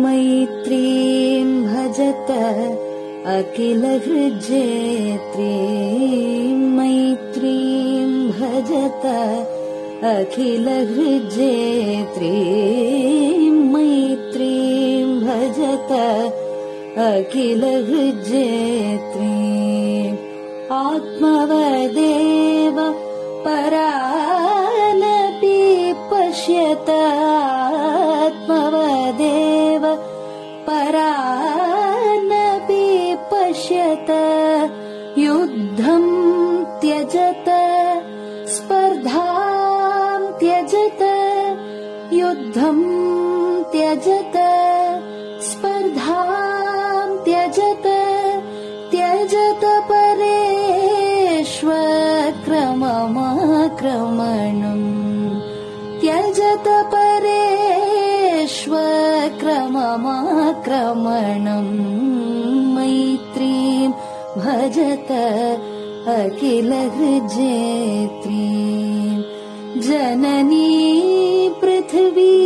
मैत्रीं भजत अखिलहृज्जेत्रीं मैत्रीं भजत अखिलहृज्जेत्रीं मैत्रीं भजत अखिलहृज्जेत्रीं आत्मवदेव परानपि पश्यत आत्मवदेव परानपि पश्यत युद्धं त्यजत स्पर्धां त्यजत युद्धं त्यजत स्पर्धां त्यजत त्यजत परेष्वक्रममाक्रमणम् त्यजत परेष्वक्रममाक्रमणम् मैत्रीं भजत अखिलहृज्जेत्रीं जननी पृथिवी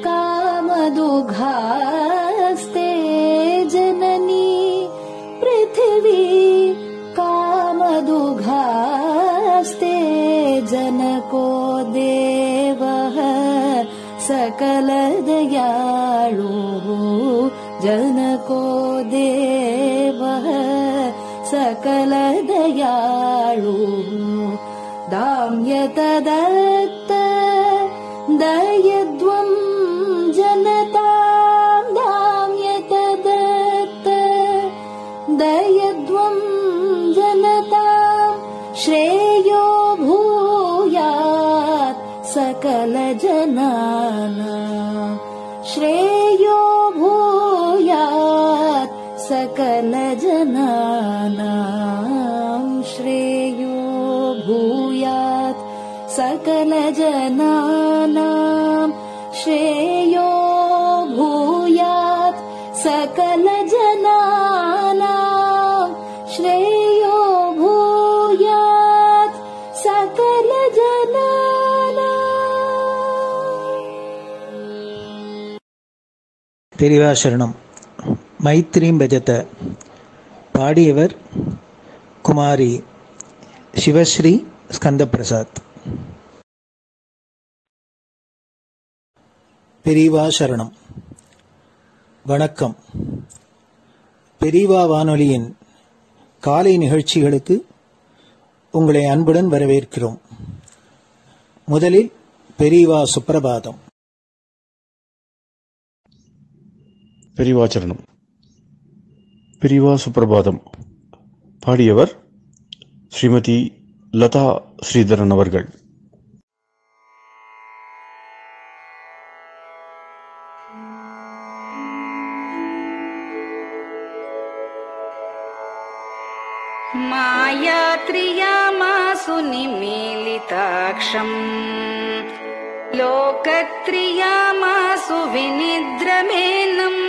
कामदुघास्ते जननी पृथिवी कामदुघास्ते जनको देवः सकलदयाळुः जनको देवः सकलदयाळुः दाम्यतदत्त दयध्वं जनतां दाम्यतदत्त दयध्वं जनतां श्रेयो भूयात् सकलजनानां श्रेयो भूयात् सकलजनानां श्रेयो भूयात् सकलजनानां श्रेयो भूयात् सकलजनानां श्रेयो भूयात् सकलजनानां. பெரியவா சரணம். மைத்ரீம் பஜத பாடியவர் குமாரி சிவஸ்ரீ ஸ்கந்தபிரசாத். பெரியவா சரணம். வணக்கம். பெரியவா வானொலியின் காலை நிகழ்ச்சிகளுக்கு உங்களை அன்புடன் வரவேற்கிறோம். முதலில் பெரியவா சுப்பிரபாதம். பெரியவாச்சரணம். பெரியவா சுப்பிரபாதம் பாடியவர் ஸ்ரீமதி லதா ஸ்ரீதரன் அவர்கள். मायात्रियामासु निमीलिताक्षम् लोकत्रियामासु विनिद्रमेनम्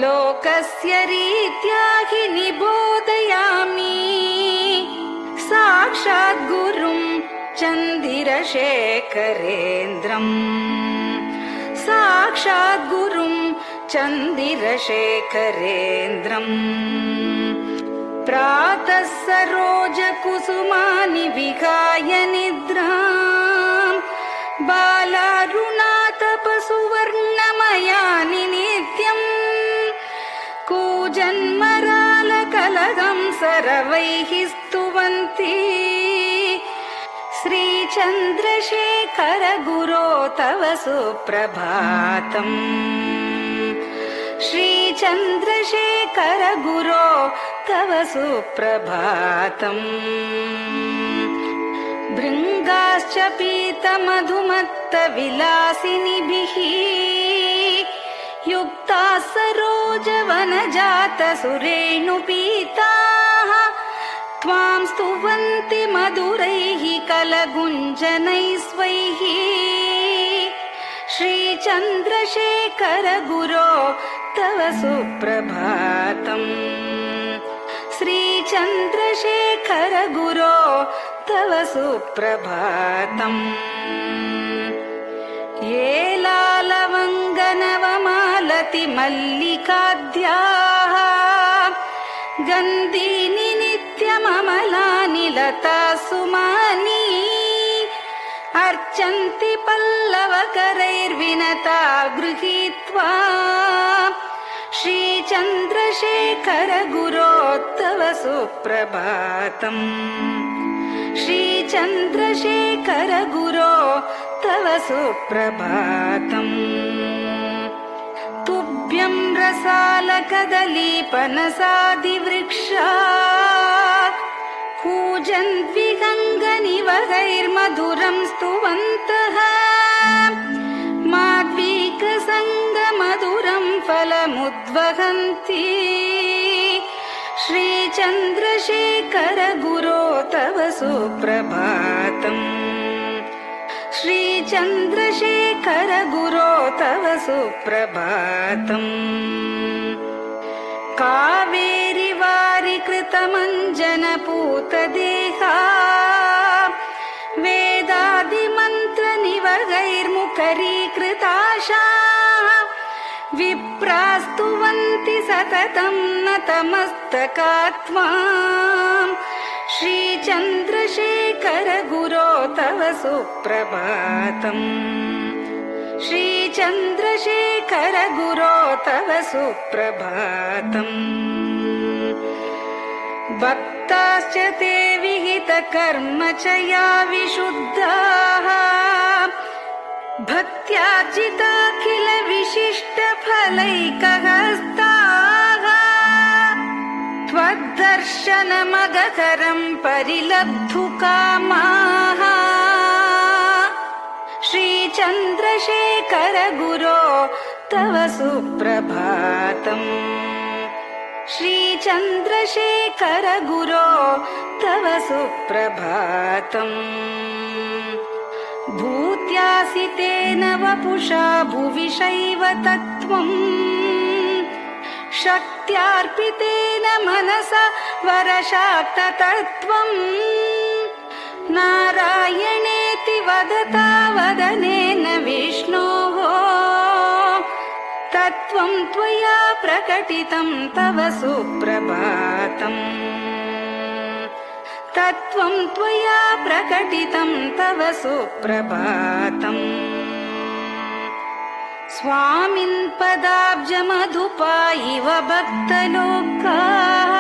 लोकस्य रीत्या हि निबोधयामि साक्षात् गुरुं चन्दिरशेखरेन्द्रम् साक्षात् गुरुं चन्दिरशेखरेन्द्रम् प्रातः सरोजकुसुमानि विहाय निद्राम् बालारुणातपसुवर्णमयानि नित्यम् कूजन्मरालकलहं सरवैः स्तुवन्ति श्रीचन्द्रशेखर गुरो तव सुप्रभातम् श्रीचन्द्रशेखर गुरो तव सुप्रभातम् भृङ्गाश्च पीतमधुमत्तविलासिनिभिः युक्ताः सरोजवनजातसुरेणुपीताः त्वां स्तुवन्ति मधुरैः कलगुञ्जनैस्वैः श्रीचन्द्रशेखर गुरो तव सुप्रभातम् श्रीचन्द्रशेखर गुरो तव सुप्रभातम् ये लालवङ्गनवमालति मल्लिकाद्याः गन्धीनि नित्यममलानि लता सुमानि अर्चन्ति पल्लवकरैर्विनता गृहीत्वा श्रीचन्द्रशेखर गुरो तव सुप्रभातम् श्रीचन्द्रशेखर गुरो तव सुप्रभातम् तुभ्यं रसालकदलीपनसादिवृक्षा कूजन्विहङ्गनिवहैर्मधुरं स्तुवन्तः माद्वीकसङ्गमधुरं फलमुद्वहन्ति श्रीचन्द्रशेखर गुरो तव सुप्रभातम् श्रीचन्द्रशेखर गुरो तव सुप्रभातम् कावेरी वारिकृतमञ्जनपूतदेहा वेदादिमन्त्रनिवहैर्मुखरीकृताशा विप्रास्तुवन्ति सततं नतमस्तकात्माम् श्रीचन्द्रशेखर गुरो तव सुप्रभातम् श्रीचन्द्रशेखर गुरो तव सुप्रभातम् भक्ताश्च ते विहितकर्म च या विशुद्धाः भक्त्यार्जिताखिल विशिष्टफलैकहस्ताः त्वद्दर्शनमगकरं परिलब्धुकामाः श्रीचन्द्रशेखर गुरो तव सुप्रभातम् श्रीचन्द्रशेखर गुरो तव सुप्रभातम् भूत्यासितेन वपुषा भुविशैव तत्त्वम् शक्त्यार्पितेन मनसा वरशाक्ततत्त्वम् नारायणेति वदता वदनेन विष्णोः तत्त्वं त्वया प्रकटितं तव सुप्रभातम् तत्त्वं त्वया प्रकटितं तव सुप्रभातम् स्वामिन् पदाब्जमधुपा इव भक्तलोकाः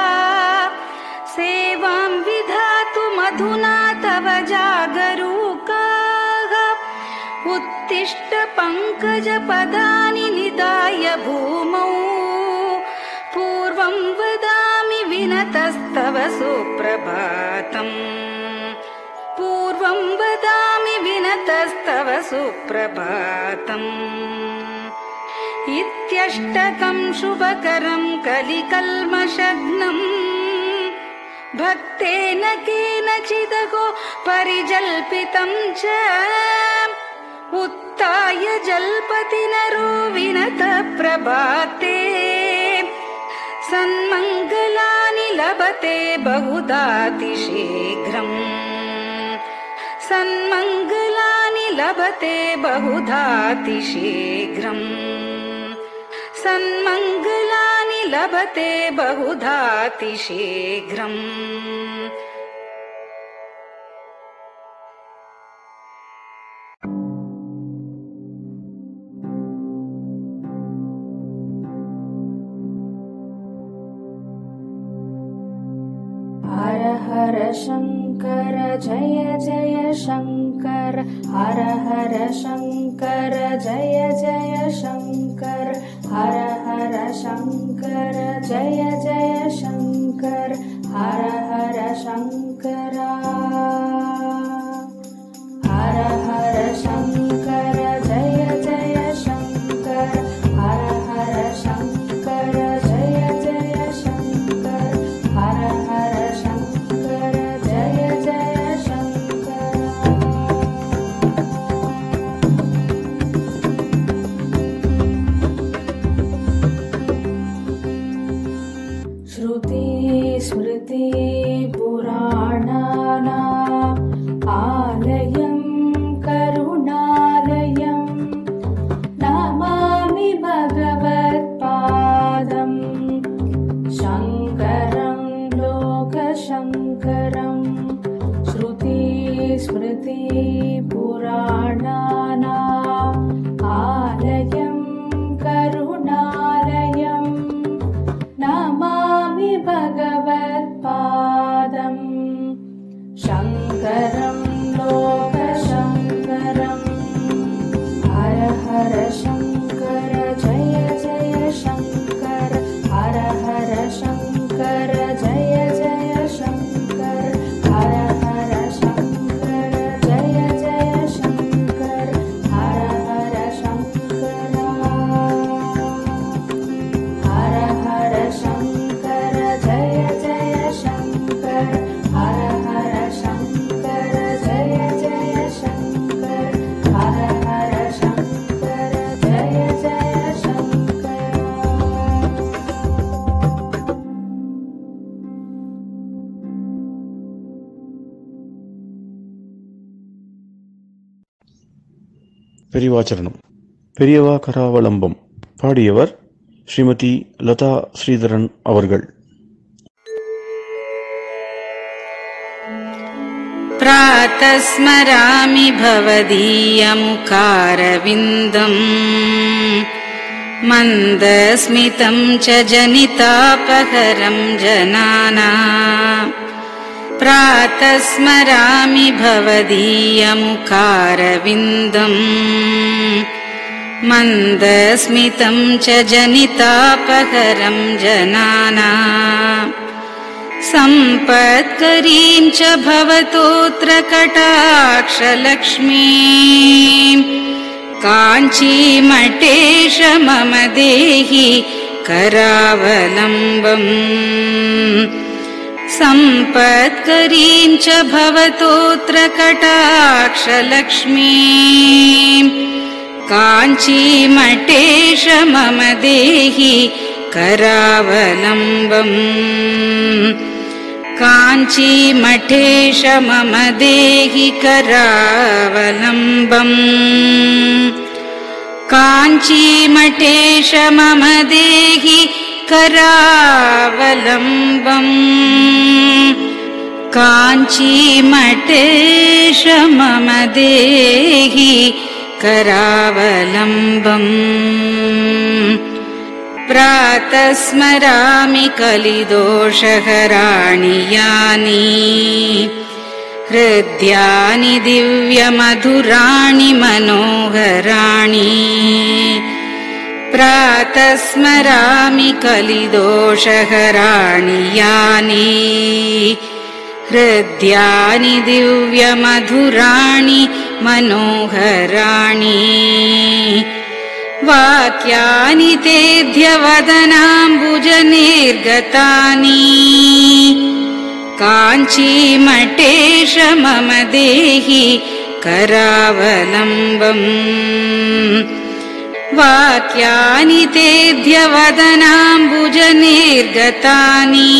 सेवां विधातुमधुना तव जागरूकाः उत्तिष्ठ पङ्कजपदानि निधाय भूमौ पूर्वं वदामि विनतस्तव सुप्रभातम् पूर्वं वदामि विनतस्तव सुप्रभातम् इत्यष्टकं शुभकरं कलिकल्मषघ्नम् भक्तेन केनचिदहो परिजल्पितं च उत्थाय जल्पति नरो विनतः प्रभाते सन्मङ्गलानि लभते बहुधातिशीघ्रम् सन्मङ्गलानि लभते बहुधातिशीघ्रम् सन्मङ्गलानि लभते बहुधातिशीघ्रम् हर हर शङ्कर जय जय शङ्कर हर हर शङ्कर जय जय शङ्कर हर हर शङ्कर जय जय शङ्कर हर हर शङ्कर हर हर शङ्कर जय जय शङ्कर हर हर शङ्कर जय जय शङ्कर हर हर शङ्कर जय जय शङ्कर श्रुति स्मृति पुराणानाम् स्मृतिपुराणानाम् आलयं करुणालयं नमामि भगवत्पादम् शङ्करं लोकशङ्करम् हर हर शङ्कर जय जय शङ्कर हर हर शङ्कर जय जय शङ्कर हर हर शङ्कर जय जय शङ्कर हर हर शङ्कर हर हर शङ्कर जय जय शङ्कर हर हर शङ्कर जय जय शङ्कर हर हर शङ्कर जय जय शङ्कर பெரியவாச்சரணம். பெரியவா கராவலம்பம். பாடியவர் ஸ்ரீமதி லதா ஸ்ரீதரன் அவர்கள். प्रातः स्मरामि भवदीयमुखारविन्दम् मन्दस्मितं च जनितापहरं जनानाम् प्रातः स्मरामि भवदीयमुखारविन्दम् मन्दस्मितं च जनितापहरं जनानाम् सम्पत्करीं च भवतोऽत्र कटाक्षलक्ष्मीम् काञ्चीमठेश मम देहि करावलम्बम् सम्पत्करीं च भवतोऽत्र कटाक्षलक्ष्मीम् काञ्चीमठेश मम देहि करावलम्बम् काञ्चीमठेश मम देहि करावलम्बम् काञ्चीमठेश मम देहि करावलम्बम् काञ्चीमठेश मम देहि करावलम्बम् प्रातः स्मरामि कलिदोषहराणि यानि हृद्यानि दिव्यमधुराणि मनोहराणि प्रातः स्मरामि कलिदोषहराणि यानि हृद्यानि दिव्यमधुराणि मनोहराणि वाक्यानि तेऽध्यवदनाम्बुजनिर्गतानि काञ्चीमठेश मम देहि करावलम्बम् वाक्यानि तेऽध्यवदनाम्बुजनिर्गतानि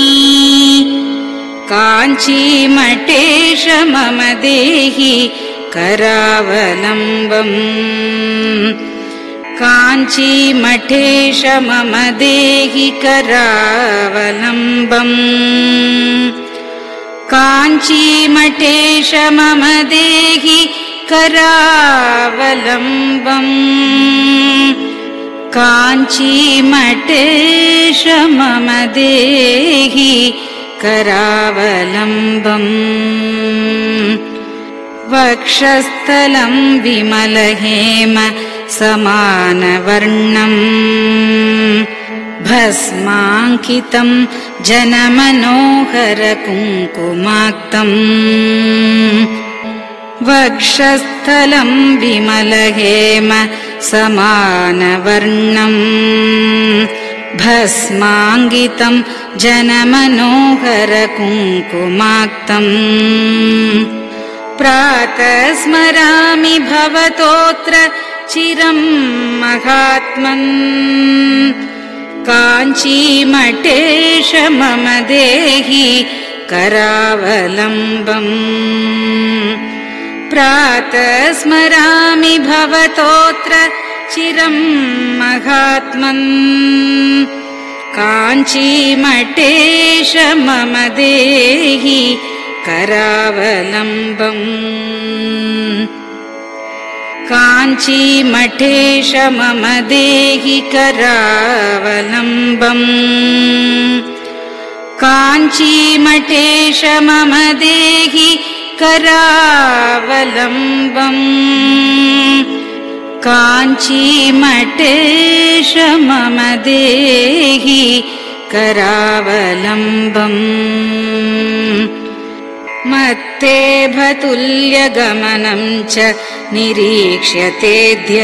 काञ्चीमठेश मम देहि करावलम्बम् काञ्चीमठेश मम देहि करावलम्बम् काञ्चीमठेश मम देहि करावलम्बम् काञ्चीमठेश मम देहि करावलम्बम् वक्षस्थलं विमलहेम समानवर्णम् भस्माङ्कितं जनमनोहर कुङ्कुमाक्तम् वक्षस्थलं विमलहेम समानवर्णम् भस्माङ्कितं जनमनोहर कुङ्कुमाक्तम् प्रातः स्मरामि भवतोऽत्र चिरं महात्मन् काञ्चीमठेश मम देहि करावलम्बम् प्रातः स्मरामि भवतोऽत्र चिरं महात्मन् काञ्चीमठेश मम देहि करावलम्बम् काञ्चीमठेश मम देहि करावलम्बम् काञ्चीमठेश मम देहि करावलम्बम् काञ्चीमठेश मम देहि करावलम्बम् मत्तेभतुल्यगमनं च निरीक्ष्यतेऽद्य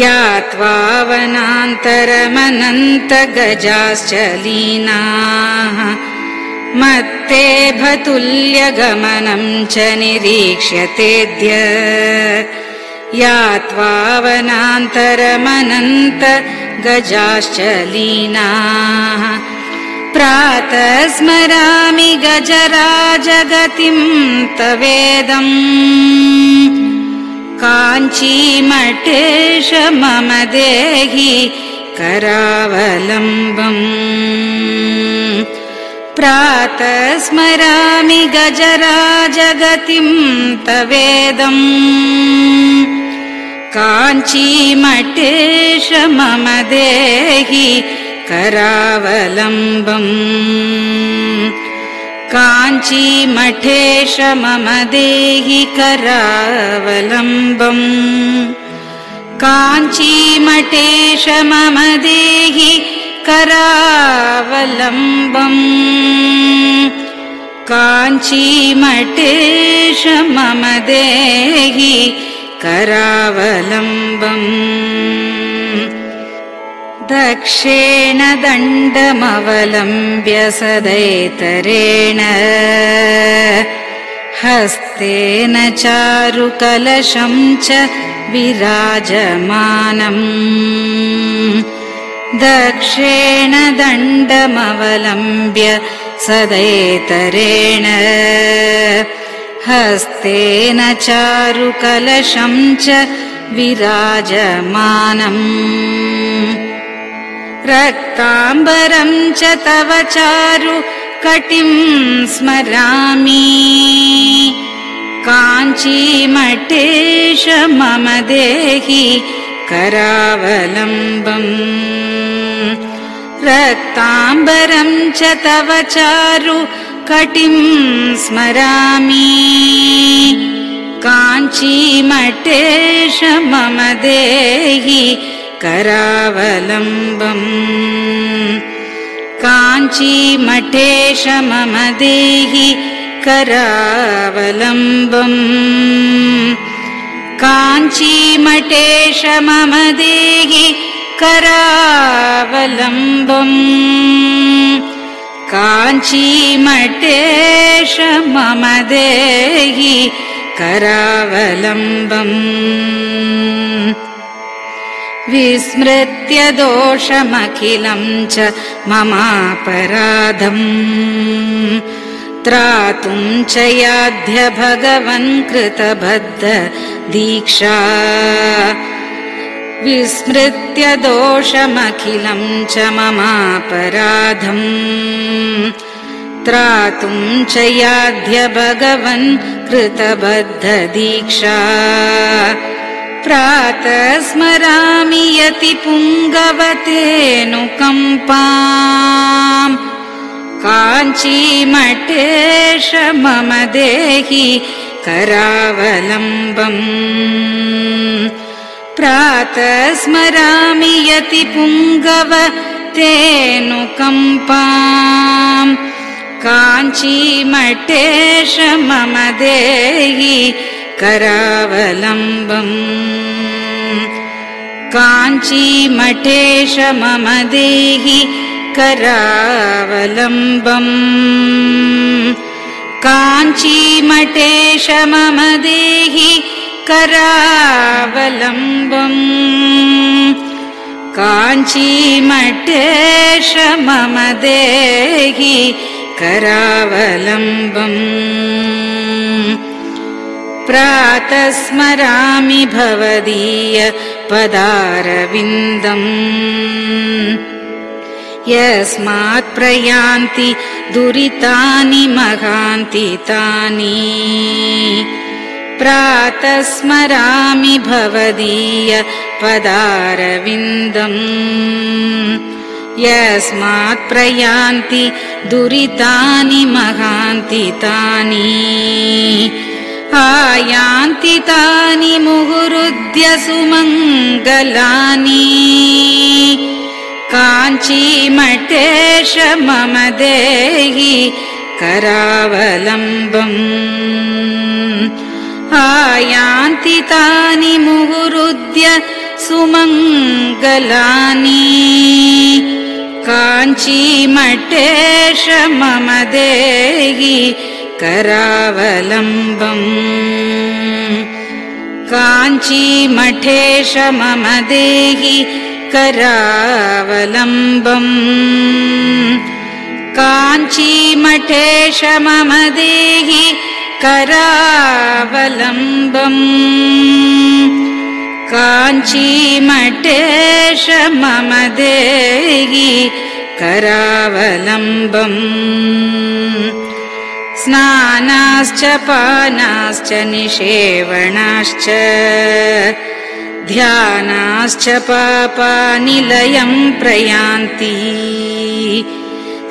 यात्वा वनान्तरमनन्तगजाश्च लीनाः मत्तेभतुल्यगमनं च निरीक्ष्यतेऽद्य यात्वा वनान्तरमनन्तगजाश्च लीनाः प्रातः स्मरामि गजराजगतिं तवेदम् काञ्चीमठेश मम देहि करावलम्बम् प्रातः स्मरामि गजराजगतिं तवेदम् काञ्चीमठेश मम देहि करावलम्बम् काञ्चीमठेश मम देहि करावलम्बम् काञ्चीमठेश मम देहि करावलम्बम् काञ्चीमठेश मम देहि करावलम्बम् दक्षेण दण्डमवलम्ब्य सदैतरेण हस्तेन चारुकलशं च विराजमानम् दक्षेण दण्डमवलम्ब्य सदैतरेण हस्तेन चारुकलशं च विराजमानम् रक्ताम्बरं च तव चारु कटिं स्मरामि काञ्चीमठेश मम देहि करावलम्बम् रक्ताम्बरं च तव चारु कटिं स्मरामि काञ्चीमठेश मम देहि करावलम्बम् काञ्चीमठेश मम देहि करावलम्बम् काञ्चीमठेश मम देहि करावलम्बम् काञ्चीमठेश मम देहि करावलम्बम् विस्मृत्य दोषमखिलं च ममापराधम् त्रातुं च याध्य भगवन् कृतबद्ध दीक्षा विस्मृत्य दोषमखिलं च ममापराधम् त्रातुं च याध्य भगवन् कृतबद्ध दीक्षा प्रातः स्मरामि यति पुङ्गवतेऽनुकम्पाम् काञ्चीमठेश मम देहि करावलम्बम् प्रातः स्मरामि यति पुङ्गवतेऽनुकम्पाम् काञ्चीमठेश मम देहि करावलम्बम् काञ्चीमठेश मम देहि करावलम्बम् काञ्चीमठेश मम देहि करावलम्बम् काञ्चीमठेश मम देहि करावलम्बम् प्रातः स्मरामि भवदीय पदारविन्दम् यस्मात् प्रयान्ति दुरितानि महान्ति तानि प्रातः स्मरामि भवदीय पदारविन्दम् यस्मात् प्रयान्ति दुरितानि महान्ति तानि आयान्ति तानि मुहुरुद्य सुमङ्गलानि काञ्चीमठेश मम देहि करावलम्बम् आयान्ति तानि मुहुरुद्य सुमङ्गलानि काञ्चीमठेश मम देहि करावलम्बम् काञ्चीमठेश मम देहि करावलम्बम् काञ्चीमठेश मम देहि करावलम्बम् काञ्चीमठेश मम देहि करावलम्बम् स्नानाश्च पानाश्च निषेवणाश्च ध्यानाश्च पापानिलयं प्रयान्ति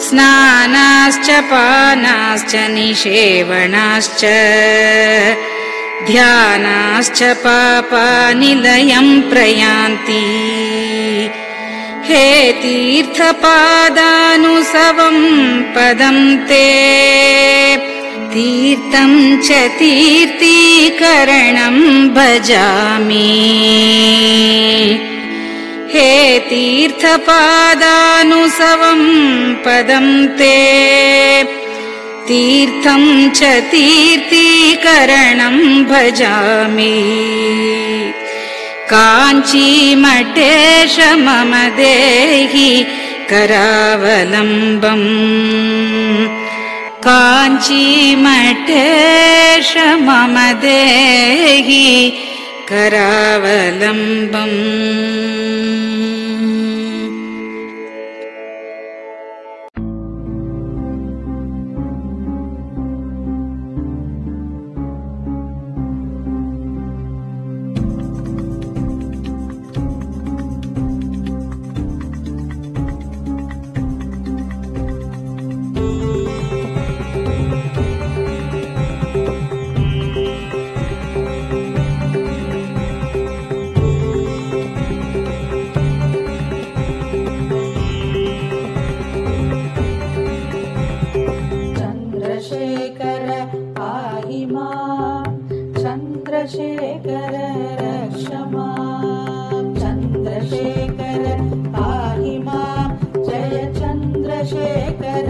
स्नानाश्च पानाश्च निषेवणाश्च ध्यानाश्च पापानिलयं प्रयान्ति हे तीर्थपादानुसवं पदं ते तीर्थं च तीर्थीकरणं भजामि हे तीर्थपादानुसवं पदं ते तीर्थं च तीर्थीकरणं भजामि काञ्चीमठेश मम देहि करावलम्बम् काञ्चीमठेश मम देहि करावलम्बम् चन्द्रशेखर रक्ष मां चन्द्रशेखर पाहि मां जय चन्द्रशेखर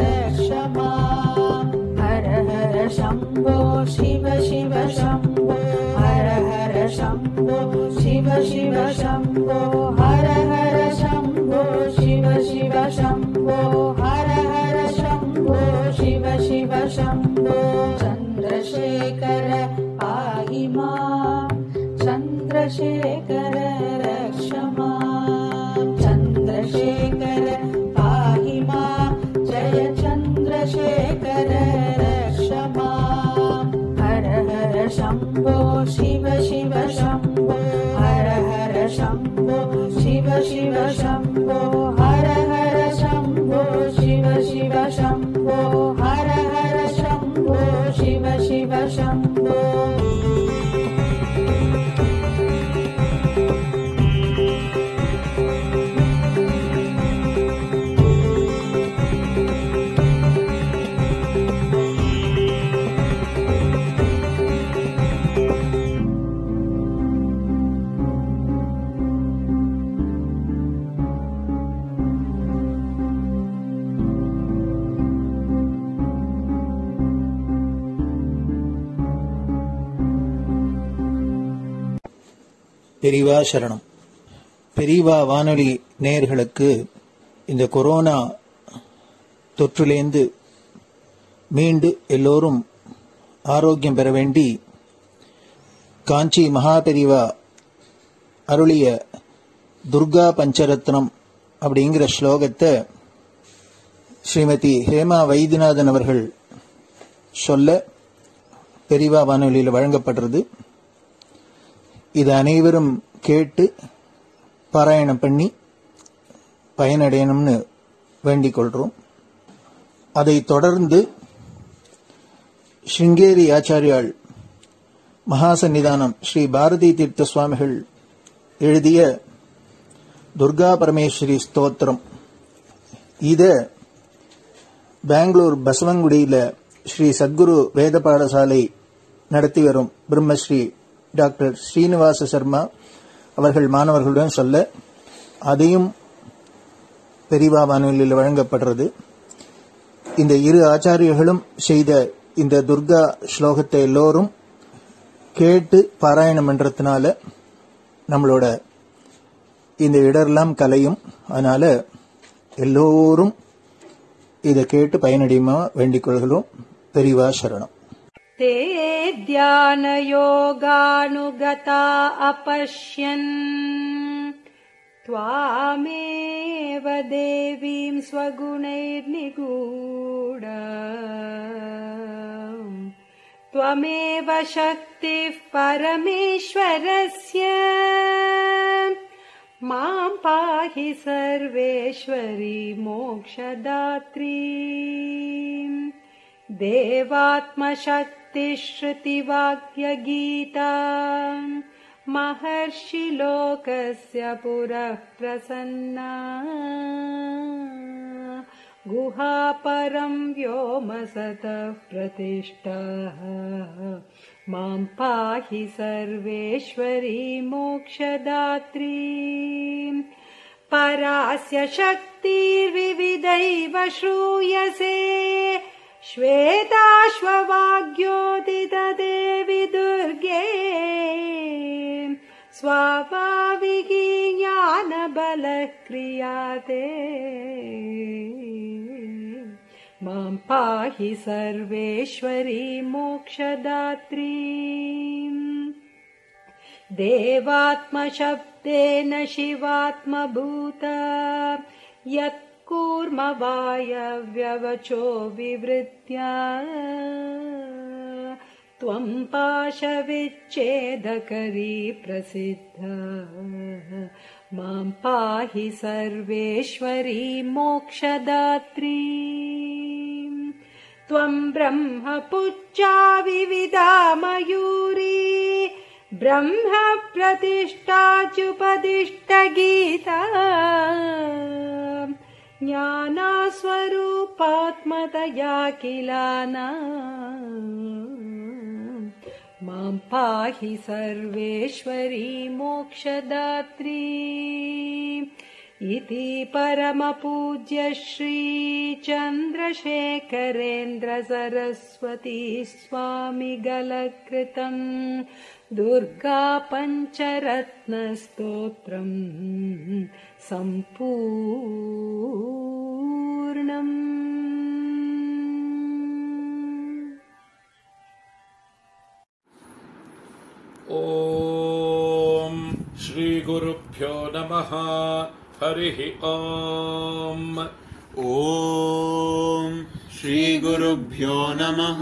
रक्ष मां हर हर शम्भो शिव शिव शम्भो हर हर शम्भो शिव शिव शम्भो हर हर शम्भो शिव शिव शम्भो हर हर शम्भो शिव शिव शम्भो चन्द्रशेखर पाहि मां चन्द्रशेखर रक्ष मां चन्द्रशेखर पाहि मां जय चन्द्रशेखर रक्ष मां हर हर शम्भो शिव शिव शम्भो हर हर शम्भो शिव शिव शम्भो हर हर शम्भो शिव शिव शम्भो हर हर शम्भो शिव शिव शम्भो பெரியவா சரணம். பெரியவா வானொலி நேயர்களுக்கு இந்த கொரோனா தொற்றிலேந்து மீண்டு எல்லோரும் ஆரோக்கியம் பெற வேண்டி காஞ்சி மகாபெரிவா அருளிய துர்கா பஞ்சரத்னம் அப்படிங்கிற ஸ்லோகத்தை ஸ்ரீமதி ஹேமா வைத்தியநாதன் அவர்கள் சொல்ல பெரியவா வானொலியில் வழங்கப்படுறது. இதை அனைவரும் கேட்டு பாராயணம் பண்ணி பயனடையணும்னு வேண்டிக் கொள்றோம். அதை தொடர்ந்து ஸ்ருங்கேரி ஆச்சாரியாள் மகாசன்னிதானம் ஸ்ரீ பாரதி தீர்த்த சுவாமிகள் எழுதிய துர்கா பரமேஸ்வரி ஸ்தோத்திரம், இத பெங்களூர் பசவங்குடியில ஸ்ரீ சத்குரு வேத பாடசாலை நடத்தி வரும் பிரம்மஸ்ரீ டாக்டர் ஸ்ரீனிவாச சர்மா அவர்கள் மாணவர்களுடன் சொல்ல, அதையும் பெரியவா வானொலியில் வழங்கப்படுறது. இந்த இரு ஆச்சாரியர்களும் செய்த இந்த துர்கா ஸ்லோகத்தை எல்லோரும் கேட்டு பாராயணம் பண்றதுனால நம்மளோட இந்த இடரெல்லாம் கலையும். அதனால எல்லோரும் இதை கேட்டு பயனடையுமா வேண்டிக் கொள்கிறோம். பெரியவா சரணம். ते ध्यानयोगानुगता अपश्यन् त्वामेव देवीं स्वगुणैर्निगूढ त्वमेव शक्तिः परमेश्वरस्य मां पाहि सर्वेश्वरी मोक्षदात्री देवात्मशक्तिश्रुतिवाक्यगीता महर्षिलोकस्य पुरः प्रसन्ना गुहापरं व्योमसतः प्रतिष्ठा मां पाहि सर्वेश्वरी मोक्षदात्री परास्य शक्तिर्विविधैव श्रूयसे श्वेताश्ववाग्योदितदेवि दुर्गे स्वाभाविकी ज्ञानबलः क्रियाते मां पाहि सर्वेश्वरी मोक्षदात्री देवात्मशब्देन शिवात्मभूता यत् कूर्मवायव्यवचो विवृत्या त्वं पाशविच्छेदकरी प्रसिद्धा मां पाहि सर्वेश्वरी मोक्षदात्री त्वं ब्रह्मपुच्छा विविधा मयूरी ब्रह्म प्रतिष्ठाच्युपदिष्टगीता ज्ञानस्वरूपात्मतया किलाना मां पाहि सर्वेश्वरी मोक्षदात्री इति परमपूज्य श्री चन्द्रशेखरेन्द्र सरस्वती स्वामिगलकृतं दुर्गा पञ्चरत्नस्तोत्रम् सम्पूर्णम्. ॐ श्री गुरुभ्यो नमः. हरिः ॐ. ॐ श्री गुरुभ्यो नमः.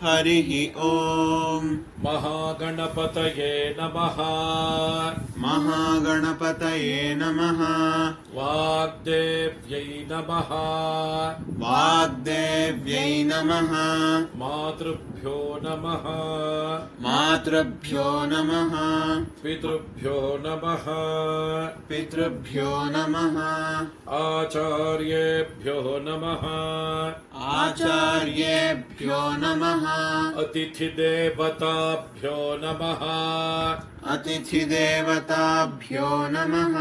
हरिः ॐ. महागणपतये नमः. महागणपतये नमः. वाग्देव्यै नमः. वाग्देव्यै नमः. मातृभ्यो नमः. मातृभ्यो नमः. पितृभ्यो नमः. पितृभ्यो नमः. आचार्येभ्यो नमः. आचार्येभ्यो नमः. अतिथिदेवताभ्यो नमः. अतिथिदेवताभ्यो नमः.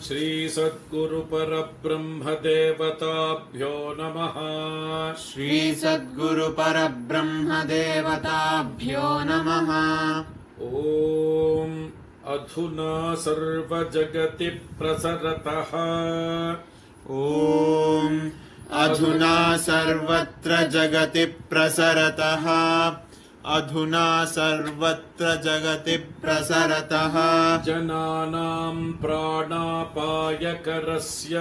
श्री सद्गुरुपरब्रह्मदेवताभ्यो नमः. श्री सद्गुरुपरब्रह्मदेवताभ्यो नमः. ॐ अधुना सर्वजगति प्रसरतः. ॐ अधुना सर्वत्र जगति प्रसरतः अधुना सर्वत्र जगति प्रसरतः जनानां प्राणापायकरस्य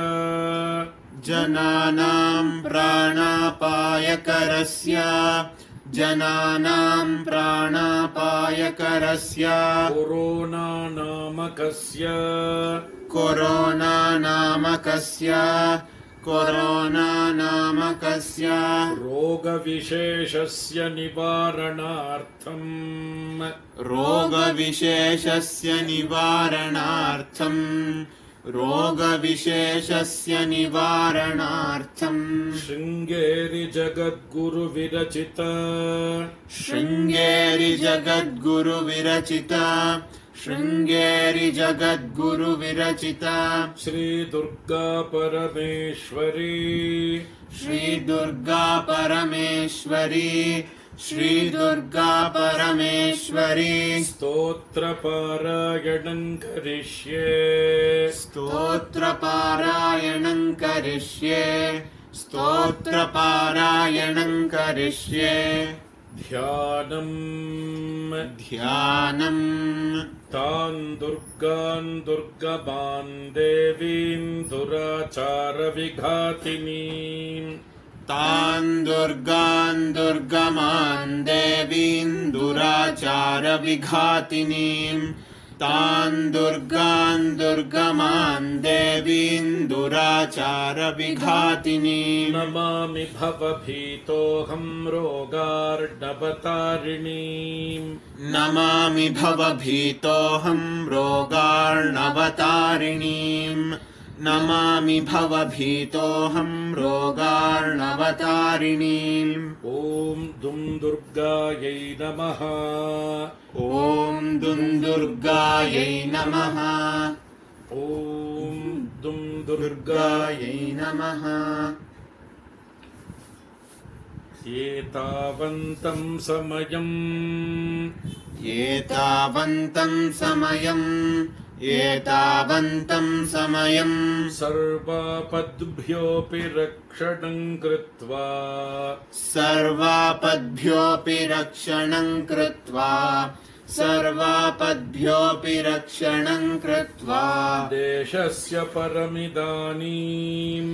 जनानां प्राणापायकरस्य जनानां प्राणापायकरस्य कोरोना नामकस्य कोरोना नामकस्य रोगविशेषस्य निवारणार्थम् शृङ्गेरि जगद्गुरुविरचित श्रीदुर्गा परमेश्वरी स्तोत्रपारायणं करिष्ये ध्यानम् तान् दुर्गान् दुर्गमान् देवीं दुराचारविघातिनीम् नमामि भवभीतोऽहं रोगार्णवतारिणीम् ॐ दुं दुर्गायै नमः ॐ दुं दुर्गायै नमः ॐ दुं दुर्गायै नमः एतावन्तं समयम् सर्वापद्भ्योऽपि रक्षणं कृत्वा देशस्य परमिदानीम्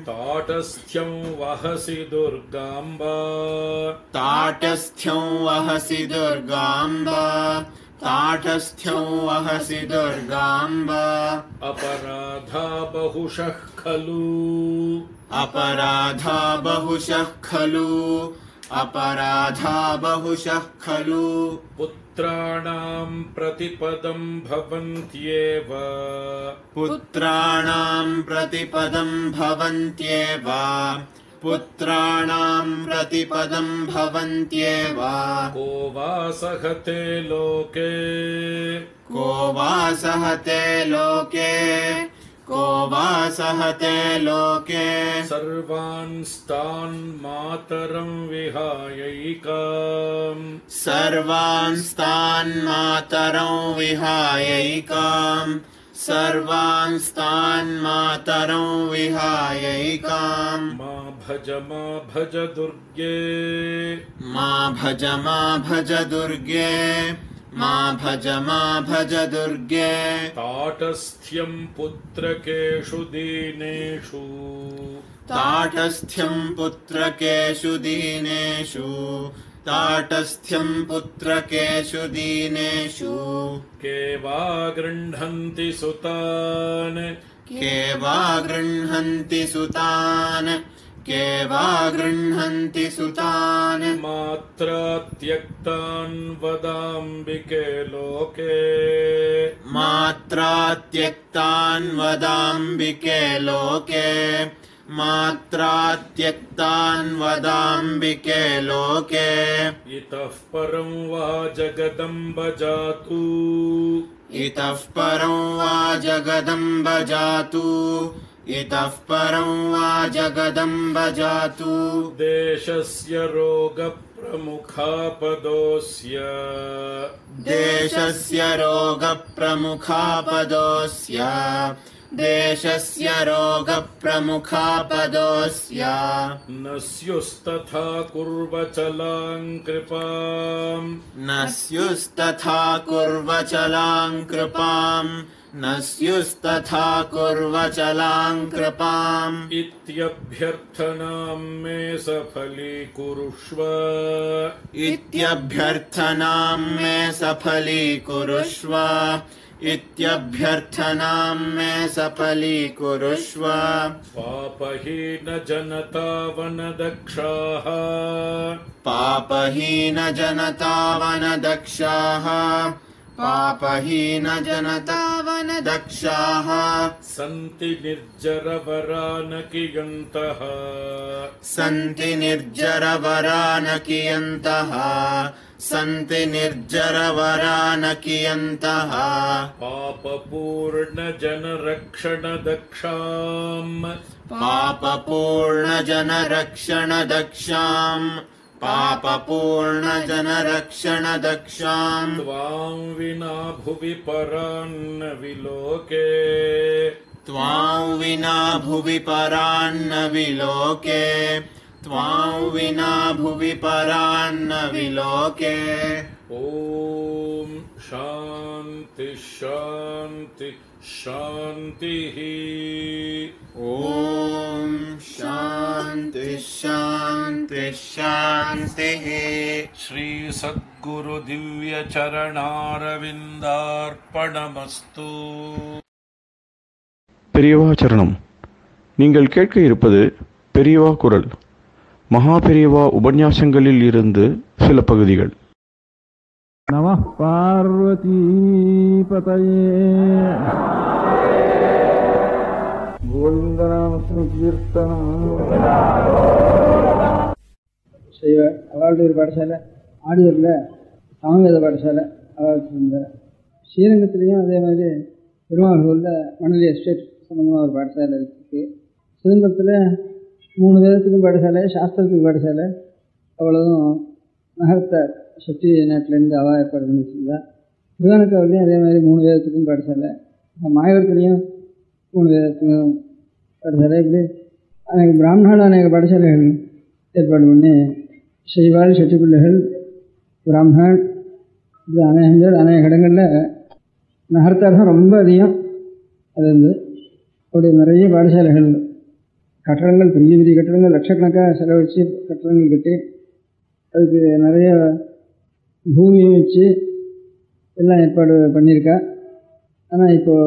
ताटस्थ्यं वहसि दुर्गाम्ब अपराधा बहुशः खलु पुत्राणां प्रतिपदं भवन्त्येव को वा सहते लोके सर्वांस्तान् मातरं विहायैकाम् मा भज दुर्गे ताटस्थ्यं पुत्रकेषु दीनेषु के वा गृह्णन्ति सुतान् मात्रा त्यक्तान् वदाम्बिके लोके इतः परं वा जगदम्ब जातु देशस्य रोगप्रमुखापदोऽस्य देशस्य रोगप्रमुखापदोऽस्य न स्युस्तथा कुर्वचलां कृपाम् न स्युस्तथा कुर्वचलां कृपाम् न स्युस्तथा कुर्वचलां कृपाम् इत्यभ्यर्थनां मे सफलीकुरुष्व इत्यभ्यर्थनां मे सफलीकुरुष्व इत्यभ्यर्थनां मे सफलीकुरुष्व पापहीनजनतावनदक्षाः पापहीनजनतावनदक्षाः पापहीनजनतावनदक्षाः सन्ति निर्जरवरानकियन्तः सन्ति निर्जरवरानकियन्तः सन्ति निर्जरवरानकियन्तः पापपूर्णजनरक्षणदक्षाम् पापपूर्णजनरक्षणदक्षाम् पापपूर्णजनरक्षणदक्षाम् त्वां विना भुवि परान्न विलोके त्वां विना भुवि परान्न विलोके त्वां विना भुवि परान्न विलोके ॐ शान्ति शान्ति शान्तिः ॐ शान्ति शान्ति शान्तिः श्री सद्गुरु दिव्य चरणारविन्दार्पणमस्तु. பெரியவா சரணம். நீங்கள் கேட்க இருப்பது பெரியவா குரல். மகா பெரியவா உபன்யாசங்களில் இருந்து சில பகுதிகள். நமः பார்வதீபதயே கோவிந்தநாமஸ்மகீர்த்தனம். சைவ அவளுடைய ஒரு பாடசாலை ஆடியூரில் சமவேத பாடசாலை அவளுக்கு இருந்தார். ஸ்ரீரங்கத்துலேயும் அதே மாதிரி பெருமாள் ஊரில் மணலி எஸ்டேட் சம்மந்தமாக ஒரு பாடசாலை இருக்குது. சிதம்பரத்தில் 3 வேதத்துக்கும் பாடசாலை, சாஸ்திரத்துக்கு பாடசாலை. அவ்வளோதும் நகரத்தார் சக்தி நாட்டிலேருந்து அவள் ஏற்பாடு பண்ணி வச்சுருந்தா. திருவானக்காவிலையும் அதே மாதிரி 3 வேதத்துக்கும் பாடசாலை. மாயவரத்துலேயும் 3 வேதத்துக்கும் பாடசாலை. இப்படி அநேக பிராமணர்கள் அநேக பாடசாலைகள் ஏற்பாடு பண்ணி செய்வாள். செட்டி பிள்ளைகள் பிராமணன் இது அநேகம் பேர் அநேக இடங்களில் நகரத்தார் தான் ரொம்ப அதிகம். அது வந்து அப்படி நிறைய பாடசாலைகள், கட்டடங்கள், பெரிய பெரிய கட்டடங்கள், லட்சக்கணக்காக செலவழித்து கட்டடங்கள் கட்டி அதுக்கு நிறைய பூமியை வச்சு எல்லாம் ஏற்பாடு பண்ணியிருக்கா. ஆனால் இப்போது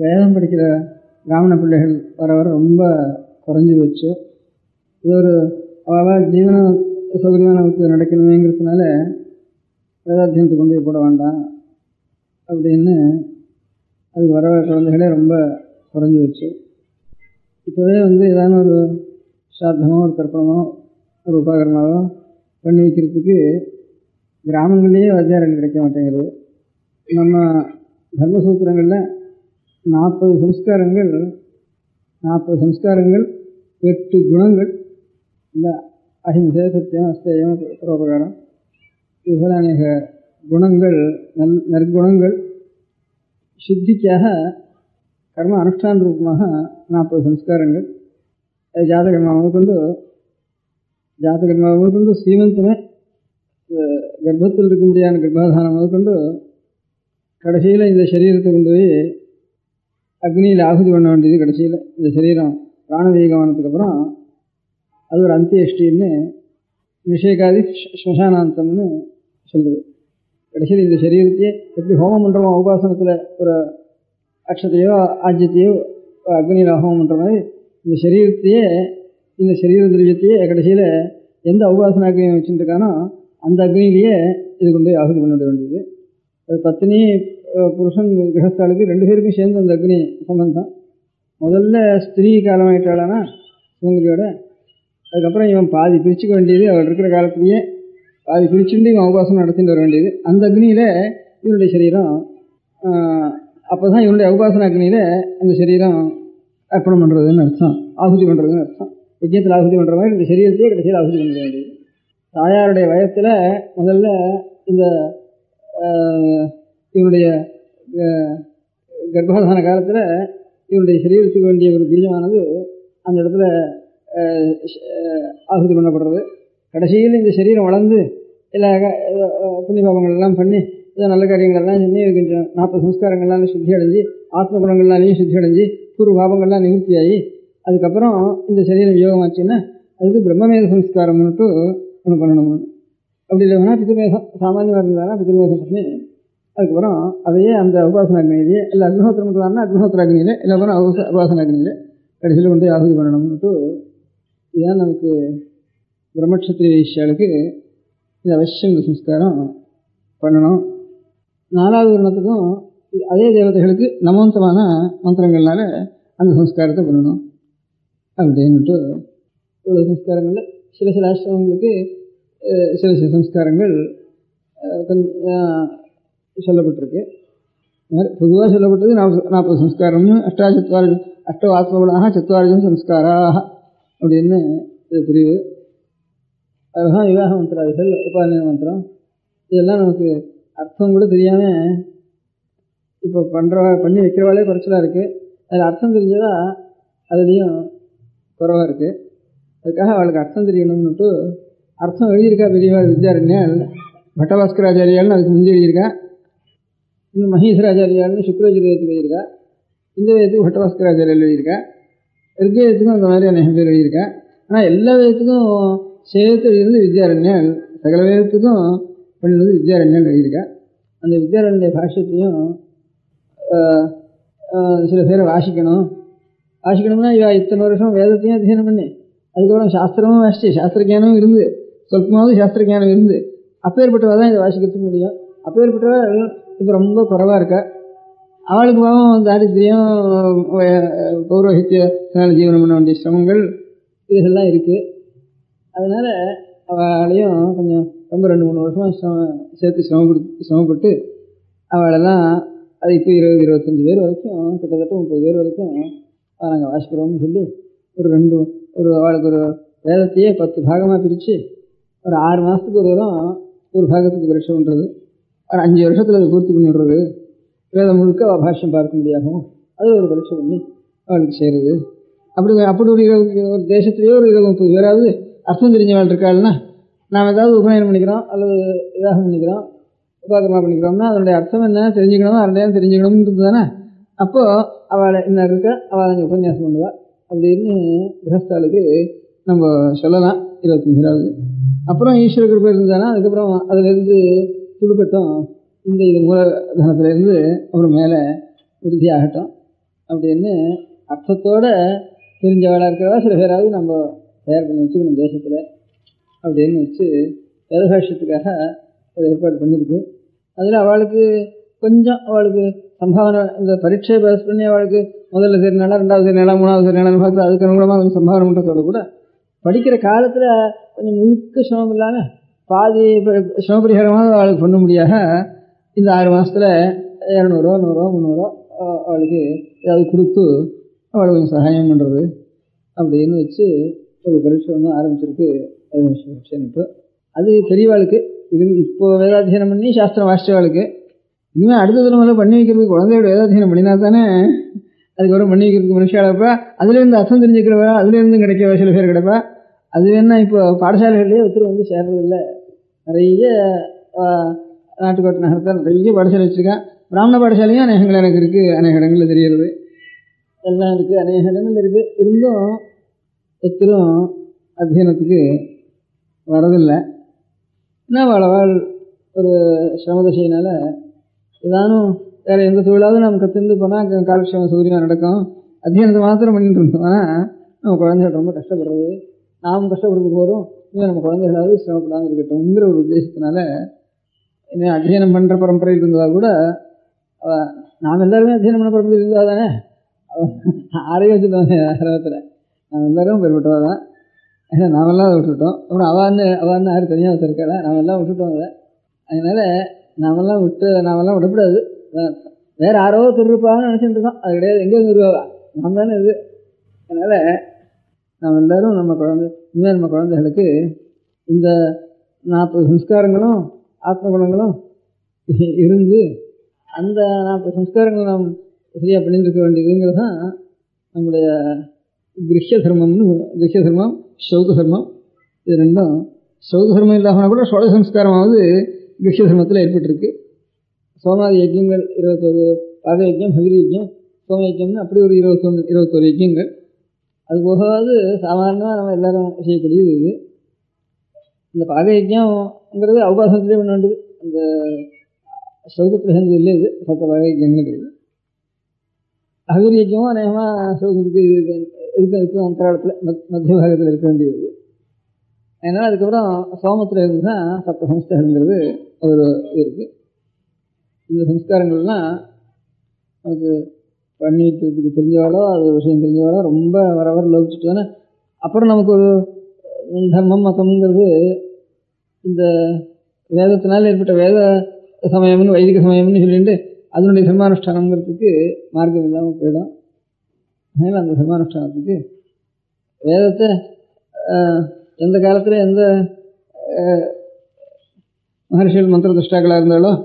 வேதம் படிக்கிற பிராமண பிள்ளைகள் வர வர ரொம்ப குறைஞ்சி போச்சு. இது ஒரு அவள் ஜீவன சௌகரியமாக நமக்கு நடக்கணுமேங்கிறதுனால வேதாத்தியனத்தை கொண்டு போய் போட வேண்டாம் அப்படின்னு அதுக்கு வர குழந்தைகளே ரொம்ப குறைஞ்சி போச்சு. இப்போவே வந்து ஏதான ஒரு சாத்தமோ ஒரு தர்ப்பணமோ ஒரு உபகரணமாவோ பண்ணி வைக்கிறதுக்கு கிராமங்கள்லேயே வாத்தியார்கள் கிடைக்க மாட்டேங்கிறது. நம்ம தர்மசூத்திரங்களில் 40 சம்ஸ்காரங்கள் 8 குணங்கள் இல்லை, அஹிம்சை, சத்தியம், அஸ்தேயம், பரோபகாரம், இதுபோல் அநேக குணங்கள், நற்குணங்கள் சித்திக்காக கர்ம அனுஷ்டான ரூபமாக 40 சம்ஸ்காரங்கள். அது ஜாதகர்மா முதற்கொண்டு சீமந்தமே, கர்ப்பத்தில் இருக்க முடியாத கர்ப்பாதானம் முதற்கொண்டு கடைசியில் இந்த சரீரத்தை கொண்டு போய் அக்னியில் ஆகுதி பண்ண வேண்டியது. கடைசியில் இந்த சரீரம் பிராணவீகமானதுக்கப்புறம் அது ஒரு அந்தியஷ்டின்னு நிஷேகாதி ஸ்மசானாந்தம்னு சொல்லுது. கடைசியில் இந்த சரீரத்தையே எப்படி ஹோமம் பண்ணுறோமோ உபாசனத்தில் ஒரு அக்ஷத்தையோ ஆஜ்யத்தையோ அக்னியில் ஹோமம் பண்ணுற மாதிரி இந்த சரீரத்தையே, இந்த சரீர திரவியத்தையே கடைசியில் எந்த உபாசன அக்னியை வச்சுருக்கானோ அந்த அக்னியிலேயே இது கொண்டு போய் ஆகுதி பண்ணிட வேண்டியது. அது பத்தினி புருஷன் கிரகஸ்தாளுக்கு 2 பேருக்கும் சேர்ந்து அந்த அக்னி சம்பந்தம். முதல்ல ஸ்திரீ காலமாயிட்டாளானா சுமங்கலியோட, அதுக்கப்புறம் இவன் பாதி பிரிச்சுக்க வேண்டியது. அவள் இருக்கிற காலத்துலேயே பாதி பிரிச்சுட்டு இவன் உபாசனம் நடத்திட்டு வர வேண்டியது. அந்த அக்னியில் இவனுடைய சரீரம், அப்போ தான் இவனுடைய உபாசன அக்னியில் அந்த சரீரம் அர்ப்பணம் பண்ணுறதுன்னு அர்த்தம், ஆகுதி பண்ணுறதுன்னு அர்த்தம். யஜ்யத்தில் ஆகுதி பண்ணுற மாதிரி இந்த சரீரத்தையே கடைசியில் ஆகுதி பண்ண வேண்டியது. தாயாருடைய வயத்தில் முதல்ல இந்த இவனுடைய கர்ப்பாதான காலத்தில் இவருடைய சரீரத்துக்கு வேண்டிய ஒரு பீஜமானது அந்த இடத்துல ஆகுதி பண்ணப்படுறது. கடைசியில் இந்த சரீரம் வளர்ந்து எல்லா புண்ணிய பாபங்கள் எல்லாம் பண்ணி ஏதோ நல்ல காரியங்கள்லாம் பண்ணி கொஞ்சம் 40 சம்ஸ்காரங்கள்லாம் சுத்தி அடைஞ்சு ஆத்ம குணங்கள்னாலையும் சுத்தி அடைஞ்சு பூர்வ பாபங்கள்லாம் நிவர்த்தியாகி அதுக்கப்புறம் இந்த சரீரம் யோகமாச்சுன்னா அதுக்கு பிரம்மமேத சம்ஸ்காரம்னுட்டு ஒன்று பண்ணணும். அப்படி இல்லைன்னா பித்திருமேதம் சாமானியமாக இருந்தாலும் பித்திருமேதம் பண்ணி அதுக்கப்புறம் அதையே அந்த உபாசனாக்னியிலேயே இல்லை அக்னிஹோத்திரம் மட்டும் அக்னிஹோத்திராக்னியிலே இல்லை உபாசனாக்னியிலே கடைசியில் கொண்டு ஆகுதி பண்ணணும்னுட்டு இதுதான் நமக்கு பிரம்மக்ஷத்திரிய வைஷ்யாளுக்கு இது அவசியம் இந்த சம்ஸ்காரம் பண்ணணும். 4வது வருணத்துக்கும் அதே தேவதைகளுக்கு நமோந்தமான மந்திரங்கள்னால அந்த சம்ஸ்காரத்தை பண்ணணும் அப்படின்னுட்டு இவ்வளோ சம்ஸ்காரங்களில் சில ஆசிரமங்களுக்கு சில சம்ஸ்காரங்கள் கொஞ்சம் சொல்லப்பட்டிருக்கு. பொதுவாக சொல்லப்பட்டது 40 சம்ஸ்காரம்னு அஷ்டோ ஆத்மகுணாக சத்வாரிஜம் சம்ஸ்காராக அப்படின்னு இது பிரிவு. அதுதான் விவாக மந்திராதிகள், உபாநிய மந்திரம். இதெல்லாம் நமக்கு அர்த்தம் கூட தெரியாமல் இப்போ பண்ணி வைக்கிறவாளே குறைச்சலாக இருக்குது. அதில் அர்த்தம் தெரிஞ்சதா அதுலேயும் குறைவாக இருக்குது. அதுக்காக அவளுக்கு அர்த்தம் தெரியணும்னுட்டு அர்த்தம் எழுதியிருக்கா பெரியவாள் வித்யாரண்யால், பட்டபாஸ்கராச்சாரியால்னு அதுக்கு முந்தி எழுதியிருக்கா. இன்னும் மகேஸ்வராச்சாரியால்னு சுக்ரஜுரேயத்துக்கு எழுதியிருக்கா. இந்த வேதத்துக்கு பட்டபாஸ்கராச்சாரியால் எழுதியிருக்கா. ரிக்வேதத்துக்கும் அந்த மாதிரி அநேகம் பேர் எழுதியிருக்கா. ஆனால் எல்லா வேதத்துக்கும் சேர்த்து எழுதினது வித்யாரண்யால், சகல வேதத்துக்கும் பண்ணினது வித்யாரண்யால் எழுதியிருக்கா. அந்த வித்யாரண்ய பாஷ்யத்தையும் சில பேரை வாசிக்கணும்னா இவ இத்தனை வருஷம் வேதத்தையும் அத்தியனம் பண்ணி அதுக்கப்புறம் சாஸ்திரமும் வாசிச்சு சாஸ்திரஜானமும் இருந்து சொல்பமாவது சாஸ்திரஜானம் இருந்து அப்பேற்பட்டவா தான் இதை வாசிக்கிறதுக்கு முடியும். அப்பேற்பட்டவா இப்போ ரொம்ப குறைவாக இருக்கா. அவளுக்கு பாவம் தாரித்திரியம், பௌரோஹித்யத்தினால ஜீவனம் பண்ண வேண்டிய சிரமங்கள் இதெல்லாம் இருக்குது. அதனால் அவளையும் கொஞ்சம் ரொம்ப 2-3 வருஷமாக சேர்த்து சிரமப்பட்டு அவளெல்லாம் அது இப்போ 20-25 பேர் வரைக்கும் கிட்டத்தட்ட 30 பேர் வரைக்கும் நாங்கள் வாசிக்கிறோம்னு சொல்லி அவளுக்கு ஒரு வேதத்தையே 10 பாகமாக பிரித்து ஒரு 6 மாதத்துக்கு ஒரு தரம் ஒரு பாகத்துக்கு பரீட்சை பண்ணுறது, ஒரு 5 வருஷத்தில் அதை பூர்த்தி பண்ணி விடுறது, வேதம் முழுக்க அவள் பாஷ்யம் பார்க்க முடியாகும் அது ஒரு பரீட்சை பண்ணி அவளுக்கு செய்கிறது. அப்படி ஒரு தேசத்துலேயோ ஒரு 20-30 பேராவது அர்த்தம் தெரிஞ்சவள் இருக்காள்னா நாம் ஏதாவது உபநயனம் பண்ணிக்கிறோம் அல்லது விவாகம் பண்ணிக்கிறோம் உபாகரமாக பண்ணிக்கிறோம்னா அதனுடைய அர்த்தம் என்ன தெரிஞ்சுக்கணும், அதனுடைய தெரிஞ்சுக்கணும்ன்றது தானே. அப்போது அவளை என்ன இருக்கா அவள் கொஞ்சம் உபன்யாசம் பண்ணுவாள் அப்படின்னு கிரகஸ்தாளுக்கு நம்ம சொல்லலாம். 25வது அப்புறம் ஈஸ்வர கிருபை இருந்தானா அதுக்கப்புறம் அதுலேருந்து துடுக்கட்டும் இது மூலதனத்துலேருந்து அப்புறம் மேலே உறுதியாகட்டும் அப்படின்னு அர்த்தத்தோடு தெரிஞ்சவளாக இருக்கிறவா சில பேராவது நம்ம தயார் பண்ணி வச்சுக்கணும் தேசத்தில் அப்படின்னு வச்சு வேதபாஷ்யத்துக்காக ஒரு ஏற்பாடு பண்ணியிருக்கு. அதில் அவளுக்கு சம்பாவனை இந்த பரீட்சை பாஸ் பண்ணி அவளுக்கு முதல்ல சரினால 2வது சரினால 3வது சரினாலும் பார்த்து அதுக்கு அனுகூலமாக கொஞ்சம் சம்பாவனை பண்ணுறதோடு கூட படிக்கிற காலத்தில் கொஞ்சம் முழுக்க சிரமம் இல்லாமல் பாதி சிரமபரிகாரமாக அவளுக்கு பண்ண முடியாத இந்த 6 மாதத்தில் 200 100 300 அவளுக்கு ஏதாவது கொடுத்து அவளுக்கு கொஞ்சம் சகாயம் பண்ணுறது அப்படின்னு வச்சு ஒரு பரீட்சை ஒன்று ஆரம்பிச்சிருக்கு. அது பெரியவாளுக்கு இப்போ வேதாத்தியனம் பண்ணி சாஸ்திரம் வாசிச்சவாளுக்கு. இனிமேல் அடுத்த தலைமுறை பண்ணி வைக்கிறதுக்கு குழந்தையோட வேதாத்தியனம் பண்ணினா தானே அதுக்கப்புறம் பண்ணி வைக்கிறதுக்கு மனுஷாளப்பா அதுலேருந்து அர்த்தம் தெரிஞ்சுக்கிறவா அதுலேருந்து கிடைக்கவா சில பேர் கிடைப்பா. அது வேணா இப்போ பாடசாலைகள்லேயே ஒருத்தர் வந்து சேர்றதில்லை. நிறைய நாட்டுக்கோட்டை நகரத்தில் நிறைய பாடசாலை வச்சுருக்கேன். பிராமண பாடசாலையும் அநேகங்கள் எனக்கு இருக்குது, அநேக இடங்களில் தெரிகிறது எல்லாம் இருக்குது, அநேக இடங்கள் இருக்குது. இருந்தும் ஒருத்தரும் அத்தியனத்துக்கு வரதில்லை. என்ன வாழ் ஒரு சிரமதசையினால் ஏதானும் வேறு எந்த தொழிலாவது நம்ம கற்றுந்து போனால் காலக்ஷேமம் சௌகரியமாக நடக்கும். அத்தியனத்தை மாத்திரம் பண்ணிட்டு இருந்தோம்னா நம்ம குழந்தைகள் ரொம்ப கஷ்டப்படுறது, நாம் கஷ்டப்படுறது போகிறோம், இன்னும் நம்ம குழந்தைகளாவது சிரமப்படாமல் இருக்கட்டும்ங்கிற ஒரு உத்தேசத்தினால இன்னும் அத்தியனம் பண்ணுற பரம்பரையில் இருந்தால் கூட நாம் எல்லாருமே அத்தியனம் பண்ண பரம்பரையில் இருந்தால் தானே ஆரையும் வச்சுருவாங்க ஆரம்பத்தில். நாம் எல்லோரும் பெருப்பட்டவா தான். ஏன்னா நாமெல்லாம் அதை விட்டுவிட்டோம். அப்புறம் அவான்னு யாரும் தனியாக வச்சுருக்காளா, நாமெல்லாம் விட்டுட்டோம் அதை. அதனால் நாமெல்லாம் விடக்கூடாது. வேறு யாரோ திருப்பான்னு நினச்சிட்டு இருக்கோம், அது கிடையாது. எங்கேருந்து வருவா நாம் தானே இது. அதனால் நாம் எல்லோரும் இனிமேல் நம்ம குழந்தைகளுக்கு இந்த 40 சம்ஸ்காரங்களும் ஆத்ம குணங்களும் இருந்து அந்த 40 சம்ஸ்காரங்கள் நாம் சரியாக பண்ணிட்டு இருக்க வேண்டியதுங்கிறது தான் நம்முடைய கிரஹ்ய தர்மம் சௌத தர்மம். இது ரெண்டும் சௌத தர்மம் இல்லாமல் கூட ஷோட சம்ஸ்காரமாவது கிரஹ்ய தர்மத்தில் ஏற்பட்டிருக்கு. சோமாதி யஜ்யங்கள் 21, பாக யஜ்யம், ஹவிரி யஜ்யம், சோம யஜ்யம்னு அப்படி ஒரு 21 யஜ்யங்கள். அது போகாது சாதாரணமாக நம்ம எல்லாரும் செய்யக்கூடியது இது. இந்த பாக யஜ்யம்ங்கிறது அவகாசத்திலே பண்ண வேண்டியது. அந்த சௌதத்தில் சேர்ந்தது இல்லை, இது சத்த பாக யஜ்யங்கிறது. ஹவிரி யஜ்யமும் அநேகமாக சௌதத்துக்கு இருக்க அந்தராளத்தில் மத்திய பாகத்தில் இருக்க வேண்டியது. அதனால் அதுக்கப்புறம் சோமத்தில் இருந்து தான் சப்த சம்ஸ்காரங்கிறது ஒரு இது இருக்குது. இந்த சம்ஸ்காரங்கள்லாம் நமக்கு பண்ணிக்கிறதுக்கு தெரிஞ்சவாளோ அது விஷயம் தெரிஞ்சவாளோ ரொம்ப வர லோபிச்சுட்டோன்னா அப்புறம் நமக்கு ஒரு தர்மம் மதம்ங்கிறது இந்த வேதத்தினால் ஏற்பட்ட வேத சமயம்னு வைதிக சமயம்னு சொல்லிட்டு அதனுடைய தர்மானுஷ்டானங்கிறதுக்கு மார்க்கம் இல்லாமல் போயிடும். அதனால் அந்த தர்மானுஷ்டானத்துக்கு வேதத்தை எந்த காலத்தில் எந்த மகர்ஷிகள் மந்திர துஷ்டாக்களாக இருந்தாலும்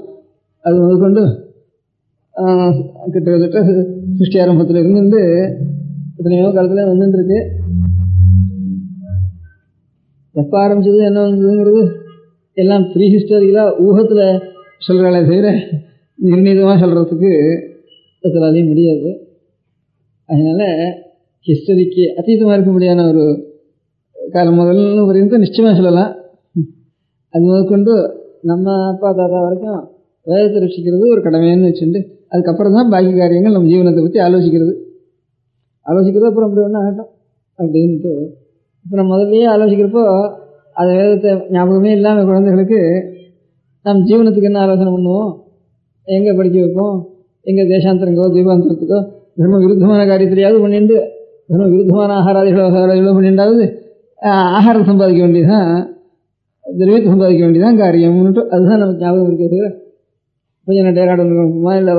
அது முதற்கொண்டு கிட்டத்தட்ட சிருஷ்டி ஆரம்பத்தில் இருந்து எத்தனையோ காலத்தில் வந்துட்டுருக்கு. எப்போ ஆரம்பிச்சது என்ன வந்ததுங்கிறது எல்லாம் ப்ரீ ஹிஸ்டாரிக்கலாக ஊகத்தில் சொல்கிறாளே தவிர நிர்ணீதமாக சொல்கிறதுக்கு அதனாலையும் முடியாது. அதனால் ஹிஸ்டரிக்கு அதீதமாக இருக்க முடியாத ஒரு காலம் முதல்னு வரைக்கும் நிச்சயமாக சொல்லலாம். அது முதற்கொண்டு நம்ம அப்பா தாத்தா வரைக்கும் வேதத்தை ரட்சிக்கிறது ஒரு கடமைன்னு வச்சுட்டு அதுக்கப்புறம் தான் பாக்கி காரியங்கள் நம்ம ஜீவனத்தை பற்றி ஆலோசிக்கிறது அப்புறம் அப்படி ஒன்றும் ஆகட்டும் அப்படின்ட்டு இப்போ நம்ம முதல்லையே ஆலோசிக்கிறப்போ அது வேதத்தை ஞாபகமே இல்லாமல் குழந்தைகளுக்கு நம்ம ஜீவனத்துக்கு என்ன ஆலோசனை பண்ணுவோம், எங்கே படிக்க வைப்போம், எங்கே தேசாந்தரங்கோ தீபாந்தரத்துக்கோ தர்ம விருத்தமான காரியத்திலேயாவது பண்ணிட்டு தர்ம விருத்தமான ஆகாராதிகளோ பண்ணிட்டாவது ஆகாரம் சம்பாதிக்க வேண்டியதுதான், திரவியத்தை சம்பாதிக்க வேண்டியதான் காரியம்னுட்டு அதுதான் நமக்கு ஞாபகம் இருக்கிறது. கொஞ்சம் நான் டேராடனுக்கு அனுப்புமா, இல்லை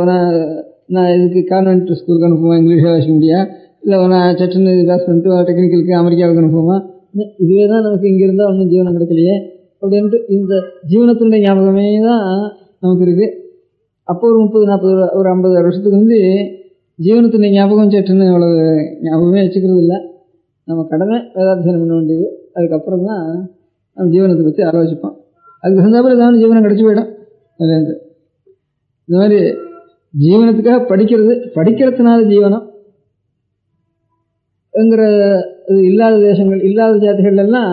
நான் இதுக்கு கான்வென்ட் ஸ்கூலுக்கு அனுப்புமா, இங்கிலீஷாக வாசிக்க முடியா, இல்லை சட்டுன்னு கிளாஸ் பண்ணிட்டு டெக்னிக்கலுக்கு அமெரிக்காவுக்கு அனுப்புமா, இதுவே தான் நமக்கு இங்கே இருந்தால் ஒன்றும் ஜீவனம் கிடைக்கலையே அப்படின்ட்டு இந்த ஜீவனத்தினுடைய ஞாபகமே தான் நமக்கு இருக்குது. அப்போ ஒரு 30-40 ஒரு 50 வருஷத்துக்கு வந்து ஜீவனத்தினுடைய ஞாபகம் சட்டுன்னு அவ்வளோ ஞாபகமே வச்சுக்கிறது இல்லை. நம்ம கடமை வேதாத்தியனம் பண்ண வேண்டியது. அதுக்கப்புறம் தான் நம்ம ஜீவனத்தை பற்றி ஆலோசிப்போம். அதுக்கு தகுந்தாப்புல ஏதாவது ஜீவனம் கிடச்சி போயிடும். அதுலேருந்து இந்த மாதிரி ஜீவனத்துக்காக படிக்கிறதுனால ஜீவனம் ங்கிற இது இல்லாத தேசங்கள் இல்லாத ஜாதிகள் எல்லாம்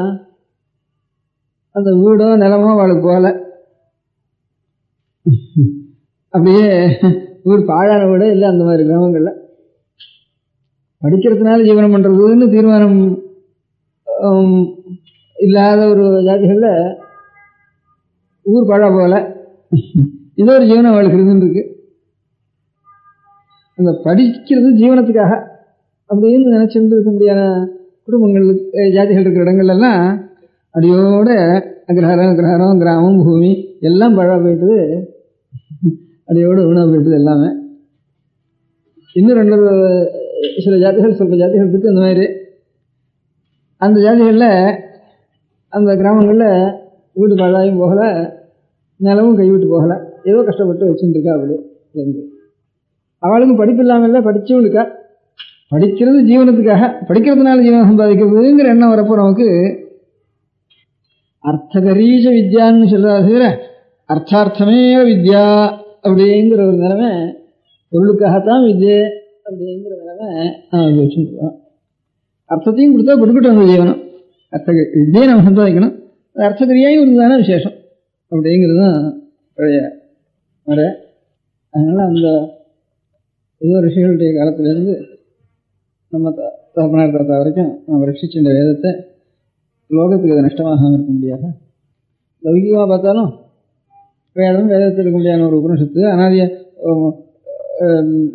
அந்த வீடோ நிலமோ அவளுக்கு போகல, அப்படியே வீடு பாழான வீடோ இல்லை. அந்த மாதிரி கிராமங்களில் படிக்கிறதுனால ஜீவனம் பண்ணுறதுன்னு தீர்மானம் இல்லாத ஒரு ஜாதிகளில் ஊர் பாழா போகல, இதோ ஒரு ஜீவனம் அவளுக்கு இருந்துருக்கு. அந்த படிக்கிறது ஜீவனத்துக்காக அப்படின்னு நினைச்சிட்டு இருக்க முடியாத குடும்பங்களுக்கு ஜாதிகள் இருக்கிற இடங்கள்லாம் அடியோட கிரகாரம் கிராமம் பூமி எல்லாம் பழா போயிட்டுது, அடியோட உணவு போயிட்டுது எல்லாமே. இன்னும் சில ஜாதிகள் சொல்கிற ஜாதிகள் இருக்குது. அந்த மாதிரி அந்த ஜாதிகளில் அந்த கிராமங்களில் வீடு பழாயும் போகலை, நிலமும் கைவிட்டு போகலை, ஏதோ கஷ்டப்பட்டு வச்சுட்டு இருக்கா. அப்படி இருந்து அவளுக்கும் படிப்பு இல்லாமல் இல்லை, படிச்சும் இருக்கா. படிக்கிறது ஜீவனத்துக்காக, படிக்கிறதுனால ஜீவனம் சம்பாதிக்கிறதுங்கிற எண்ணம் வரப்போ நமக்கு அர்த்தகரீச வித்யான்னு சொல்கிறாரு. அர்த்தார்த்தமே வித்யா அப்படிங்கிற ஒரு நிலைமை, பொருளுக்காகத்தான் வித்யை அப்படிங்கிற நிலைமை நான் வச்சுருக்கோம். அர்த்தத்தையும் கொடுத்தா கொடுக்கட்டும் அந்த ஜீவனம். வித்தியை நம்ம சம்பாதிக்கணும், அது அர்த்தகரியாயும் இருந்ததான விசேஷம் அப்படிங்கிறது தான் பழைய முறை. அதனால் அந்த ஏதோ ரிஷிகளுடைய காலத்திலேருந்து நம்ம தகப்பனார் தாத்தா வரைக்கும் நம்ம ரட்சிச்சுட்ட வேதத்தை லோகத்துக்கு அது நஷ்டமாகாமல் இருக்க முடியாது. லௌகிகமாக பார்த்தாலும் வேதத்தில் இருக்க முடியாத ஒரு உபனிஷத்து அனாதிய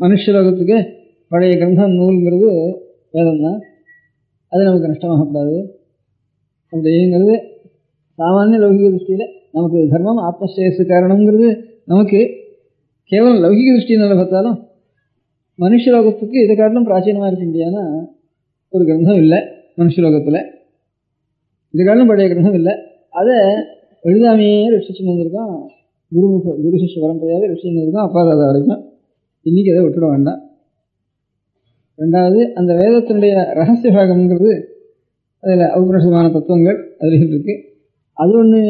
மனுஷலோகத்துக்கு பழைய கிரந்தம் நூல்ங்கிறது வேதம் தான். அது நமக்கு நஷ்டமாகக்கூடாது அப்படிங்கிறது சாமானிய லௌகிக திருஷ்டியில் நமக்கு தர்மம் ஆத்மஸ்ரேயஸு காரணங்கிறது நமக்கு கேவலம் லௌகிக திருஷ்டினால பார்த்தாலும் மனுஷலோகத்துக்கு இதை காட்டிலும் பிராச்சீனமாக இருக்க முடியாத ஒரு கிரந்தம் இல்லை மனுஷலோகத்தில். இது காட்டிலும் பழைய கிரந்தம் இல்லை. அதை எழுதாமையே ரட்சிச்சுன்னு வந்திருக்கோம். குரு சிஷ்ய பரம்பரையாகவே ரட்சிச்சுன்னு வந்திருக்கோம் அப்பா தாத்தா வரைக்கும். இன்றைக்கி அதை விட்டுட வேண்டாம். ரெண்டாவது அந்த வேதத்தினுடைய ரகசிய பாகம்ங்கிறது அதில் ஔபனிஷதமான தத்துவங்கள் அதில் இருக்கு. அது ஒன்று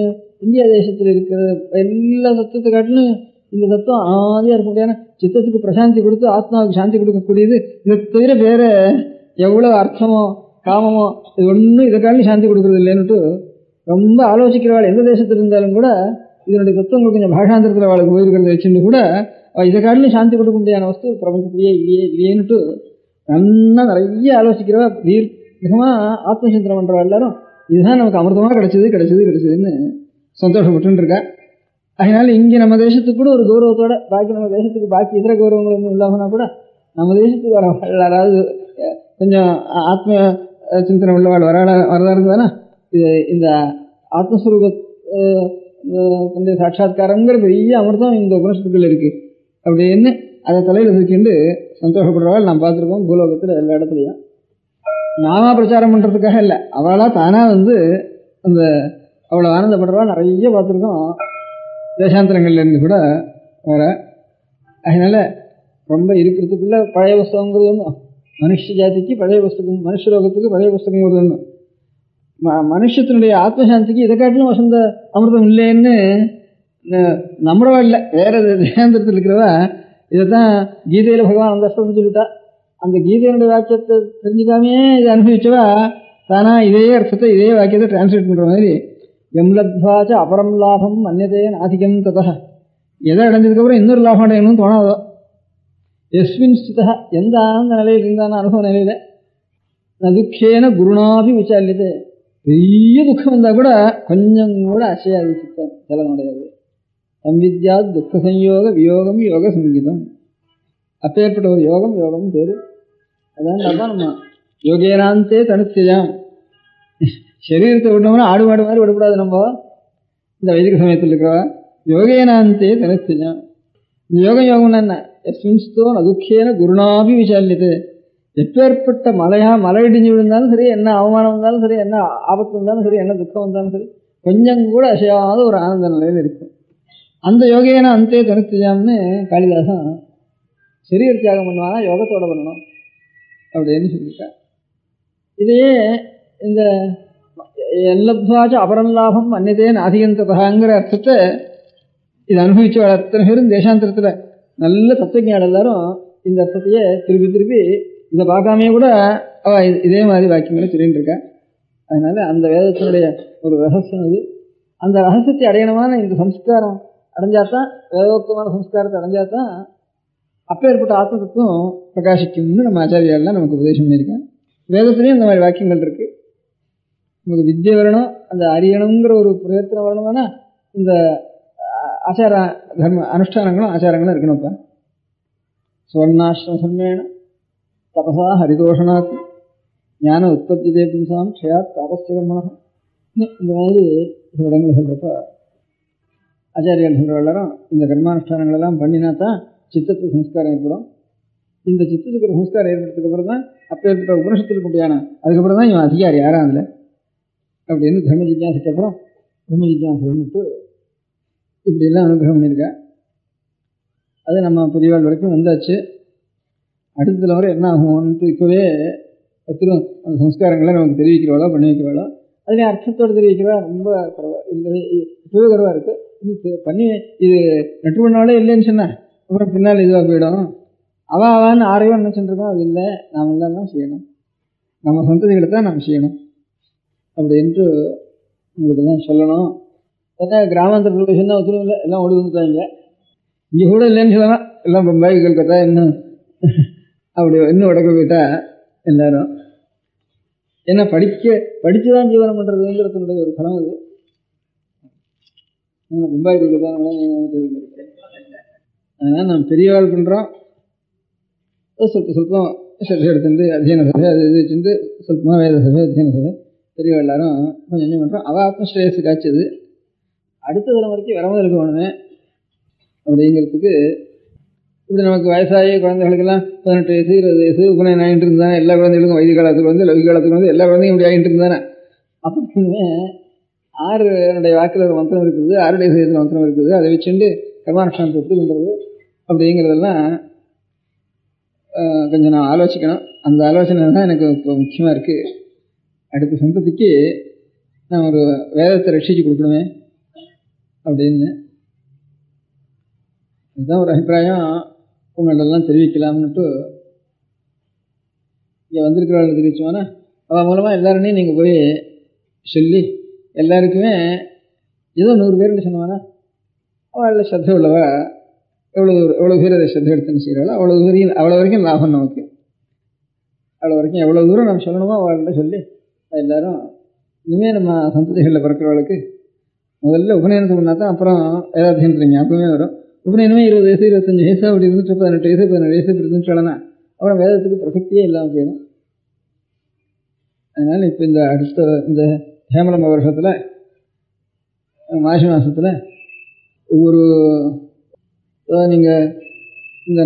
இந்தியா தேசத்தில் இருக்கிற எல்லா தத்துவத்தை காட்டிலும் இந்த தத்துவம் ஆதியாக இருக்க முடியாது. சித்தத்துக்கு பிரசாந்தி கொடுத்து ஆத்மாவுக்கு சாந்தி கொடுக்கக்கூடியது. இதை தவிர வேற எவ்வளோ அர்த்தமோ காமமோ இது ஒன்றும் இதை காட்டிலும் சாந்தி கொடுக்குறது இல்லைன்னுட்டு ரொம்ப ஆலோசிக்கிறவாள் எந்த தேசத்தில் இருந்தாலும் கூட இதனுடைய தத்துவங்கள் கொஞ்சம் பாஷாந்திரத்தில் அவளுக்கு போயிருக்கிறத வச்சுட்டு கூட இதை காட்டிலும் சாந்தி கொடுக்க முடியாத வஸ்து பிரபஞ்சத்திலேயே இல்லையேன்னுட்டு நல்லா நிறைய ஆலோசிக்கிறவா தீர்க்கமாக ஆத்மசிந்தனை பண்ணுறவா எல்லாரும் இதுதான் நமக்கு அமிர்தமாக கிடைச்சதுன்னு சந்தோஷப்பட்டு இருக்கா. அதனால இங்கே நம்ம தேசத்துக்கு கூட ஒரு கௌரவத்தோட பாக்கி நம்ம தேசத்துக்கு பாக்கி இதர கௌரவங்கள் ஒன்றும் இல்லாமனா கூட நம்ம தேசத்துக்கு வர யாராவது கொஞ்சம் ஆத்ம சிந்தனை உள்ளவாள் வரதா இருந்ததுன்னா இது இந்த ஆத்மஸ்வரூப சாட்சா்காரங்கிற பெரிய அமிர்தம் இந்த உபனிஷத்துக்குள்ள இருக்கு அப்படின்னு அதை தலையில் தூக்கிண்டு சந்தோஷப்படுறவாள் நாம் பார்த்துருக்கோம் பூலோகத்தில் எல்லா இடத்துலையும். நாம பிரச்சாரம் பண்ணுறதுக்காக இல்லை, அவளா தானாக அந்த அவ்வளோ ஆனந்தப்படுறவா நிறைய பார்த்துருக்கோம் தேசாந்தரங்கள்லேருந்து கூட வர. அதனால ரொம்ப இருக்கிறதுக்குள்ள பழைய புஸ்தகங்கிறது ஒன்றும் மனுஷ ஜாதிக்கு பழைய புஸ்தகம், மனுஷலோகத்துக்கு பழைய புஸ்தகங்கிறது ஒன்றும், மனுஷத்தினுடைய ஆத்மசாந்திக்கு இதை காட்டிலும் வசந்த அமிர்தம் இல்லைன்னு நம்புறவா இல்லை. வேற தேசாந்திரத்தில் இருக்கிறவா இதைத்தான் கீதையில் பகவான் அந்த அர்த்தத்தை சொல்லிட்டா. அந்த கீதையினுடைய வாக்கியத்தை தெரிஞ்சுக்காமே இதை அனுபவிச்சவா தானா இதே அர்த்தத்தை இதே வாக்கியத்தை டிரான்ஸ்லேட் பண்ணுற மாதிரி எம்லத்வாச்ச அபரம் லாபம் அந்நதே நாதிகம் ததா, எதை அடைஞ்சதுக்கப்புறம் இன்னொரு லாபம் அடையணும்னு தோணாதோ. எஸ்மின் ஸ்திதா, எந்த ஆனந்த நிலையில் இருந்தான அனுபவ நிலையில் நதுக்கேன குருணாபி விசாலியது, பெரிய துக்கம் வந்தால் கூட கொஞ்சம் கூட அசையாது சித்தம் ஜலனுடையது. சம்வித்யா துக்க சம்யோக வியோகம் யோக சங்கீதம், அப்பேற்பட்ட ஒரு யோகம் பேரு. அதான் நம்ம யோகேனாந்தே தனித்தியாம், சரீரத்தை விட்டோம்னா ஆடு மாடு மாதிரி விடக்கூடாது. நம்ம இந்த வைதிக சமயத்தில் இருக்கிறவா யோகேனாந்தே தனித்தியாம். இந்த யோகம்னா என்ன? எஸ்மின்ஸ்தோ நதுக்கேன குருணாபி விசாலியது, எப்பேற்பட்ட மழை இடிஞ்சு விழுந்தாலும் சரி, என்ன அவமானம் வந்தாலும் சரி, என்ன ஆபத்து வந்தாலும் சரி, என்ன துக்கம் வந்தாலும் சரி, கொஞ்சம் கூட அசையாத ஒரு ஆனந்த நிலையில் இருக்கும். அந்த யோகேன அந்தே தனித்தியாம்னு காளிதாசன் சரீர தியாகம் பண்ணுவானா யோகத்தோட பண்ணணும் அப்படின்னு சொல்லியிருக்கா. இதையே இந்த எல்லத்வாச்ச அபரம் லாபம் அந்நதேன் அதிகந்ததாங்கிற அர்த்தத்தை இது அனுபவிச்சு அத்தனை பேரும் தேசாந்திரத்தில் நல்ல தத்துவஞானம் எல்லாரும் இந்த அர்த்தத்தையே திருப்பி இதை பார்க்காமே கூட அவ இதே மாதிரி வாக்கியங்களை சொல்லிட்டு இருக்கா. அதனால அந்த வேதத்தினுடைய ஒரு ரகசியம் இது. அந்த ரகசியத்தை அடையணுமான இந்த சம்ஸ்காரம் அடைஞ்சாதான், வேதோக்தமான சம்ஸ்காரத்தை அடைஞ்சாதான் அப்பேற்பட்ட ஆத்மத்துவம் பிரகாசிக்கும்னு நம்ம ஆச்சாரியெல்லாம் நமக்கு உபதேசம் பண்ணியிருக்கேன். வேதத்துலேயும் இந்த மாதிரி வாக்கியங்கள் இருக்கு. நமக்கு வித்யை வரணும், அந்த அறியணுங்கிற ஒரு பிரயத்தனம் வரணும்னா இந்த ஆச்சார தர்ம அனுஷ்டானங்களும் ஆச்சாரங்களும் இருக்கணும்ப்பா. சுவர்ணாசிரம சம்மேன தபசா ஹரிதோஷனாத் ஞான உற்பத்தி தேபிம்சாம் க்ஷயாத் தாபஸ்ய கர்மணம், இந்த மாதிரி சில இடங்கள் சொல்கிறப்ப ஆச்சாரியர்கள் சொல்கிற எல்லாரும் இந்த கர்மானுஷ்டானங்களெல்லாம் பண்ணினா தான் சித்தத்துக்கு சம்ஸ்காரம் ஏற்படும். இந்த சித்தத்துக்கு ஒரு சம்ஸ்காரம் ஏற்படுறதுக்கு அப்புறம் தான் அப்பேற்பட்ட உபனிஷத்துக்கு முடியான அதுக்கப்புறம் தான் இவன் அதிகாரி யாராக அதில் அப்படின்னு தர்ம ஜிஜ்ஞாசுக்கு அப்புறம் பிரம்ம ஜிஜ்ஞாசுன்னுட்டு இப்படியெல்லாம் அனுகிரகம் பண்ணியிருக்கா. அது நம்ம பெரியவாள் வரைக்கும் வந்தாச்சு. அடுத்ததில் வர என்ன ஆகும்ன்ட்டு இப்போவே ஒருத்தரும் அந்த சம்ஸ்காரங்களை நமக்கு தெரிவிக்கிறவாளோ பண்ணி வைக்கிறவாளோ அதுலேயும் அர்த்தத்தோடு தெரிவிக்கிறவா ரொம்ப இப்போவே குறைவாக இருக்குது. இது பண்ணி இது நெட்டு பண்ணாலே இல்லைன்னு சொன்னேன், அப்புறம் பின்னால் இதுவாக போயிடும். அவான்னு ஆரையோ நினச்சிட்டு இருக்கோம், அது இல்லை, நாம் எல்லாம் தான் செய்யணும், நம்ம சந்ததிகளை தான் நாம் செய்யணும் அப்படின்ட்டு உங்களுக்கெல்லாம் சொல்லணும். ஏன்னா கிராமாந்தரத்தில் சொன்னால் ஒத்துரும் இல்லை, எல்லாம் ஓடி வந்துட்டாங்க. இங்கே கூட இல்லைன்னு சொல்லலாம், எல்லாம் பம்பாய் கல்கத்தா இன்னும் அப்படி இன்னும் உடக்க போயிட்டா எல்லாரும். ஏன்னா படித்து தான் ஜீவனம் பண்ணுறதுங்கிறதுனுடைய ஒரு பலம் அது. பம்பாய் கல்கத்தா அதனால் நம்ம பெரியவாள் பண்ணுறோம், சொல்பம் சர்ச்சை எடுத்துட்டு அத்தியன சபை அது இது வச்சுட்டு சொல்பமாக வேத சபை அத்தியன சபை பெரியவாள் எல்லாரும் கொஞ்சம் கொஞ்சம் பண்ணுறோம். அவள் ஆத்மஸ்ரேயஸு காய்ச்சது அடுத்த தலைமுறைக்கு வரவும் இருக்கணுமே அப்படிங்கிறதுக்கு. இப்படி நமக்கு வயசாகி குழந்தைகளுக்கெல்லாம் 18 வயசு 20 வயசு உபநயனம் ஆகிட்டு இருந்தானே, எல்லா குழந்தைகளுக்கும் வைதிக காலத்துக்கு வந்து லௌகிக காலத்துக்கு வந்து எல்லா குழந்தையும் இப்படி ஆகிட்டு இருந்தானே. அப்படின்னு 6 வாக்கில் ஒரு மந்திரம் இருக்குது, 6 சதவீதத்தில் மந்திரம் இருக்குது, அதை வச்சுட்டு கர்மானுஷ்டானத்தை எப்படி பண்ணுறது அப்படிங்கிறதெல்லாம் கொஞ்சம் நான் ஆலோசிக்கணும். அந்த ஆலோசனை தான் எனக்கு இப்போ முக்கியமாக இருக்குது. அடுத்த சந்ததிக்கு நான் ஒரு வேதத்தை ரட்சிச்சு கொடுக்கணுமே அப்படின்னு இதுதான் ஒரு அபிப்பிராயம். உங்களெல்லாம் தெரிவிக்கலாம்னுட்டு இங்கே வந்திருக்கிறவங்களை தெரிவிச்சோன்னா அவன் மூலமாக எல்லாருமே நீங்கள் போய் சொல்லி எல்லாருக்குமே ஏதோ 100 பேர்னு சொன்னவானா அவள் ஸ்ரத்த உள்ளவா எவ்வளோ பேர் அதை ஸ்ரத்த எடுத்துன்னு செய்கிறாளோ அவ்வளோ வரைக்கும் லாபம் நமக்கு. அவ்வளோ வரைக்கும் எவ்வளோ தூரம் நம்ம சொல்லணுமோ அவள்கிட்ட சொல்லி எல்லோரும் இனிமேல் நம்ம சந்ததிகளில் பிறக்கிறவளுக்கு முதல்ல உபநயனத்தை பண்ணால் தான் அப்புறம் வேதாத்தியனத்தில் ஞாபகமே வரும். உபநயனமே 20 வயசு 25 வயசு அப்படி இருந்துட்டு 18 வயசு 17 வயசு இப்படி இருந்துட்டாலனா அப்புறம் வேதத்துக்கு பிரசக்தியே இல்லாமல் போயிடும். அதனால் இப்போ இந்த அடுத்த இந்த ஹேமலம்ப வருஷத்தில் மாசி மாதத்தில் ஒவ்வொரு நீங்கள் இந்த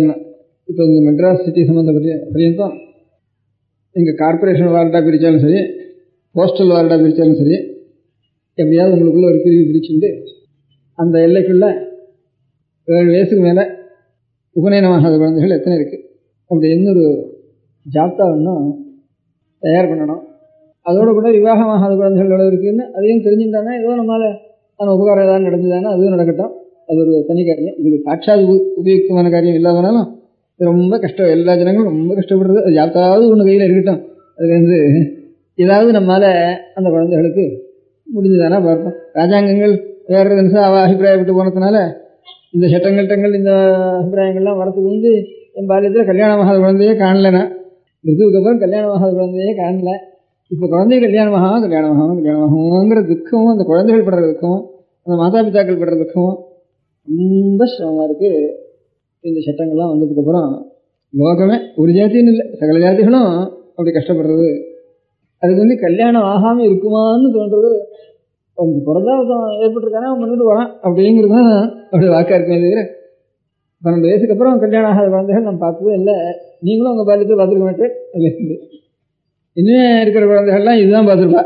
இப்போ இந்த மெட்ராஸ் சிட்டி சம்மந்தப்பட்ட பரியந்தம் நீங்கள் கார்பரேஷன் வார்டாக பிரித்தாலும் சரி, போஸ்டல் வார்டாக பிரித்தாலும் சரி, எப்படியாவது உங்களுக்குள்ள ஒரு பிரிவு பிரிச்சுட்டு அந்த எல்லைக்குள்ளே 7 வயசுக்கு மேலே உபநயனமாகாத குழந்தைகள் எத்தனை இருக்குது அப்படின்னு ஒரு ஜாப்தா ஒன்றும் தயார் பண்ணணும். அதோடு கூட விவாகமாகாத குழந்தைகள் எவ்வளோ இருக்குதுன்னு அதையும் தெரிஞ்சுட்டானா ஏதோ நம்மளால் அந்த உபகாரம் ஏதாவது நடந்ததுன்னா அதுவும் நடக்கட்டும். அது ஒரு தனி காரியம். இதுக்கு சாட்சாத் உபயுக்தமான காரியம் இல்லாதனாலும் இது ரொம்ப கஷ்டம். எல்லா ஜனங்களும் ரொம்ப கஷ்டப்படுறது. அது யாத்தாவது ஒன்று கையில் இருக்கட்டும். அதுலேருந்து ஏதாவது நம்மளால் அந்த குழந்தைகளுக்கு முடிஞ்சுதானா பார்ப்போம். ராஜாங்கங்கள் வேறு நிமிஷம் அவள் அபிப்பிராயப்பட்டு போனதுனால இந்த சட்டங்கள் இந்த அபிப்பிராயங்கள்லாம் வரத்துக்கு வந்து என் பாலியத்தில் கல்யாணமாகாத குழந்தையே காணலைனா, ரிதுவுக்கு அப்புறம் கல்யாணமாகாத குழந்தையே காணல. இப்போ குழந்தை கல்யாணமாகாமங்கிற துக்கமும் அந்த குழந்தைகள் படுற துக்கமும் அந்த மாதா பிதாக்கள் படுற துக்கமும் ரொம்ப சிரமமாக இருக்குது. இந்த சட்டங்கள்லாம் வந்ததுக்கப்புறம் லோகமே ஒரு ஜாத்தின்னு இல்லை, சகல ஜாதிகளும் அப்படி கஷ்டப்படுறது. அதுக்கு வந்து கல்யாணம் ஆகாமல் இருக்குமான்னு தோன்றது. கொஞ்சம் பிறந்தா ஏற்பட்டிருக்கானே அவன் பண்ணிட்டு வரான் அப்படிங்கிறது தான் அப்படி வாக்காக இருக்குமே தவிர 12 வயசுக்கு அப்புறம் கல்யாணம் ஆகாத குழந்தைகள் நம்ம பார்த்ததே இல்லை. நீங்களும் உங்கள் பாலியத்தை பார்த்துருக்க மாட்டேன். அதுலேருந்து இன்னும் இருக்கிற குழந்தைகள்லாம் இதுதான் பார்த்துருப்பா.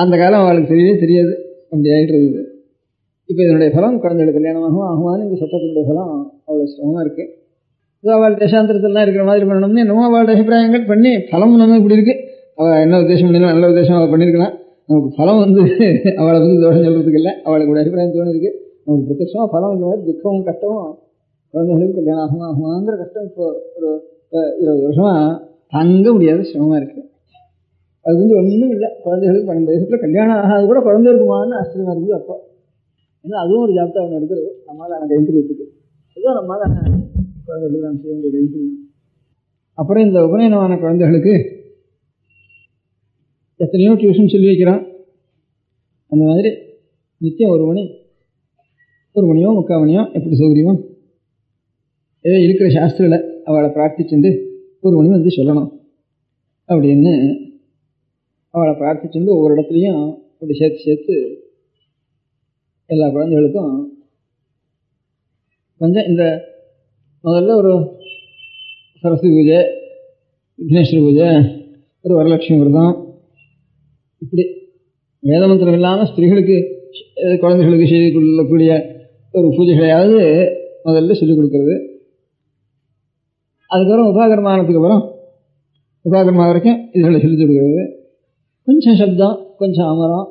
அந்த காலம் அவளுக்கு தெரியவே தெரியாது. அப்படி ஆகிடுறது. இப்போ இதனுடைய பலம் குழந்தைகளுக்கு கல்யாணமாகவும் ஆகுமான்னு இந்த சட்டத்தினுடைய பலம் அவ்வளோ சிரமமாக இருக்குது. இதோ அவள் தேசாந்திரத்திலாம் இருக்கிற மாதிரி பண்ணணும்னு என்னமோ அவளோட அபிப்பிராயங்கள் பண்ணி பலம் நம்ம இப்படி இருக்குது. அவள் என்ன உத்தேசம் பண்ணிடலாம், நல்ல உத்தேசம் அவள் பண்ணியிருக்கலாம். நமக்கு பலம் வந்து அவளை பற்றி தோஷம் சொல்கிறதுக்கு இல்லை, அவளுக்கு அபிப்பிராயம் தோணிருக்கு. நமக்கு பிரத்யட்சமாக பலம் இந்த மாதிரி துக்கமும் கஷ்டமும் குழந்தைகளுக்கு கல்யாணம் ஆகுமாங்கிற கஷ்டம் இப்போ ஒரு 20 வருஷமாக தாங்க முடியாத சிரமமாக இருக்குது. அது வந்து ஒன்றும் இல்லை. குழந்தைகளுக்கு 12 வயசுக்குள்ள கல்யாணம் ஆகாது கூட குழந்தை இருக்குமான்னு ஆச்சரியமாக இருக்குது. அப்போ ஏன்னா அதுவும் ஒரு ஜாப்தா ஒன்று எடுக்கிறது. நம்மளால் அந்த கைத்தறியத்துக்கு இதுவும் நம்மளால் குழந்தைகளுக்கு நாம் செய்ய வேண்டிய கைத்தறியும். அப்புறம் இந்த உபநயனமான குழந்தைகளுக்கு எத்தனையோ டியூஷன் சொல்லி வைக்கிறான். அந்த மாதிரி நித்தியம் 1 மணியோ 3/4 மணியோ எப்படி சௌகரியமோ ஏதோ இருக்கிற சாஸ்திரில் அவளை பிரார்த்திச்சுண்டு 1 மணி வந்து சொல்லணும் அப்படின்னு அவளை பிரார்த்திச்சுண்டு ஒவ்வொரு இடத்துலையும் அப்படி சேர்த்து எல்லா குழந்தைகளுக்கும் கொஞ்சம் இந்த முதல்ல ஒரு சரஸ்வதி பூஜை, விக்னேஸ்வர பூஜை, ஒரு வரலட்சுமி விரதம், இப்படி வேதமந்திரம் இல்லாமல் ஸ்திரீகளுக்கு குழந்தைகளுக்கு செய்து கொள்ளக்கூடிய ஒரு பூஜைகளையாவது முதல்ல சொல்லிக் கொடுக்கறது. அதுக்கப்புறம் உபாகர்மானத்துக்கு அப்புறம் உபாகர்மா வரைக்கும் இதுகளை சொல்லிக் கொடுக்கறது. கொஞ்சம் சப்தம், கொஞ்சம் அமரம்,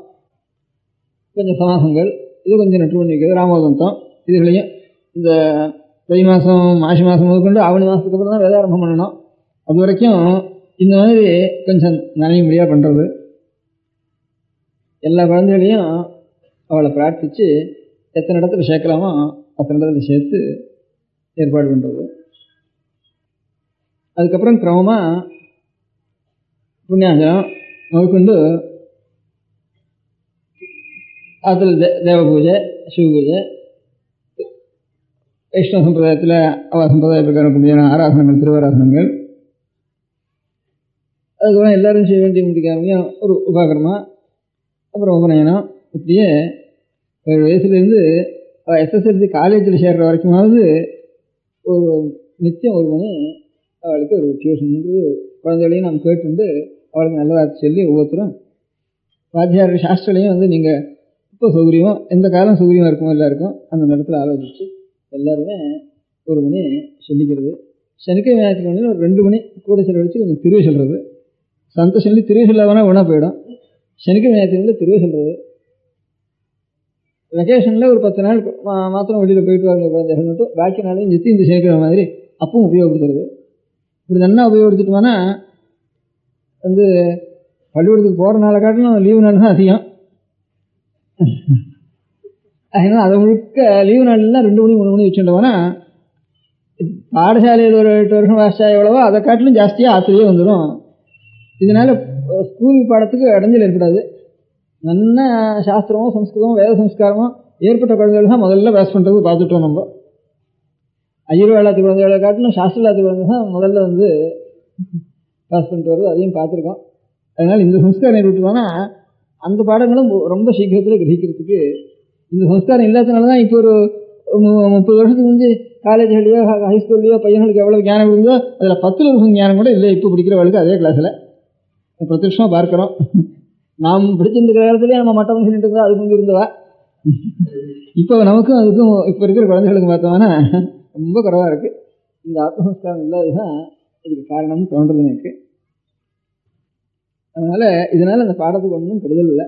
கொஞ்சம் சமாசங்கள், இது கொஞ்சம் நட்டு பண்ணி வைக்கிறது. ராமோதந்தம் இதுகளையும் இந்த தை மாதம் மாசி மாதம் முதற்கொண்டு ஆவணி மாதத்துக்கு அப்புறம் தான் வேதாரம்பம் பண்ணணும். அது வரைக்கும் இந்த மாதிரி கொஞ்சம் நனைய முடியாது பண்ணுறது. எல்லா குழந்தைகளையும் அவளை பிரார்த்தித்து எத்தனை இடத்துல சேர்க்கலாமோ அத்தனை இடத்துல சேர்த்து ஏற்பாடு பண்ணுறது. அதுக்கப்புறம் கிரமமாக புண்ணியாஞ்சனம் முதற்கொண்டு அதில் தேவ பூஜை, சிவ பூஜை, வைஷ்ணவ சம்பிரதாயத்தில் அவ சம்பிரதாய பிரகாரக்கூடிய ஆராதனங்கள், திருவாராதனங்கள், அதுக்கப்புறம் எல்லோரும் செய்ய வேண்டிய முடிக்காமையும் ஒரு உபாகரமா, அப்புறம் உபநயனம். இப்படியே 7 வயசுலேருந்து எஸ்எஸ்எல்சி காலேஜில் சேர்கிற வரைக்குமாவது ஒரு நித்தியம் 1 மணி அவளுக்கு ஒரு டியூஷன் குழந்தைகளையும் நாம் கேட்டுண்டு அவளுக்கு நல்லதாக சொல்லி ஒவ்வொருத்தரும் வாத்தியார் சாஸ்திரலையும் வந்து நீங்கள் இப்போ சௌகரியமோ எந்த காலம் சௌகரியமாக இருக்குமோ எல்லாருக்கும் அந்த நேரத்தில் ஆலோசித்து எல்லாருமே 1 மணி சொல்லிக்கிறது. சனிக்கிழமை ஞாயிற்றுக்கிழமை ஒரு 2 மணி கூட செலவழித்து கொஞ்சம் திருவி சொல்கிறது. சந்தோஷம் திருவி சொல்லாதவனா ஒன்றா போயிடும். சனிக்கிழமை ஞாயிற்றுக்கிழமை திருவி சொல்கிறது. வெக்கேஷனில் ஒரு 10 நாள் மாத்திரம் வெளியில் போயிட்டு வாங்க குழந்தைகள், பாக்கி நாளையும் நித்தி இந்த சனிக்கிழமை மாதிரி அப்பவும் உபயோகப்படுத்துறது. இப்படி நல்லா உபயோகப்படுத்திட்டோம்னா வந்து பள்ளிக்கூடத்துக்கு போகிற நாளை காட்டிலும் லீவு நாள் தான் அதிகம். அதனால் அதை முழுக்க லீவு நாள்லாம் 2 மணி 3 மணி வச்சுட்டோம்னா பாடசாலையில் ஒரு 8 வருஷம் வாசிச்சா எவ்வளவோ அதை காட்டிலும் ஜாஸ்தியாக ஆத்திரையே வந்துடும். இதனால் ஸ்கூல் பாடத்துக்கு இடைஞ்சல் ஏற்படாது. நல்ல சாஸ்திரமோ சம்ஸ்கிருதமோ வேத சம்ஸ்காரமோ ஏற்பட்ட குழந்தைகள் தான் முதல்ல பாஸ் பண்ணுறது பார்த்துட்டோம். நம்ம ஐயர் வேளாத்து குழந்தைகளை காட்டிலும் சாஸ்திர வேளாத்து குழந்தை தான் முதல்ல வந்து பாஸ் பண்ணிட்டு வருது, அதையும் பார்த்துருக்கோம். அதனால் இந்த சம்ஸ்காரம் ஏற்பட்டுவானா அந்த பாடங்களும் ரொம்ப சீக்கிரத்தில் கிரகிக்கிறதுக்கு இந்த சம்ஸ்காரம் இல்லாததுனால தான் இப்போ ஒரு 30 வருஷத்துக்கு முந்தி காலேஜ்லையோ ஹைஸ்கூல்லையோ பையன்களுக்கு எவ்வளோ ஞானம் இருந்தோ அதில் 10% ஞானம் கூட இல்லை இப்போ படிக்கிறவளுக்கு அதே கிளாஸில் பிரத்யட்சமாக பார்க்குறோம். நாம் படிச்சிருந்துக்கிற காலத்துலேயே நம்ம மட்டம்னு சொல்லிட்டு இருந்தால் அதுக்கு முந்தி இருந்தவா. இப்போ நமக்கும் அதுக்கும் இப்போ இருக்கிற குழந்தைகளுக்கு பார்த்தோம்னா ரொம்ப குறைவாக இருக்குது. இந்த ஆத்மசம்ஸ்காரம் இல்லாது தான் இதுக்கு காரணம்னு தோன்றது எனக்கு. அதனால் இதனால் அந்த பாடத்துக்கு ஒன்றும் கெடுதல் இல்லை.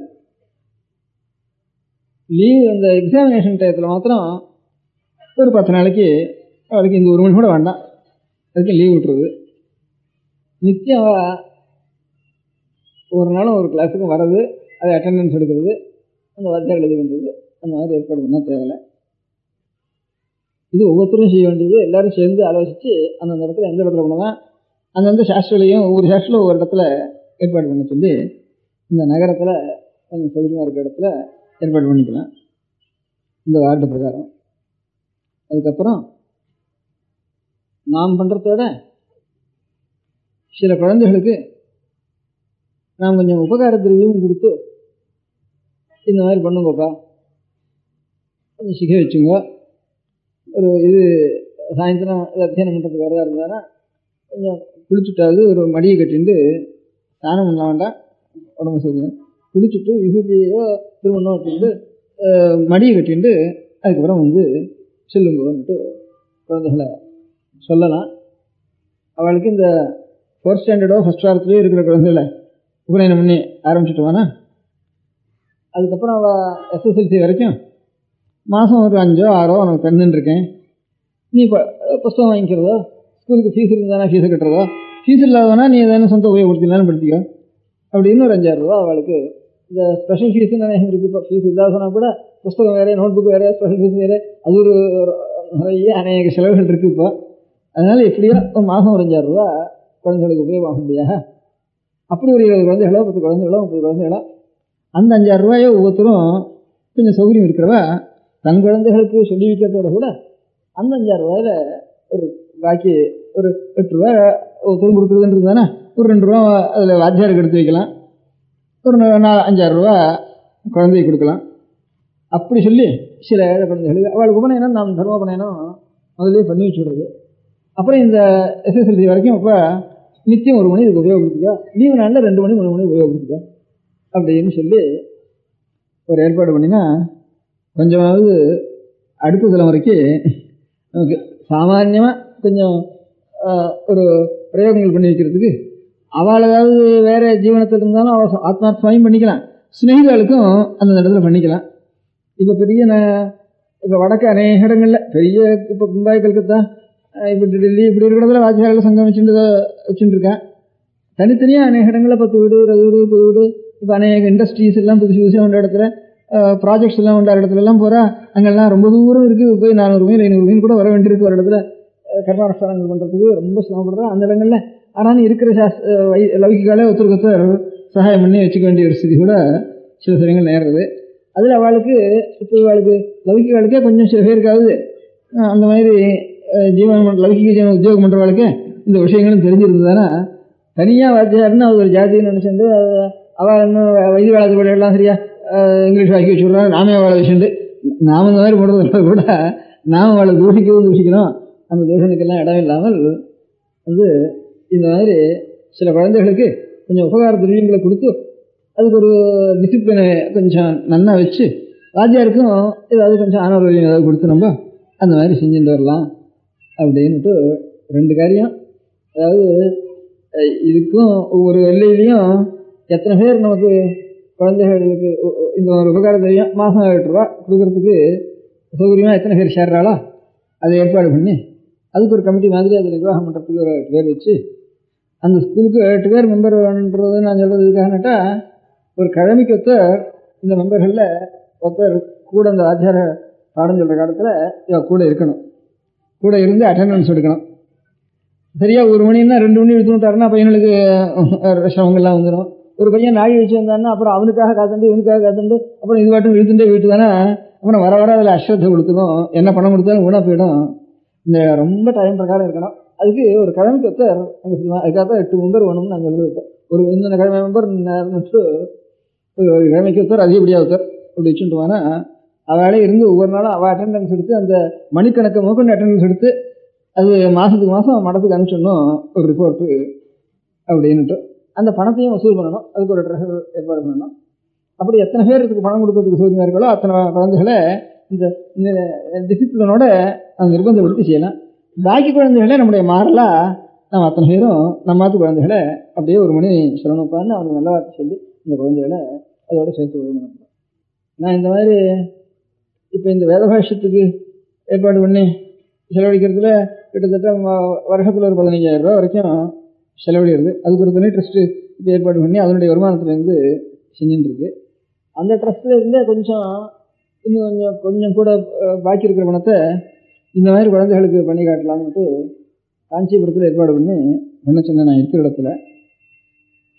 லீவ் அந்த எக்ஸாமினேஷன் டயத்தில் மாத்திரம் ஒரு 10 நாளைக்கு அவளுக்கு இந்த 1 மணி கூட வேண்டாம், அதுக்கு லீவ் விட்டுருது. நித்தியம் ஒரு நாளும் ஒரு கிளாஸுக்கும் வர்றது, அதை அட்டெண்டன்ஸ் எடுக்கிறது, அந்த வாத்தியார் இது பண்ணுறது, அந்த மாதிரி ஏற்பாடு பண்ணால் தேவையில்லை. இது ஒவ்வொருத்தரும் செய்ய வேண்டியது. எல்லோரும் சேர்ந்து ஆலோசித்து அந்தந்த இடத்துல எந்த இடத்துல பண்ணலாம், அந்தந்த சாஸ்திரங்களையும் ஒவ்வொரு சாஸ்திரம் ஒவ்வொரு இடத்துல ஏற்பாடு பண்ண சொல்லி இந்த நகரத்தில் கொஞ்சம் சௌகரியமாக இருக்கிற இடத்துல ஏற்பாடு பண்ணிக்கலாம் இந்த வார்டு பிரகாரம். அதுக்கப்புறம் நாம் பண்ணுறதோட சில குழந்தைகளுக்கு நாம் கொஞ்சம் உபகார திரவியம் கொடுத்து இந்த மாதிரி பண்ணுங்கப்பா, கொஞ்சம் சிகை வச்சுங்க, ஒரு இது சாயந்தரம் அத்தியானம் பண்ணுறதுக்கு வரதா இருந்தானா கொஞ்சம் குளிச்சுட்டாவது ஒரு மடியை கட்டிட்டு ஸ்நானம் பண்ண வேண்டாம், உடம்பு சொல்லுங்கள், குளிச்சுட்டு விபூதியோ திருமணம் வச்சுட்டு மடியை கட்டிட்டு அதுக்கப்புறம் வந்து சொல்லுங்கன்ட்டு குழந்தைகளை சொல்லலாம். அவளுக்கு இந்த 4th ஸ்டாண்டர்டோ 1st வாரத்துலேயோ இருக்கிற குழந்தைகளை உபநயனம் பண்ணி ஆரம்பிச்சுட்டோம்னா அதுக்கப்புறம் அவள் SSLC வரைக்கும் மாதம் ஒரு 5 or 6 உனக்கு தந்துட்டுருக்கேன், நீ இப்போ புஸ்தகம் வாங்கிக்கிறதோ, ஸ்கூலுக்கு ஃபீஸ் இருந்தானா ஃபீஸை கட்டுறதோ, ஃபீஸ் இல்லாதவனா நீ எதான சொந்த உபயோகப்படுத்தினாலும் படுத்திக்கோ அப்படின்னு ஒரு 5000 ரூபா அவளுக்கு. இந்த ஸ்பெஷல் ஃபீஸுன்னு நிறைய இருக்குது. இப்போ ஃபீஸ் இல்லாதனா கூட புஸ்தகம் வேறு, நோட் புக் வேறு, ஸ்பெஷல் ஃபீஸ் வேறு, அது ஒரு நிறைய அநேக செலவுகள் இருக்குது இப்போ. அதனால் எப்படியோ ஒரு மாதம் ஒரு 5000 ரூபா குழந்தைகளுக்கு உபயோகம் ஆக முடியாது. அப்படி ஒரு 20 குழந்தைகளோ 10 குழந்தைகளோ 30 குழந்தைகளோ அந்த 5000 ரூபாயோ ஒவ்வொருத்தரும் கொஞ்சம் சௌகரியம் இருக்கிறவா தன் குழந்தைகளுக்கு சொல்லி வைக்கிறதோட கூட அந்த 5000 ரூபாயில் ஒரு பாக்கி ஒரு 8 ரூபா ஒருத்தரும் கொடுக்குறதுன்றது தானே, ஒரு 2 ரூபா அதில் வாத்தியாருக்கு எடுத்து வைக்கலாம், ஒரு 5-6 ரூபா குழந்தைக்கு கொடுக்கலாம். அப்படி சொல்லி சில ஏழை குழந்தைகளுக்கு அவளுக்கு உபநயனம் நாம் தர்மோபநயனம் முதலே பண்ணி வச்சுடுறது. அப்புறம் இந்த SSLC வரைக்கும் இப்போ நித்தியம் 1 மணி இதுக்கு உபயோகப்படுத்திக்கோ, லீவு நாளில் 2 மணி 3 மணி உபயோகப்படுத்திக்கோ அப்படின்னு சொல்லி ஒரு ஏற்பாடு பண்ணினா கொஞ்சமாவது அடுத்த தலைமுறைக்கு நமக்கு சாமான்யமாக கொஞ்சம் ஒரு பிரயோகங்கள் பண்ணி வைக்கிறதுக்கு அவள் ஏதாவது வேறு ஜீவனத்தில் இருந்தாலும் அவள் ஆத்மார்த்தமாயும் பண்ணிக்கலாம், ஸ்நேகிதாளுக்கும் அந்த இடத்துல பண்ணிக்கலாம். இப்போ பெரிய இப்போ வடக்கு அநேக இடங்களில் பெரிய இப்போ மும்பை கல்கத்தா இப்போ டெல்லி இப்படி இருக்கிறதுல வாத்தியார்கள் சங்கம் வச்சுட்டு இருக்கேன். தனித்தனியாக அநேக இடங்களில் 10 வீடு 20 வீடு 30 வீடு இப்போ அநேக இண்டஸ்ட்ரீஸ் எல்லாம் புதுசு புதுசாக உண்ட இடத்துல ப்ராஜெக்ட்ஸ் எல்லாம் உண்டார இடத்துலலாம் போகிறா. அங்கெல்லாம் ரொம்ப தூரம் இருக்குது, போய் 400 மைல் 500 மைல் கூட வர வேண்டியிருக்கு ஒரு இடத்துல கர்மானுஷ்டானங்கள் பண்ணுறதுக்கு ரொம்ப சிரமப்படுறா அந்த இடங்களில். ஆனாலும் இருக்கிற லௌகிகாலே ஒருத்தருக்கு சகாயம் பண்ணி வச்சுக்க வேண்டிய ஒரு ஸ்திதி கூட சில சமயங்கள் நேர்றது. அதில் அவளுக்கு இப்போ இவளுக்கு லௌகிகாளுக்கே கொஞ்சம் சில பேருக்காவது அந்த மாதிரி லௌகிக ஜீவன உத்தியோகம் பண்ணுறவளுக்கு இந்த விஷயங்களும் தெரிஞ்சிருந்ததுன்னா தனியாக வாத்தியாருன்னு அது ஒரு ஜாதின்னு நினச்சிட்டு அவள் இன்னும் வைத்திய வேளாத்து படியெல்லாம் சரியா இங்கிலீஷ் வாக்கி வச்சுடுறாங்க, நாமே அவளை வச்சுட்டு நாம் இந்த மாதிரி பண்ணுறதுல கூட நாம் அவளை தூஷிக்கணும், அந்த தூஷணுக்கெல்லாம் இடம் இல்லாமல் வந்து இந்த மாதிரி சில குழந்தைகளுக்கு கொஞ்சம் உபகார திரவியங்களை கொடுத்து அதுக்கு ஒரு டிசிப்ளினை கொஞ்சம் நன்னா வச்சு வாத்தியாருக்கும் ஏதாவது கொஞ்சம் ஆனவர்கள் ஏதாவது கொடுத்து நம்ம அந்த மாதிரி செஞ்சுட்டு வரலாம் அப்படின்ட்டு 2 காரியம். அதாவது இதுக்கும் ஒவ்வொரு எல்லையிலையும் எத்தனை பேர் நமக்கு குழந்தைகளுக்கு இந்த ஒரு உபகாரம் தெரியும், மாதம் 8 ரூபா கொடுக்கறதுக்கு சௌகரியமாக எத்தனை பேர் சேர்றாளோ அதை ஏற்பாடு பண்ணி அதுக்கு ஒரு கமிட்டி மாதிரி அதை நிர்வாகம் பண்ணுறதுக்கு ஒரு 8 பேர் வச்சு அந்த ஸ்கூலுக்கு 8 பேர் மெம்பர் வேணுன்றது நான் சொல்கிறதுக்காகனாட்டா ஒரு கிழமைக்கு ஒருத்தர் இந்த மெம்பர்களில் ஒருத்தர் கூட அந்த ஆச்சார பாடம் சொல்கிற காலத்தில் கூட இருக்கணும், கூட இருந்து அட்டெண்டன்ஸ் எடுக்கணும். சரியாக 1 மணின்னா 2 மணி எடுத்துட்டாருன்னா பையனுக்கு சிரமங்கள்லாம் வந்துடும். ஒரு பையன் நாழி வச்சு வந்தான்னா அப்புறம் அவனுக்காக காத்துண்டு இவனுக்காக காத்துண்டு அப்புறம் இது பாட்டும் இழுத்துட்டே வீட்டு தானே அப்புறம் வர வர அதில் அஸ்ரத்தை கொடுத்துடும், என்ன பணம் கொடுத்தாலும் ஊனா போயிடும். இந்த ரொம்ப டைம் பிரகாரம் இருக்கணும். அதுக்கு ஒரு கிழமைக்கு ஒருத்தர் அங்கே சொல்லுவாங்க. அதுக்காக 8 மெம்பர் வேணும்னு நாங்கள் சொல்லுவோம். ஒரு இந்த கிழமை மெம்பர் ஒரு கிழமைக்கு ஒருத்தர் அதிகப்படியாக ஒருத்தர் அப்படி வச்சுட்டுவானா அவளே இருந்து ஒவ்வொரு நாளும் அவள் அட்டெண்டன்ஸ் எடுத்து அந்த மணிக்கணக்கை மூக்கொண்டு அட்டெண்டன்ஸ் எடுத்து அது மாதத்துக்கு மாதம் மடத்துக்கு அனுப்பிச்சிடணும் ஒரு ரிப்போர்ட்டு அப்படின்னுட்டு அந்த பணத்தையும் வசூல் பண்ணணும். அதுக்கு ஒரு ட்ரெஷர் ஏற்பாடு பண்ணணும். அப்படி எத்தனை பேருக்கு பணம் கொடுக்கறதுக்கு சௌகரியமாக இருக்கோ அத்தனை குழந்தைகளை இந்த டிசிப்ளினோட அந்த நிர்பந்தப்படுத்தி செய்யலாம். பாக்கி குழந்தைகளை நம்முடைய மாறலாம் நம்ம அத்தனை பேரும் நம்ம மாற்று குழந்தைகளை அப்படியே 1 மணி சொல்லணுப்பான்னு அவனுக்கு நல்ல வார்த்தை சொல்லி இந்த குழந்தைகளை அதோட சேர்த்து விடணும். நான் இந்த மாதிரி இப்போ இந்த வேதபாஷ்யத்துக்கு ஏற்பாடு பண்ணி செலவழிக்கிறதுல கிட்டத்தட்ட வருஷத்தில் ஒரு 15,000 ரூபா வரைக்கும் செலவழிகிறது. அதுக்கு ஒரு தனி ட்ரஸ்ட்டு இப்போ ஏற்பாடு பண்ணி அதனுடைய வருமானத்துலேருந்து செஞ்சுட்டுருக்கு. அந்த ட்ரஸ்ட்டில் இருந்தே இன்னும் கொஞ்சம் கூட பாக்கி இருக்கிற பணத்தை இந்த மாதிரி குழந்தைகளுக்கு பண்ணி காட்டலாம்னுட்டு காஞ்சிபுரத்தில் ஏற்பாடு பண்ண சொன்னேன். நான் இருக்கிற இடத்துல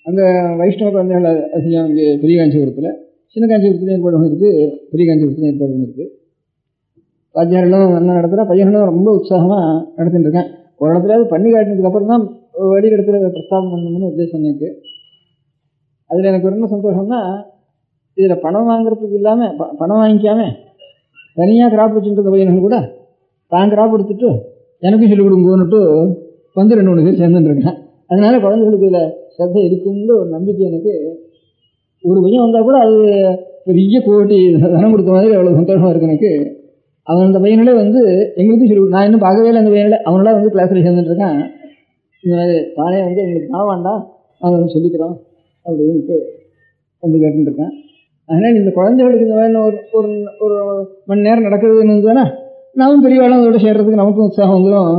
அங்கே வைஷ்ணவ குழந்தைகள் அதிகம் இங்கே பெரிய காஞ்சிபுரத்தில், சின்ன காஞ்சிபுரத்துலையும் ஏற்பாடு பண்ணியிருக்கு, பெரிய காஞ்சிபுரத்துலையும் ஏற்பாடு பண்ணியிருக்கு. வாத்தியாரெல்லாம் நல்லா நடத்துகிறா, பையனும் ரொம்ப உற்சாகமாக நடத்திட்டு இருக்கேன். ஒரு இடத்துல பண்ணி காட்டினதுக்கு அப்புறம் தான் வெளி இடத்துல பிரஸ்தாபம் பண்ணணும்னு உத்தேசம் எனக்கு. அதில் எனக்கு ரொம்ப சந்தோஷம்னா இதில் பணம் வாங்குறதுக்கு இல்லாமல் பணம் வாங்கிக்காமல் தனியாக கிராப் வச்சுட்டு பையனுக்கு கூட தான் கிராப் எடுத்துட்டு எனக்கும் சொல்லிக் கொடுங்கன்னுட்டு 2-3 பேர் சேர்ந்துட்டுருக்கேன். அதனால குழந்தைகளுக்கு இதில் ஸ்ரத்தை இருக்குன்னு ஒரு நம்பிக்கை எனக்கு. ஒரு பையன் வந்தால் கூட அது பெரிய கோட்டி தனம் கொடுத்த மாதிரி அவ்வளோ சந்தோஷமாக இருக்கு எனக்கு. அவன் அந்த பையனிலே எங்களுக்கும் சொல்லி நான் இன்னும் பார்க்கவே இல்லை. அந்த பையனில் அவனெல்லாம் கிளாஸில் சேர்ந்துட்டுருக்கான். இந்த மாதிரி தானே எங்களுக்கு நான் வேண்டாம் அவன் சொல்லிக்கிறோம் அப்படின்ட்டு கேட்டுருக்கேன். அதனால் இந்த குழந்தைகளுக்கு இந்த மாதிரி ஒரு மணி நேரம் நடக்கிறதுன்னு தானே நாமும் பெரியவாளும் அதோட சேர்றதுக்கு நமக்கும் உற்சாகம் வந்துடும்.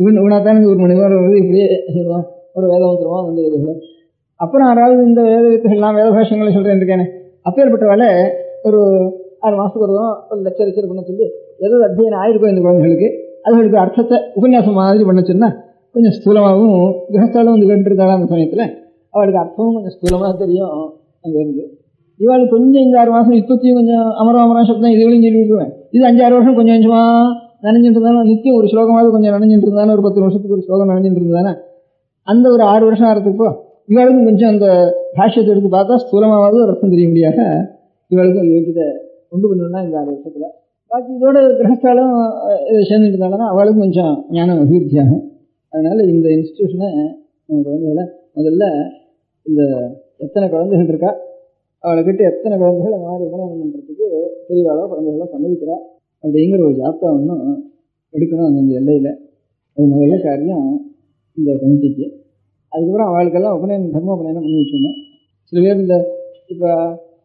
இவனாத்தானே 1 மணி நேரம் வருது இப்படியே செய்வோம், ஒரு வேதம் வந்துடுவோம் வந்து. அப்புறம் யாராவது இந்த வேத வித்துகள்லாம் வேத பாஷங்களை சொல்கிறேன் இருக்கேனே அப்பேற்பட்டவாளை ஒரு 6 மாதத்துக்கு வருவோம் ஒரு லெக்சர் பண்ண சொல்லி ஏதாவது அத்தியனம் ஆயிருக்கும் இந்த குழந்தைகளுக்கு. அதுகளுக்கு அர்த்தத்தை உபன்யாசம் மாதிரி பண்ண சொன்னால் கொஞ்சம் ஸ்தூலமாகவும் கிரகஸ்தாலும் கேட்டுருக்காள். அந்த சமயத்தில் அவளுக்கு அர்த்தமும் கொஞ்சம் ஸ்தூலமாக தெரியும். அங்கே இருந்து இவாளுக்கு கொஞ்சம் இந்த 6 மாதம் இப்பத்தையும் கொஞ்சம் அமரம் சப்தம் இதுகளையும் சொல்லி விட்டுருவேன். இது 5-6 வருஷம் கொஞ்சம் கொஞ்சமாக நனைஞ்சிட்டு இருந்தாலும் நித்தியம் ஒரு ஸ்லோகமாவது கொஞ்சம் நனைஞ்சிட்டு இருந்தாலும் ஒரு 10 வருஷத்துக்கு ஒரு ஸ்லோகம் நனைஞ்சிட்டு இருந்தானே அந்த ஒரு 6 வருஷம் ஆகிறதுக்கோ இவாளுக்கும் கொஞ்சம் அந்த பாஷ்யத்தை எடுத்து பார்த்தா ஸ்தூலமாவது ஒரு அர்த்தம் தெரிய முடியாத இவாளுக்கும் ஒரு யோகியத்தை கொண்டு பண்ணணும்னா இந்த 6 வருஷத்தில். பாக்கி இதோட கிரகஸ்தாலும் சேர்ந்துட்டு இருந்தாலும் அவளுக்கும் கொஞ்சம் ஞானம் அபிவிருத்தி ஆகும். அதனால் இந்த இன்ஸ்டிடியூஷனை நம்ம குழந்தைகளை முதல்ல இந்த எத்தனை குழந்தைகள் இருக்கா அவளை கிட்ட எத்தனை குழந்தைகள் அந்த மாதிரி உபநயனம் பண்ணுறதுக்கு பெரியவாளோ குழந்தைகளோ சம்மதிக்கிறா அப்படிங்கிற ஒரு ஜாப்தா ஒன்றும் எடுக்கணும் அந்த எல்லையில். அது முதல்ல காரியம் இந்த கமிட்டிக்கு. அதுக்கப்புறம் அவளுக்கெல்லாம் தர்மோபநயனம் பண்ணி வச்சுடணும். சில பேர் இந்த இப்போ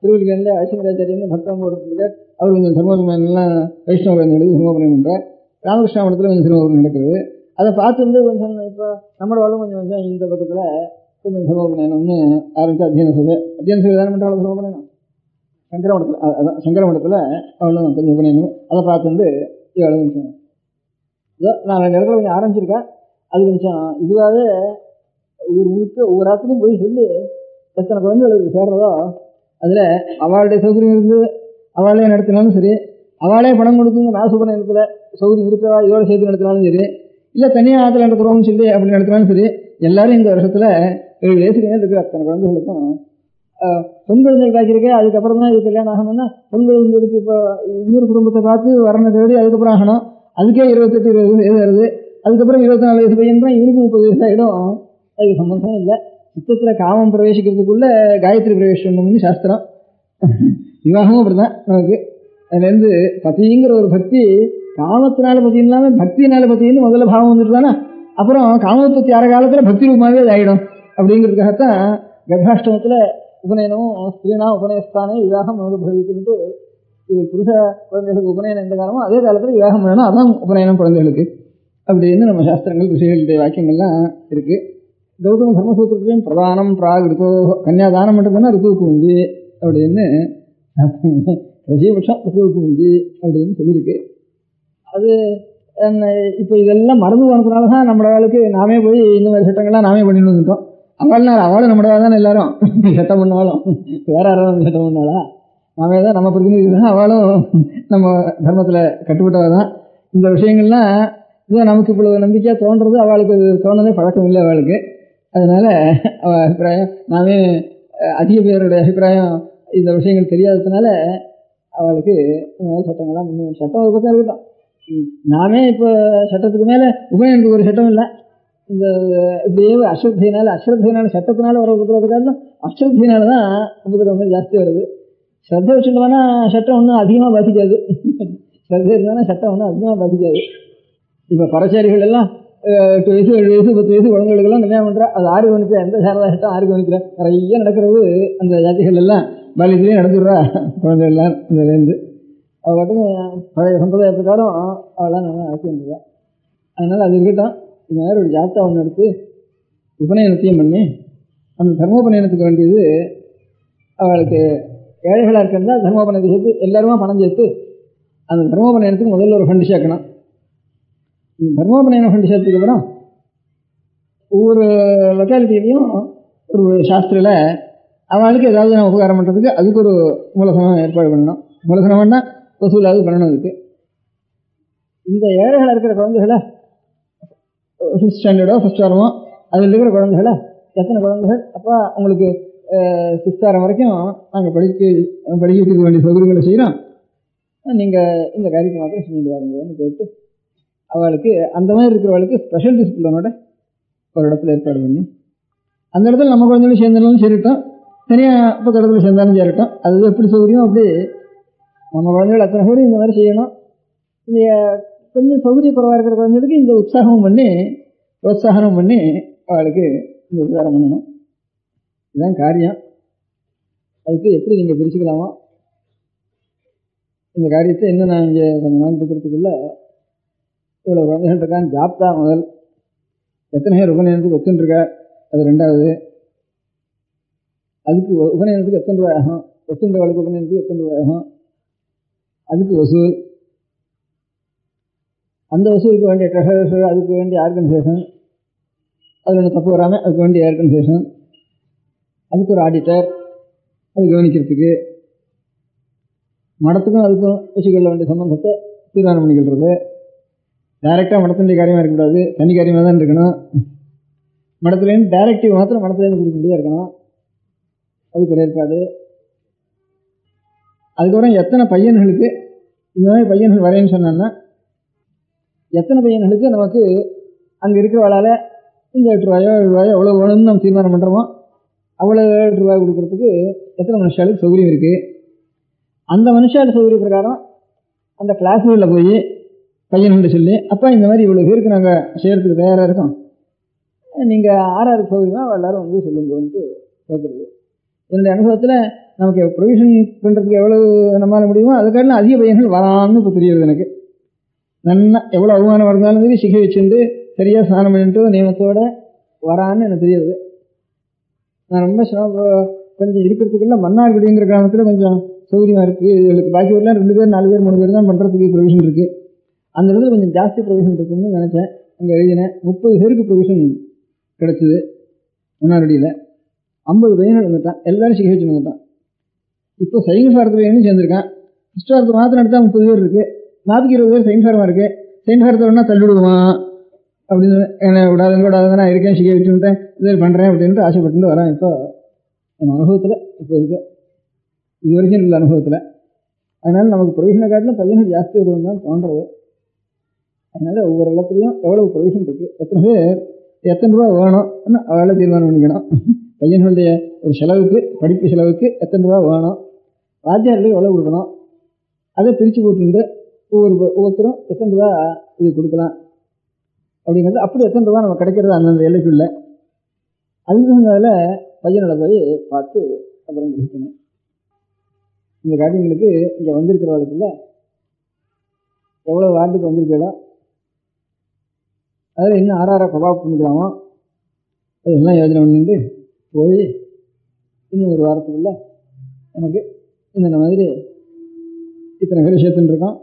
திருவள்ளுவரில் ஐசிங்கராச்சாரியன்னு பக்தம் போட்டுருக்கார். அவர் கொஞ்சம் தர்மோபநயனம்லாம் வைஷ்ணவ குழந்தைகளுக்கு தர்மோபநயம் பண்ணுறார். ராமகிருஷ்ணா மடத்தில் கொஞ்சம் தர்மோபநயம் நடக்குது. அதை பார்த்துருந்து கொஞ்சம் இப்போ நம்மளோட வாழும் கொஞ்சம் இந்த பக்கத்தில் கொஞ்சம் தர்மோபநயனம்னு ஆரம்பித்து அத்தியன சேவை தானே பண்ணுறாள். தர்மோபநயனம் சங்கர மடத்தில் அவளும் கொஞ்சம் உபநயனம் அதை பார்த்துட்டு இவளும் கொஞ்சம் நான் 2 இடத்துல கொஞ்சம் ஆரம்பிச்சிருக்கா. அது கொஞ்சம் இதுவாகவே ஊர் முழுக்க ஒவ்வொரு ஆத்துக்கும் போய் சொல்லி எத்தனை குழந்தைகளுக்கு சேர்றதோ அதில் அவளுடைய சௌகரியம் இருந்து அவளே நடத்தினாலும் சரி, அவளே பணம் கொடுத்து இந்த நாசுபநயனத்தில் சௌகரியம் இருக்கிறவா இதோட சேர்த்து நடத்தினாலும் சரி, இல்லை தனியாக ஆற்றுல நடத்துகிறோம்னு சொல்லி அப்படி நடத்தினாலும் சரி, எல்லாரும் இந்த வருஷத்தில் 7 வயசுக்கு இருக்கிற அத்தனை குழந்தைகளுக்கும் பொன் குழந்தைகள் காய்ச்சிருக்கேன். அதுக்கப்புறம் தான் இது கல்யாணம் ஆகணும்னா பொன் குழந்தைகளுக்கு இப்போ இன்னொரு குடும்பத்தை பார்த்து வரனை தேடி அதுக்கப்புறம் ஆகணும். அதுக்கே 28-20 வயசு வருது. அதுக்கப்புறம் 24 வயசு பையன் தான் இவருக்கு 30 வயசு ஆகிடும். அதுக்கு சம்பந்தம் இல்லை. சித்தத்தில் காமம் பிரவேசிக்கிறதுக்குள்ள காயத்ரி பிரவேசம்னு சாஸ்திரம். விவாகமும் அப்படி தான் நமக்கு. அதுலேருந்து பத்திங்கிற ஒரு பக்தி காமத்தினால பத்தி இல்லாமல் பக்தியினால பத்தின்னு முதல்ல பாவம் வந்துட்டு தானே அப்புறம் காமோத்பத்தி ஆற காலத்தில் பக்தி ரூபமாகவே அது ஆகிடும். அப்படிங்கிறதுக்காகத்தான் கர்ப்பாஷ்டமத்தில் உபநயனமும் ஸ்திரீனா உபநயஸ்தானே விவாகம் பவித்துட்டு இது புருஷ குழந்தைகளுக்கு உபநயனம் எந்த காலமோ அதே காலத்தில் விவாகம் பண்ணணும், அதான் உபநயனம் குழந்தைகளுக்கு அப்படின்னு நம்ம சாஸ்திரங்கள் ரிஷிகளுடைய வாக்கியங்கள்லாம் இருக்குது. கௌதம தர்மசூத்திரத்திலையும் பிரதானம் பிராகிருத்தோ கன்னியாதானம் மட்டும்தானே ரித்துவுக்கு உந்தி அப்படின்னு ரஜீபட்சம் ரித்துவுக்கு உந்தி அப்படின்னு சொல்லியிருக்கு. அது இப்போ இதெல்லாம் மறந்து போனதுனால தான் நம்மளாளுக்கு நாமே போய் இந்த மாதிரி சட்டங்கள்லாம் நாமே பண்ணிட்டு வந்துட்டோம். அவளும் நம்மளா தானே எல்லாரும் சட்டம் பண்ணாலும் வேற யாராவது சட்டம் பண்ணாளா? நாமே தான், நம்ம பிரதிநிதி தான், அவளும் நம்ம தர்மத்தில் கட்டுப்பட்டவ தான். இந்த விஷயங்கள்லாம் இதுதான் நமக்கு இவ்வளவு நம்பிக்கையாக தோன்றது, அவளுக்கு தோணுதே பழக்கம் இல்லை அவளுக்கு. அதனால அவள் அபிப்பிராயம் நாமே அதிக பேருடைய அபிப்பிராயம் இந்த விஷயங்கள் தெரியாததுனால அவளுக்கு இந்த மாதிரி சட்டங்கள்லாம் முன்னும் சட்டம் ஒரு பக்கம் இருக்கட்டும். நாமே இப்போ சட்டத்துக்கு மேலே உபநயனத்துக்கு ஒரு சட்டம் இல்லை. இந்த இப்படியே அஸ்ரத்தையினால சட்டத்தினால வர உபதிரவத்துக்காக அஸ்ரத்தையினால தான் உபதிரவங்கள் ஜாஸ்தி வருது. ஸ்ரத்தை வச்சுட்டோம்னா சட்டம் ஒன்றும் அதிகமாக பாதிக்காது. ஸ்ரத்தை இருந்தாலும் சட்டம் ஒன்றும் அதிகமாக பாதிக்காது. இப்போ பரச்சாரிகள் எல்லாம் 8 வயசு 7 வயசு 10 வயசு குழந்தைகளுக்கெல்லாம் கல்யாணம் பண்ணுறா. அது ஆறு கவனிக்கிற எந்த சாரதா சட்டம் ஆறு கவனிக்கிற நிறைய நடக்கிறது. அந்த ஜாதிகள் எல்லாம் பாலியத்திலேயே நடந்துடுறா குழந்தைகள்லாம் இதுலேருந்து. அவள் பாட்டுக்கு பழைய சம்பிரதாய பிரகாரம் அவெல்லாம் நல்லா நடத்தி வந்துடுறா. அதனால் அது இருக்கட்டும். இந்த மாதிரி ஒரு ஜாத்தா ஒன்று எடுத்து உபநயனத்தையும் பண்ணி அந்த தர்மோபநயனத்துக்கு வேண்டியது அவளுக்கு ஏழைகளாக இருக்கிறதா தர்மோபநயத்தை சேர்த்து எல்லாருமா பணம் சேர்த்து அந்த தர்மோபநயனத்துக்கு முதல்ல ஒரு ஃபண்டு சேர்க்கணும். இந்த தர்மோபநயனம் ஃபண்டு சேர்த்ததுக்கு அப்புறம் ஒவ்வொரு லொக்காலிட்டியிலையும் ஒரு சாஸ்திரியில் அவளுக்கு ஏதாவது நான் உபகாரம் பண்ணுறதுக்கு அதுக்கு ஒரு மூலதனம் ஏற்பாடு பண்ணணும். மூலதனம்னா வசூலாவது பண்ணணும். அதுக்கு இந்த ஏழைகளாக இருக்கிற குழந்தைகளை 5th ஸ்டாண்டர்டோ 1st வாரமோ அதில் இருக்கிற குழந்தைகளை எத்தனை குழந்தைகள் அப்போ உங்களுக்கு 6th வாரம் வரைக்கும் நாங்கள் படிக்கிறதுக்கு வேண்டிய சௌகரியங்களை செய்கிறோம், நீங்கள் இந்த காரியத்தை மாத்திரம் செஞ்சுட்டு வாருங்கன்னு கேட்டு அவளுக்கு அந்த மாதிரி இருக்கிறவளுக்கு ஸ்பெஷல் டிசிப்ளினோட ஒரு இடத்துல ஏற்பாடு பண்ணி அந்த இடத்துல நம்ம குழந்தைகளும் சேர்ந்தாலும் சேரட்டும், தனியாக இப்போ இடத்துல சேர்ந்தாலும் சேரட்டும். அது எப்படி சௌகரியம் அப்படி நம்ம குழந்தைகள் அத்தனை பேரும் இந்த மாதிரி செய்யணும். இந்த கொஞ்சம் சௌகரிய குறைவாக இருக்கிற குழந்தைகளுக்கு இந்த உற்சாகமும் பண்ணி புரோத்சாகனம் பண்ணி அவளுக்கு இந்த உபகாரம் பண்ணணும். இதுதான் காரியம். அதுக்கு எப்படி நீங்கள் பிரிச்சுக்கலாமோ இந்த காரியத்தை இன்னும் நான் இங்கே கொஞ்சம் நாள் இருக்கிறதுக்குள்ளே இவ்வளோ குழந்தைகள் இருக்கான்னு ஜாப்தா முதல் எத்தனை பேர் உபநயனத்துக்கு ஒத்துருக்கா அது 2வது. அதுக்கு உபநயனத்துக்கு எத்தனை ரூபாய் ஆகும், ஒத்துன்றவளுக்கு உபநயனத்துக்கு எத்தனை ரூபாய் ஆகும், அதுக்கு வசூல், அந்த வசூலுக்கு வேண்டிய ட்ரெஷரர், அதுக்கு வேண்டிய ஆர்கனைசேஷன், அதில் ஒன்று தப்பு வராமல் அதுக்கு வேண்டிய ஆர்கனைசேஷன், அதுக்கு ஒரு ஆடிட்டர் அது கவனிக்கிறதுக்கு, மடத்துக்கும் அதுக்கும் வச்சுக்கொள்ள வேண்டிய சம்பந்தத்தை தீர்மானம் பண்ணிக்கிறது. டைரெக்டாக மடத்தினுடைய காரியமாக இருக்கக்கூடாது, தனி காரியமாக தான் இருக்கணும். மடத்துலேருந்து டைரக்டிவ் மாத்திரம் மடத்துலேருந்து கொடுக்க வேண்டியதாக இருக்கணும். அதுக்கு ஒரு ஏற்பாடு. அதுக்கப்புறம் எத்தனை பையன்களுக்கு இந்த மாதிரி பையன்கள் வரையன்னு சொன்னான்னா எத்தனை பையன்களுக்கு நமக்கு அங்கே இருக்கிறவளால் இந்த 8 ரூபாயோ 7 ரூபாயோ எவ்வளோ வேணும்னு நம்ம தீர்மானம் பண்ணுறோமோ அவ்வளோ 8 ரூபாய் கொடுக்குறதுக்கு எத்தனை மனுஷாளுக்கு சௌகரியம் இருக்குது. அந்த மனுஷாளுக்கு சௌகரிய பிரகாரம் அந்த கிளாஸ்களில் போய் பையன்கிட்ட சொல்லி அப்போ இந்த மாதிரி இவ்வளோ பேருக்கு நாங்கள் செய்கிறதுக்கு தயாராக இருக்கோம், நீங்கள் ஆறாருக்கு சௌகரியமாக எல்லோரும் வந்து சொல்லுங்கன்ட்டு கேட்குறது. என்னுடைய அனுபவத்தில் நமக்கு ப்ரொவிஷன் பண்ணுறதுக்கு எவ்வளோ நம்மளால் முடியுமோ அதுக்காக அதிக பையன்கள் வரான்னு இப்போ தெரியுது எனக்கு. நல்லா எவ்வளோ அவமானம் இருந்தாலும் சரி சிகை வச்சுட்டு சரியாக ஸ்நானம் பண்ணிட்டு நியமத்தோடு வரான்னு எனக்கு தெரியுது. நான் ரொம்ப கொஞ்சம் இருக்கிறதுக்குள்ள மன்னார்குடிங்கிற கிராமத்தில் கொஞ்சம் சௌகரியமாக இருக்குது. இதுகளுக்கு பாக்கி ஊரில் 2 பேர் 4 பேர் 3 பேர் தான் பண்ணுறதுக்கு ப்ரொவிஷன் இருக்குது. அந்த இடத்துல கொஞ்சம் ஜாஸ்தி ப்ரொவிஷன் இருக்குன்னு நினச்சேன். அங்கே எழுதினேன் 30 பேருக்கு ப்ரொவிஷன் கிடச்சிது. மன்னார்குடியில் 50 பையன்கள் வந்துட்டான், எல்லோரும் சிகை வச்சு வந்துட்டான். இப்போ சயின்ஸ் வாரத்தில் பையனும் சேர்ந்துருக்கான். ஃபஸ்ட் வாரத்தை மாத்திரம் எடுத்தால் 30 பேர் இருக்குது, 40-20 பேர் சயின்ஸ் வாரமாக இருக்குது. சயின்ஸ் வாரத்தை வேணால் தள்ளிவிடுவான் அப்படின்னு என்ன விடாதுங்க நான் இருக்கேன் சிகை வச்சுட்டேன் இது பண்ணுறேன் அப்படின்ட்டு ஆசைப்பட்டு வரேன். இப்போ என் அனுபவத்தில் இப்போ இருக்கு, இது வரைக்கும் இல்லை அனுபவத்தில். அதனால் நமக்கு ப்ரொவிஷனை காட்டிலும் பையன்கள் ஜாஸ்தி வருதுன்னு தான் தோன்றது. அதனால் ஒவ்வொரு இடத்துலையும் எவ்வளோ ப்ரொவிஷன் இருக்குது, எத்தனை பேர் எத்தனை ரூபா வேணும்னு அவளை தீர்மானம் பண்ணிக்கணும். பையன்களுடைய ஒரு செலவுக்கு படிப்பு செலவுக்கு எத்தனை ரூபா வேணும், வாத்தியார்களுக்கு எவ்வளோ கொடுக்கணும், அதை பிரித்து போட்டுட்டு ஒவ்வொருத்தரும் எத்தனை ரூபா இது கொடுக்கலாம். அப்படிங்கிறது அப்படி எத்தனை ரூபா நம்ம கிடைக்கிறது அந்தந்த எல்லைக்குள்ள. அதுக்கு தகுந்தால பையனோட போய் பார்த்து அப்புறம் கிரகிக்கணும். இந்த காரியங்களுக்கு இங்கே வந்திருக்கிறவர்களுக்குள்ள எவ்வளோ வார்டுக்கு வந்திருக்கீங்களோ அதில் இன்னும் ஆறாரா கபாப் பண்ணிக்கலாமோ அதெல்லாம் யோஜனை பண்ணிட்டு போய் இன்னும் ஒரு வாரத்துக்குள்ள எனக்கு இந்த மாதிரி இத்தனை பேர் சேர்த்துன்னு இருக்கோம்,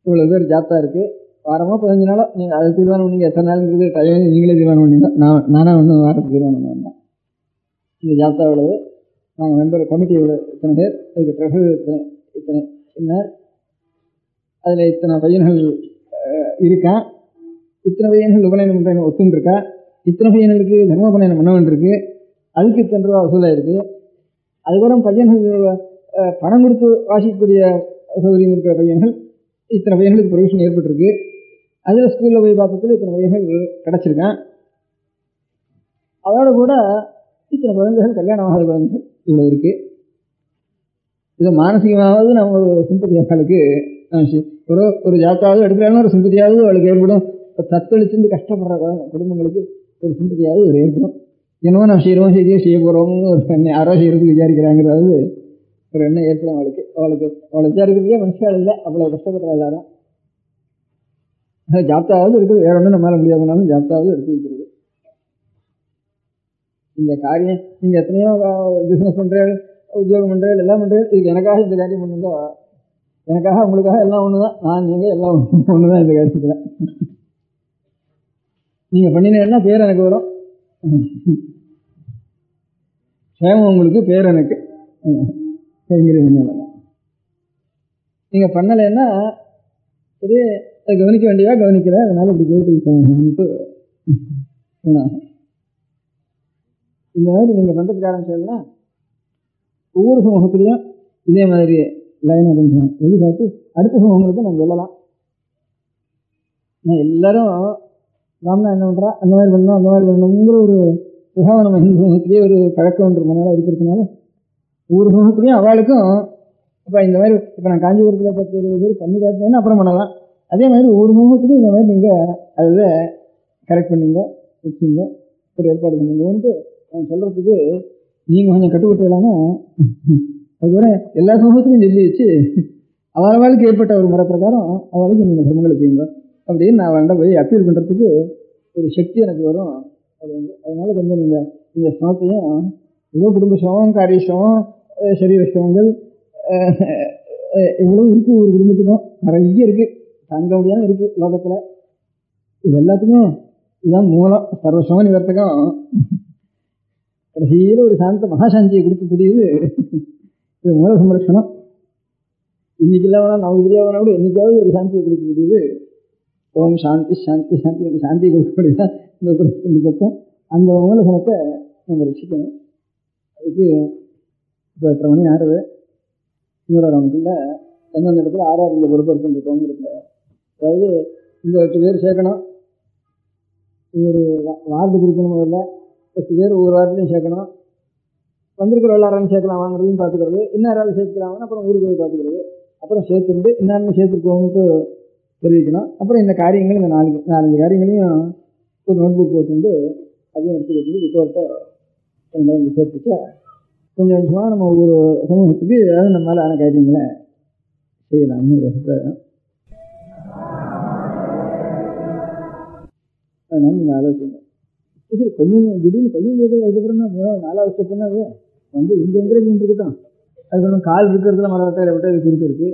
இவ்வளோ பேர் ஜாப்தா இருக்குது, வாரமோ 15 நாளோ நீங்கள் அதை தீர்மானம் பண்ணீங்க, எத்தனை நாளுங்கிறது டைம் நீங்களே தீர்மானம் பண்ணீங்க. நானாக ஒன்றும் வாரத்துக்கு தீர்மானம் பண்ண வேண்டாம். இந்த ஜாப்தா எவ்வளவு, நாங்கள் மெம்பர் கமிட்டி எவ்வளோ இத்தனை பேர், அதுக்கு ட்ரெஷர் இத்தனை என்ன, அதில் இத்தனை பையன்கள் இருக்கான், இத்தனை பையன்கள் உபநயனம் பண்ணுறேன்னு ஒத்துன்னு இருக்கா, இத்தனை பையன்களுக்கு தர்மோபநயனம் பண்ண வேண்டியிருக்கு, அதுக்கு இத்தனை ரூபா வசூலாக இருக்குது. அதுக்கப்புறம் பையன்கள் பணம் கொடுத்து வாசிக்கக்கூடிய சௌகரியம் இருக்கிற பையன்கள் இத்தனை பையன்களுக்கு ப்ரொவிஷன் ஏற்பட்டிருக்கு. அதில் ஸ்கூலில் போய் பார்த்ததுல இத்தனை பையன்கள் கிடச்சிருக்கான். அதோட கூட இத்தனை குழந்தைகள் கல்யாணமாகாத குழந்தைகள் இவ்வளோ இருக்குது. இதை மானசீகமாவது நம்ம ஒரு சிம்பதி அவளுக்கு ஒரு ஜாத்தாவது எடுக்கிறாலும் ஒரு சிம்பதியாவது அவளுக்கு ஏற்படும். இப்போ தத்தளிச்சுட்டு கஷ்டப்படுற குடும்பங்களுக்கு ஒரு சிம்பதியாவது ஒரு ஏற்படும். என்னவோ நம்ம செய்கிறோம் செய்ய போகிறோம் ஒரு யாரோ செய்கிறதுக்கு விசாரிக்கிறாங்கிறது ஒரு எண்ணம் ஏற்படும் அவளுக்கு. அவளை விசாரிக்கிறதுக்கே மனுஷால் இல்லை, அவ்வளோ கஷ்டப்படுற எல்லாரும். ஜாப்தாவது இருக்குது, வேற ஒன்றும் நம்மளால முடியாதுனாலும் ஜாப்தாவது எடுத்து வைக்கிறது. இந்த காரியம் நீங்கள் எத்தனையோ பிஸ்னஸ் பண்ணுறேன், உத்தியோகம் பண்ணுறேன், எல்லாம் பண்ணுறேன், இதுக்கு எனக்காக இந்த காரியம் பண்ணுங்க, எனக்காக உங்களுக்காக எல்லாம் ஒன்று தான், நான் நீங்கள் எல்லாம் ஒன்று தான். இந்த காரியத்தில் நீங்கள் பண்ணினேன்னா பேர் எனக்கு வரும், சேமம் உங்களுக்கு, பேர் எனக்கு நீங்கள் பண்ணலைன்னா சரி அதை கவனிக்க வேண்டியதா கவனிக்கிறேன், அதனால இப்படி கேட்டு இந்த மாதிரி நீங்கள் பண்ணுறதுக்கு ஆரம்பிச்சதுன்னா ஒவ்வொரு சமூகத்துலேயும் இதே மாதிரி லைனை கொஞ்சம் வெளிக்காட்டி அடுத்த சமூகங்களுக்கு நம்ம சொல்லலாம். நான் எல்லாரும் ராம்னா என்ன பண்ணுறா அந்த மாதிரி பண்ணணும் அந்த மாதிரி பண்ணணுங்கிற ஒரு சுகாவ நம்ம ஹிந்து சமூகத்திலேயே ஒரு பழக்கம்ன்ற மனதாக இருக்கிறதுனால ஒவ்வொரு சமூகத்துலேயும் அவளுக்கும் இப்போ இந்த மாதிரி இப்போ நான் காஞ்சிபுரத்தில் 10-20 பேர் பண்ணி காட்டினேன்னா அப்புறம் பண்ணலாம். அதே மாதிரி ஒவ்வொரு சமூகத்துலையும் இந்த மாதிரி நீங்கள் அதை கரெக்ட் பண்ணிங்க வச்சுங்க ஒரு ஏற்பாடு பண்ணுங்கன்ட்டு நான் சொல்கிறதுக்கு நீங்கள் கொஞ்சம் கட்டுப்பட்டுலான்னா அதுக்கப்புறம் எல்லா சமூகத்துக்கும் சொல்லி வச்சு அவளுக்கு ஏற்பட்ட ஒரு முறை பிரகாரம் அவளுக்கு நீங்கள் தர்மங்களை செய்யுங்க அப்படின்னு நான் அவள்கிட்ட போய் அப்பீல் பண்ணுறதுக்கு ஒரு சக்தி எனக்கு வரும். அது அதனால கொஞ்சம் நீங்கள் இந்த சிரமத்தையும் ஏதோ குடும்ப சிரமம், காரிய சிரமம், சரீர சிரமங்கள் இவ்வளோ இருக்குது, ஒரு குடும்பத்துக்கும் நிறைய இருக்குது, தாங்க முடியாமல் இருக்குது லோகத்தில். இது எல்லாத்துக்கும் இதுதான் மூலம், சர்வசிரம நிவர்த்தகம். கடைசியில் ஒரு சாந்த மகாசாந்தியை கொடுக்கக்கூடியது இது மூல சம்ரட்சணம். இன்னைக்கு இல்லாமனா நமக்கு தெரியாதவனா கூட என்னைக்காவது ஒரு சாந்தியை கொடுக்கக்கூடியது ஓம் சாந்தி சாந்தி சாந்தி. அந்த சாந்தியை கொடுக்கக்கூடியதான் இந்த தத்துவம். அந்த மூலசனத்தை நம்ம ரசிக்கணும். அதுக்கு இப்போ 8:30 மணி ஆறுது. இன்னொரு ரவுண்டுக்குள்ள எந்தெந்த இடத்துல ஆறாறு இந்த பொறுப்படுத்திருக்கோங்கிறதுல அதாவது இந்த 8 பேர் சேர்க்கணும், ஒரு வார்டு பிரிக்கணும். முதல்ல 8 பேர் ஒவ்வொரு வார்டுலையும் சேர்க்கணும். வந்திருக்கிற எல்லாரும் சேர்க்கலாம் வாங்குறதையும் பார்த்துக்கிறது, இன்னும் யாராவது சேர்த்துக்கலாம்னா அப்புறம் ஊருக்கு போய் பார்த்துக்கிறது, அப்புறம் சேர்த்துட்டு இன்னும் சேர்த்துக்கோங்கன்ட்டு தெரிவிக்கணும். அப்புறம் இந்த காரியங்கள் இந்த 4-5 காரியங்களையும் ஒரு நோட் புக் போட்டுட்டு அதையும் எடுத்து கொடுத்து ரிப்போர்ட்டை வந்து சேர்த்துச்சா கொஞ்சம் கொஞ்சமாக நம்ம ஒவ்வொரு சமூகத்துக்கு ஏதாவது நம்மளால் ஆன காரியங்களை செய்யலாம்னு ஒரு அபிப்பிராயம். அதனால நீங்கள் ஆலோசனை சரி கொஞ்சம் திடீர்னு பையன் கேட்குறது அதுக்கப்புறம் தான் 3வது-4வது ஸ்டெப் பண்ணாது வந்து இந்த என்கரேஜ்மெண்ட் இருக்கட்டும். அதுக்கு ஒன்றும் கால் இருக்கிறதுல மரவட்டாயில் விட்டால் இது குறுக்கு இருக்குது,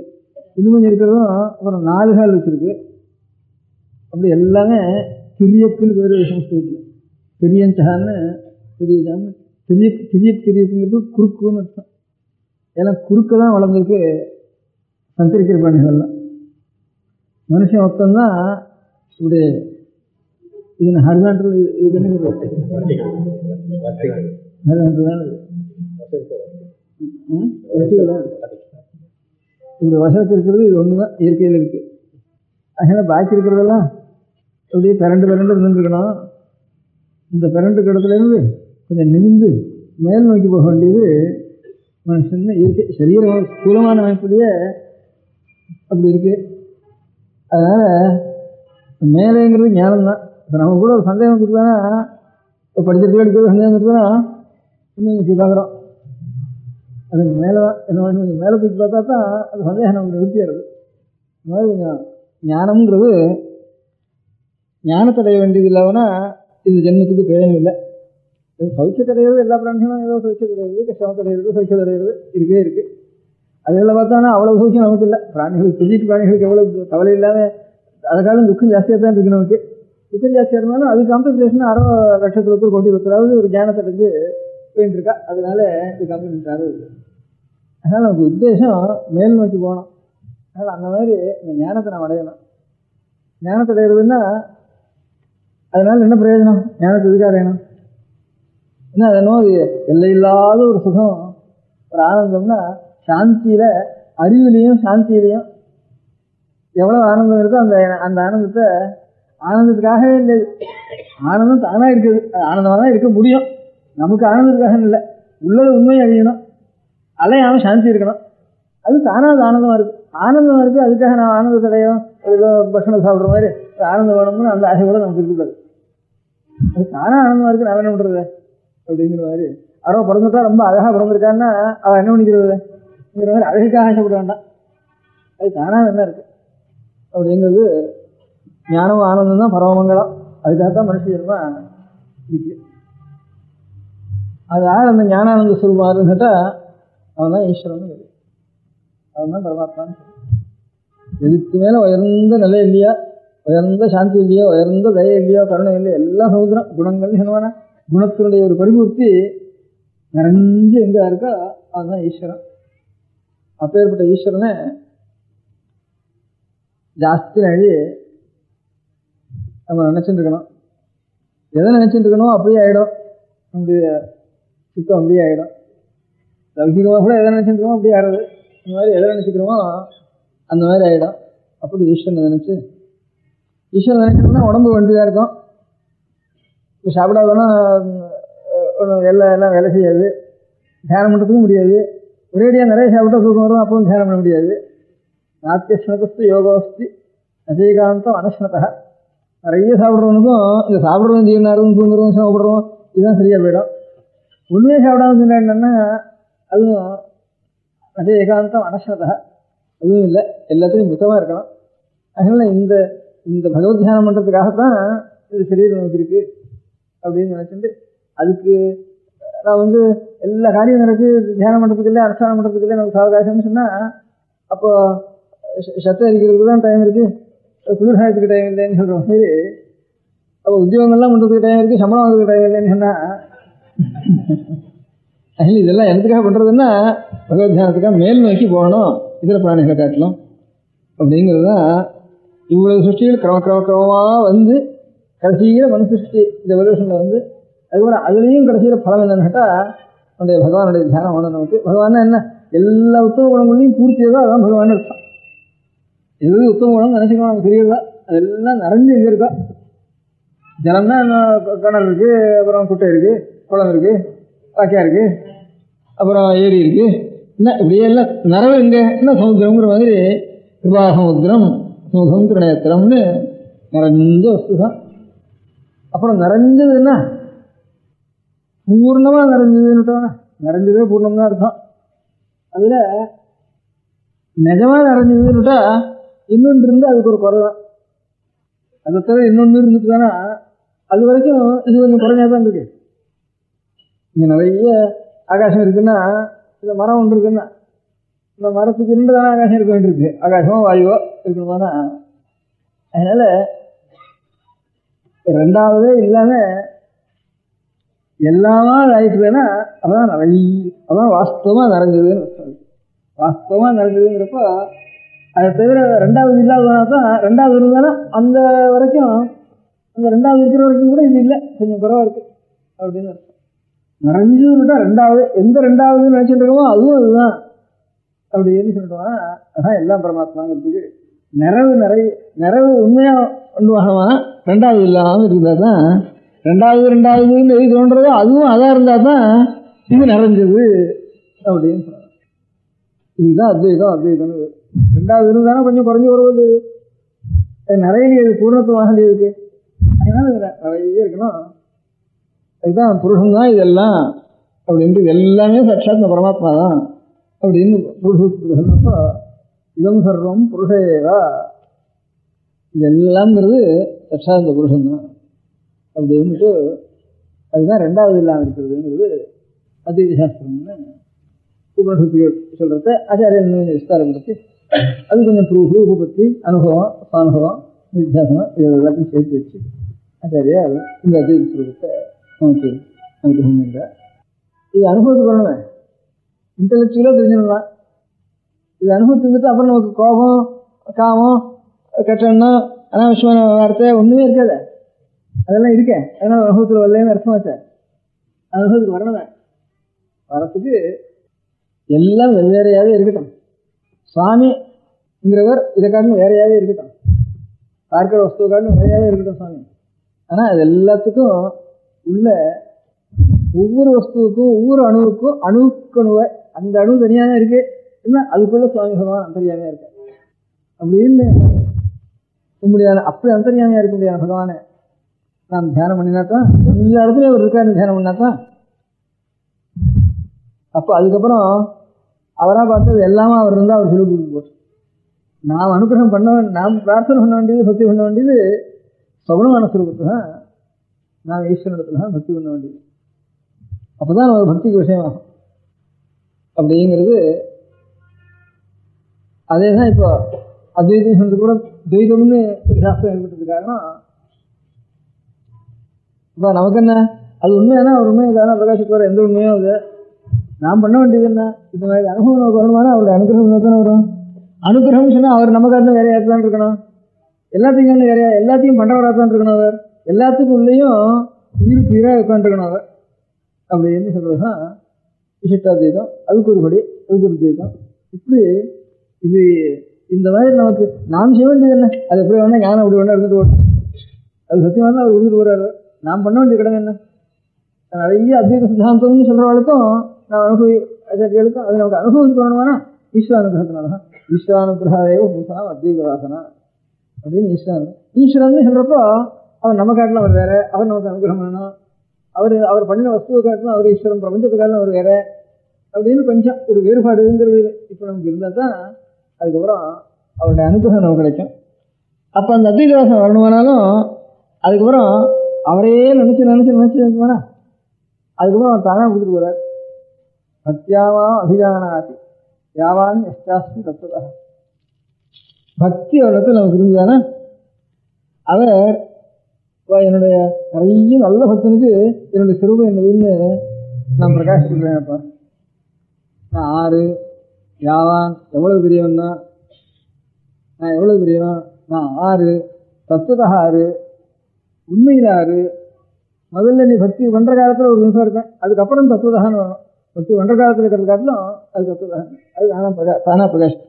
இன்னும் கொஞ்சம் இருக்கிறதும் அப்புறம் 4 கால் வச்சுருக்கு. அப்படி எல்லாமே திரியக்குன்னு பேர் சம்ஸ்கிருதத்தில் திரியஞ்சான்னு திரியஞ்சான்னு திரியக்குங்கிறது குறுக்குன்னு அர்த்தம். ஏன்னா குறுக்க தான் வளர்ந்துருக்கு சஞ்சரிக்கிற பிராணிகள்லாம். மனுஷன் மொத்தம்தான் இப்படி இது ஹரிசாண்டல் இதுக்கு என்ன இப்படி வசதி இருக்கிறது இது ஒன்று தான் இயற்கையில் இருக்குது. அதனால் பாக்கி இருக்கிறதெல்லாம் அப்படியே பிறண்டு இருந்துருக்கணும். இந்த பிறண்டு இடத்துலேருந்து கொஞ்சம் நிமிந்து மேல் நோக்கி போக வேண்டியது மனுஷன் இயற்கை சரீர ஸ்தூலமான அமைப்புலேயே அப்படி இருக்குது. அதனால் மேலேங்கிறது ஞானம் தான். இப்போ நம்ம கூட ஒரு சந்தேகம் வந்துருக்கானா, இப்போ படிச்சிருக்கே அடிக்கிறது சந்தேகம் வந்துருக்குன்னா இன்னும் கொஞ்சம் பார்க்குறோம். அதுக்கு மேலே தான் என்ன கொஞ்சம் மேலே தூக்கி பார்த்தா தான் அது சந்தேகம் நமக்கு நிறுத்திடுறது. இந்த மாதிரி கொஞ்சம் ஞானம்ங்கிறது ஞானத்தடைய வேண்டியது இல்லாமனா இந்த ஜென்மத்துக்கு பிரயோஜனம் இல்லை. சௌக்கியத்தடைகிறது எல்லா பிராணிகளும் ஏதோ சௌக்கியத்தடைகிறது, கஷ்டமத்தடைகிறது, சௌக்கியத்தடைகிறது இருக்கவே இருக்குது. அதில் பார்த்தானா அவ்வளோ சௌக்கியம் நமக்கு இல்லை. பிராணிகளுக்கு பிசிக்கு பிராணிகளுக்கு எவ்வளோ கவலை இல்லாமல் அதை காலம் துக்கம் ஜாஸ்தியாக தான் இருக்குது. நமக்கு துக்கம் ஜாஸ்தியாக இருந்தாலும் அது காம்பன்சேஷன் 60 லட்சத்தில் கோடி ஒருத்தராவது ஒரு ஞானத்தை அடைஞ்சு போயிட்டு இருக்கா. அதனால இது காம்பன்சேஷன் ஆகுது. அதனால் நமக்கு உத்தேசம் மேல் நோக்கி போகணும். அதனால் அந்த மாதிரி இந்த ஞானத்தை நாம் அடையணும். ஞானத்தை அடைகிறதுன்னா அதனால் என்ன பிரயோஜனம்? ஞானத்தை எதுக்காக அடையணும்? என்ன அதனோ அது எல்லையில்லாத ஒரு சுகம், ஒரு ஆனந்தம்னா சாந்தியில், அறிவிலையும் சாந்தியிலையும் எவ்வளோ ஆனந்தம் இருக்கோ அந்த அந்த ஆனந்தத்தை ஆனந்தத்துக்காகவே இல்லை. ஆனந்தம் தானாக இருக்குது, ஆனந்தமாக தான் இருக்க முடியும். நமக்கு ஆனந்தத்துக்காக இல்லை, உள்ளது உண்மையை அறியணும், அலையாமல் சாந்தி இருக்கணும். அது தானாக ஆனந்தமாக இருக்குது. ஆனந்தமாக இருக்குது, அதுக்காக நான் ஆனந்தத்தடையும் ஏதோ பட்சணம் சாப்பிட்ற மாதிரி ஆனந்தம் வேணும்னு அந்த ஆசை கூட நமக்கு இருக்கக்கூடாது. அது தானாக ஆனந்தமாக இருக்குது, நான் என்ன பண்ணுறது அப்படிங்கிற மாதிரி. அவன் பிறந்துட்டா ரொம்ப அழகாக பிறந்திருக்கான்னா அவள் என்ன பண்ணிக்கிறதுங்கிற மாதிரி அழகுக்காக ஆசைப்பட வேண்டாம். அது தானாக என்ன இருக்குது அப்படிங்கிறது ஞானம் ஆனந்தம் தான் பரமமங்கலம். அதுக்காகத்தான் மனுஷ ஜென்மா இருக்கு. அது யார் அந்த ஞானானந்த சொல்வாருன்னு கேட்டால் அவன் தான் ஈஸ்வரன், அவன் தான் பரமாத்மான்னு. எதுக்கு மேலே உயர்ந்த நிலை இல்லையா, உயர்ந்த சாந்தி இல்லையோ, உயர்ந்த தயை இல்லையோ, கருணை இல்லையோ, எல்லாம் சமுத்திரம் குணங்கள்னு சொன்னவானா குணத்தினுடைய ஒரு பரிபூர்த்தி நிறைஞ்சு எங்கே இருக்கோ அதுதான் ஈஸ்வரன். அப்பேற்பட்ட ஈஸ்வரனை ஜாஸ்தி நழி நம்ம நினச்சிட்டு இருக்கணும். எதை நினச்சிட்டு இருக்கணும் அப்படியே ஆகிடும். நம்முடைய சுத்தம் அப்படியே ஆகிடும். லௌகிகமாக கூட எதை நினச்சிட்டு அப்படியே ஆகிறது. இந்த மாதிரி எதை நினச்சிக்கிறோமோ அந்த மாதிரி ஆகிடும். அப்படி ஈஸ்வரனை நினச்சி ஈஸ்வரன் நினைச்சோம்னா உடம்பு வேண்டியதாக இருக்கும். இப்போ சாப்பிடாதோன்னா எல்லாம் வேலை செய்யாது, தியானம் பண்ணுறதுக்கும் முடியாது. ஒரேடியாக நிறைய சாப்பிட்டா தூக்கம் வரும், அப்பவும் தியானம் பண்ண முடியாது. நாத்தியஸ்னதஸ்து யோகோஸ்தி அஜயகாந்தம் அனஸ்னதா. நிறைய சாப்பிட்றவனுக்கும் இந்த சாப்பிட்றவன் ஜீவனாரும் தூங்குறவன் சாப்பிட்றவன் இதுதான் சரியாக போயிடும். உண்மையாக சாப்பிடாமல் சொன்னா அதுவும் அஜயகாந்தம் அனஸ்னதா, அதுவும் இல்லை. எல்லாத்துலையும் மித்தமாக இருக்கணும். அதனால் இந்த இந்த பகவத் தியானம் பண்ணுறதுக்காகத்தான் இது சரீரம் நமக்கு இருக்குது அப்படின்னு நினச்சிட்டு அதுக்கு நான் எல்லா காரியம் நடக்கு தியானம் பண்ணுறதுக்கு இல்லை, அனுஷ்டானம் பண்ணுறதுக்கு இல்லை, நமக்கு அவகாசம்னு சொன்னால் அப்போ சத்தம் அடிக்கிறதுக்கு தான் டைம் இருக்குது, குளிர்காயத்துக்கு டைம் இல்லைன்னு சொல்கிற மாதிரி. அப்போ உத்தியோகங்கள்லாம் பண்ணுறதுக்கு டைம் இருக்குது, சம்பளம் வாங்குறதுக்கு டைம் இல்லைன்னு சொன்னால் அதில் இதெல்லாம் எதுக்காக பண்ணுறதுன்னா பகவத் தியானத்துக்காக மேல் நோக்கி போகணும் இதர பிராணிகளை காட்டலாம் அப்படிங்கிறது தான். இவ்வளவு சிருஷ்டிகள் கிரமமாக கடைசியில் மனு சிருஷ்டி இந்த எவல்யூஷனில் அதுக்கப்புறம் அதுலேயும் கடைசியில் பலம் என்னன்னு கேட்டால் நம்முடைய பகவானுடைய தியானம் வேணும் நமக்கு. பகவான்னா என்ன, எல்லா உத்தம குணங்களையும் பூர்த்தியதோ அதான் பகவான் இருக்கான். எது உத்தம குணம் நினச்சிக்கணும் நமக்கு தெரியுதா, அதெல்லாம் நிறைஞ்சு எங்கே இருக்கா. ஜலம் தான் கிணறு இருக்குது, அப்புறம் குட்டை இருக்குது, குளம் இருக்குது, வாக்கியா இருக்குது, அப்புறம் ஏரி இருக்குது, என்ன இப்படியே எல்லாம் நிறைவு எங்கே என்ன சமுத்திரங்கிற மாதிரி கிருபா சமுத்திரம் சுகம் திருநேத்திரம்னு நிறைஞ்ச வஸ்து தான். அப்புறம் நிறைஞ்சது என்ன, பூர்ணமாக நிறைஞ்சதுன்னுட்டோன்னா நிறைஞ்சதே பூர்ணம் தான் அர்த்தம். அதில் நிஜமாக நிறைஞ்சதுன்னுட்டா இன்னொன்று இருந்து அதுக்கு ஒரு குறை தான். அதை தவிர இன்னொன்று இருந்துட்டு தானே அது வரைக்கும் இது கொஞ்சம் குறைஞ்சா தான் இருக்கு. இங்கே நிறைய ஆகாசம் இருக்குன்னா இந்த மரம் ஒன்று இருக்குன்னா இந்த மரத்துக்கு இருந்து தானே ஆகாசம் இருக்க வேண்டியிருக்கு, ஆகாசமோ வாயுவோ இருக்கணுமானா. அதனால ரெண்டாவதே இல்லாமல் எல்லாமா ஆயிட்டுதுன்னா அதான் அதான் வாஸ்தவமாக நிறைஞ்சதுன்னு. வாஸ்தவமாக நிறைஞ்சதுங்கிறப்போ அதை தவிர ரெண்டாவது இல்லாததுனா தான் ரெண்டாவது இருந்தானா அந்த வரைக்கும் அந்த ரெண்டாவது இருக்கிற வரைக்கும் கூட இது இல்லை, கொஞ்சம் குறவாக இருக்குது அப்படின்னு அர்த்தம். நிறைஞ்சதுன்னுட்டா ரெண்டாவது எந்த ரெண்டாவதுன்னு நினச்சிட்டு இருக்கோமோ அதுவும் அதுதான் அப்படின்னு சொல்லிட்டோம்னா அதான் எல்லாம் பரமாத்மாங்கிறதுக்கு நிறைவு உண்மையாக கொண்டு வரணும்னா ரெண்டாவது இல்லாமல் இருந்தால் தான் ரெண்டாவதுன்னு எது தோன்றதோ அதுவும் அதாக இருந்தால் தான் இது நிறைஞ்சது அப்படின்னு சொல்கிறாங்க. இதுதான் அத்வைதம். ரெண்டாவது இருந்தாலும் கொஞ்சம் குறைஞ்சி வருவது அது நிறைய இது பூர்ணத்துவமாக இருக்கு. அதனால நிறைய இருக்கணும். அதுதான் புருஷன் தான் இதெல்லாம் அப்படின்ட்டு, எல்லாமே சாட்சாத் இந்த பரமாத்மா தான் அப்படின்னு புருஷத்துக்கு சொல்றப்போ இதம் சர்வம் புருஷேவா, இதெல்லாம்ங்கிறது சாட்சாத் இந்த புருஷன் தான் அப்படின்ட்டு, அதுதான் ரெண்டாவது இல்லாமல் இருக்கிறதுங்கிறது அத்வைத சாஸ்திரம்னு உபனிஷத்துகள் சொல்றத ஆச்சாரியன் கொஞ்சம் விஸ்தாரப்படுத்தி அது கொஞ்சம் ப்ரூஃபு பற்றி அனுபவம் சானுபவம் நித்தியாசனம் இது எல்லாத்தையும் சேர்த்து வச்சு ஆச்சாரியா இந்த அத்வைத ஸ்வரூபத்தை நமக்கு அனுகிரகம். இது அனுபவத்துக்கு வரணும், இன்டலெக்சுவலாக தெரிஞ்சிடலாம். இது அனுபவத்துக்கு வந்துட்டு அப்புறம் நமக்கு கோபம் காமம் கட்டணம் அனாவசியமான வார்த்தை ஒன்றுமே இருக்காது, அதெல்லாம் இருக்கேன். அதனால அனுபவத்தில் வரலன்னு அர்த்தமாச்சா? அனுபவத்துக்கு வரணும். வரத்துக்கு எல்லாம் வெவ்வேறையாகவே இருக்கட்டும். சுவாமிங்கிறவர் இதை காட்டிலும் வேறையாகவே இருக்கட்டும், பார்க்கிற வஸ்துவை காட்டிலும் வேறையாகவே இருக்கட்டும் சுவாமி. ஆனால் அது எல்லாத்துக்கும் உள்ள ஒவ்வொரு வஸ்துவுக்கும் ஒவ்வொரு அணுவுக்கும் அணுக்கணுவை அந்த அணு தனியாக தான் இருக்கு, என்ன அதுக்குள்ள சுவாமி பகவான் அந்தரியாமையாக இருக்க அப்படின்னு முடியாது. அப்படி அந்தரியாமையாக இருக்க முடியாது பகவானை நாம் தியானம் பண்ணினாத்தான், எல்லா இடத்துலையும் அவர் இருக்காரு தியானம் பண்ணாதான். அப்போ அதுக்கப்புறம் அவராக பார்த்தது எல்லாமே அவர் இருந்தால் அவர் சொல்லிட்டு போட்டு நாம் அனுகிரகம் பண்ண நாம் பிரார்த்தனை பண்ண வேண்டியது பக்தி பண்ண வேண்டியது சகுணமான சுரூபத்தில் தான், நாம் ஈஸ்வரத்தில் தான் பக்தி பண்ண வேண்டியது. அப்போ தான் நமக்கு பக்திக்கு விஷயமாகும் அப்படிங்கிறது. அதே தான் இப்போ அத்வைதம் சொல்றது கூட துவைதம்னு ஒரு சாஸ்திரம் ஏற்பட்டது. காரணம் இப்போ நமக்கு என்ன அது உண்மையானா அவர் உண்மையை தானே பிரகாசிப்பார், எந்த உண்மையும் அது நாம் பண்ண வேண்டியது என்ன? இந்த மாதிரி அனுபவம் நமக்கு வரணுமானா அவருடைய அனுகிரகம் தானே வரும். அனுகிரகம் சொன்னால் அவர் நம்ம காட்டிலும் வேறையாக தான் இருக்கணும், எல்லாத்தையும் வேறையா எல்லாத்தையும் பண்ணுறவராக தான் இருக்கணும். அவர் எல்லாத்துக்கும் உள்ளேயும் உயிருக்கு உயிராக உட்காந்துருக்கணும் அவர் அப்படின்னு சொல்கிறது தான் விசிஷ்டாத்வைதம். அதுக்கு ஒரு படி, அதுக்கு ஒரு துவைதம். இப்படி இது இந்த மாதிரி நமக்கு நாம் செய்ய வேண்டியது என்ன? அது எப்படி வேணால் ஞானம் அப்படி வேணா இருந்துட்டு போட்டோம், அது சத்தியமாக தான் அவர் இருந்துட்டு போகிறாரு. நாம் பண்ண வேண்டிய கடமை என்ன? நிறைய அத்வைத சித்தாந்தம்னு சொல்கிறவளுக்கும் நான் அனுபவிக்கும் அது நமக்கு அனுபவத்துக்கு வரணுமானா ஈஸ்வரானுகிரகத்தினால தான். ஈஸ்வரானுகிரகாதேவ புதுசாக அத்வைத வாசனா அப்படின்னு ஈஸ்வரன் சொல்கிறப்போ அவர் நம்ம காட்டிலும் அவர் வேற, அவர் நமக்கு அனுகிரகம் பண்ணணும். அவர் பண்ணின வஸ்துவை காட்டிலும் அவர் ஈஸ்வரன், பிரபஞ்சத்தை காட்டிலும் அவர் வேற அப்படின்னு கொஞ்சம் ஒரு வேறுபாடுங்கிறது இப்போ நமக்கு இருந்தால் தான் அதுக்கப்புறம் அவருடைய அனுகிரகம் நமக்கு கிடைக்கும். அப்போ அந்த அத்வைத வாசனை வரணுமானாலும் அதுக்கப்புறம் அவரையே நினச்சிருந்தோம்னா அதுக்கப்புறம் அவர் தானாக கொடுத்துட்டு போகிறார். பக்தியாவா அபிஜானாதி யாவான் எஸ்டாஸ்மி தத்துவ, பக்தி அவரிடத்தில் நமக்கு இருந்ததானா அவர் என்னுடைய நிறைய நல்ல பக்தனுக்கு என்னுடைய சிறுபம் என்னதுன்னு நான் பிரகாசிக்கிறேன்ப்பா. நான் ஆறு யாவான் எவ்வளவு பெரியவன் தான், நான் எவ்வளவு பெரியவன், நான் ஆறு தத்துவதாக ஆறு உண்மையில் ஆறு. முதல்ல நீ பக்தி பண்ணுற காலத்தில் ஒரு நிமிஷம் இருக்கேன், அதுக்கப்புறம் தத்துவதான்னு வரணும். பக்தி பண்ணுற காலத்தில் இருக்கிறது காட்டிலும் அது தத்துவதான், அது தானாக பிரகாஷம்.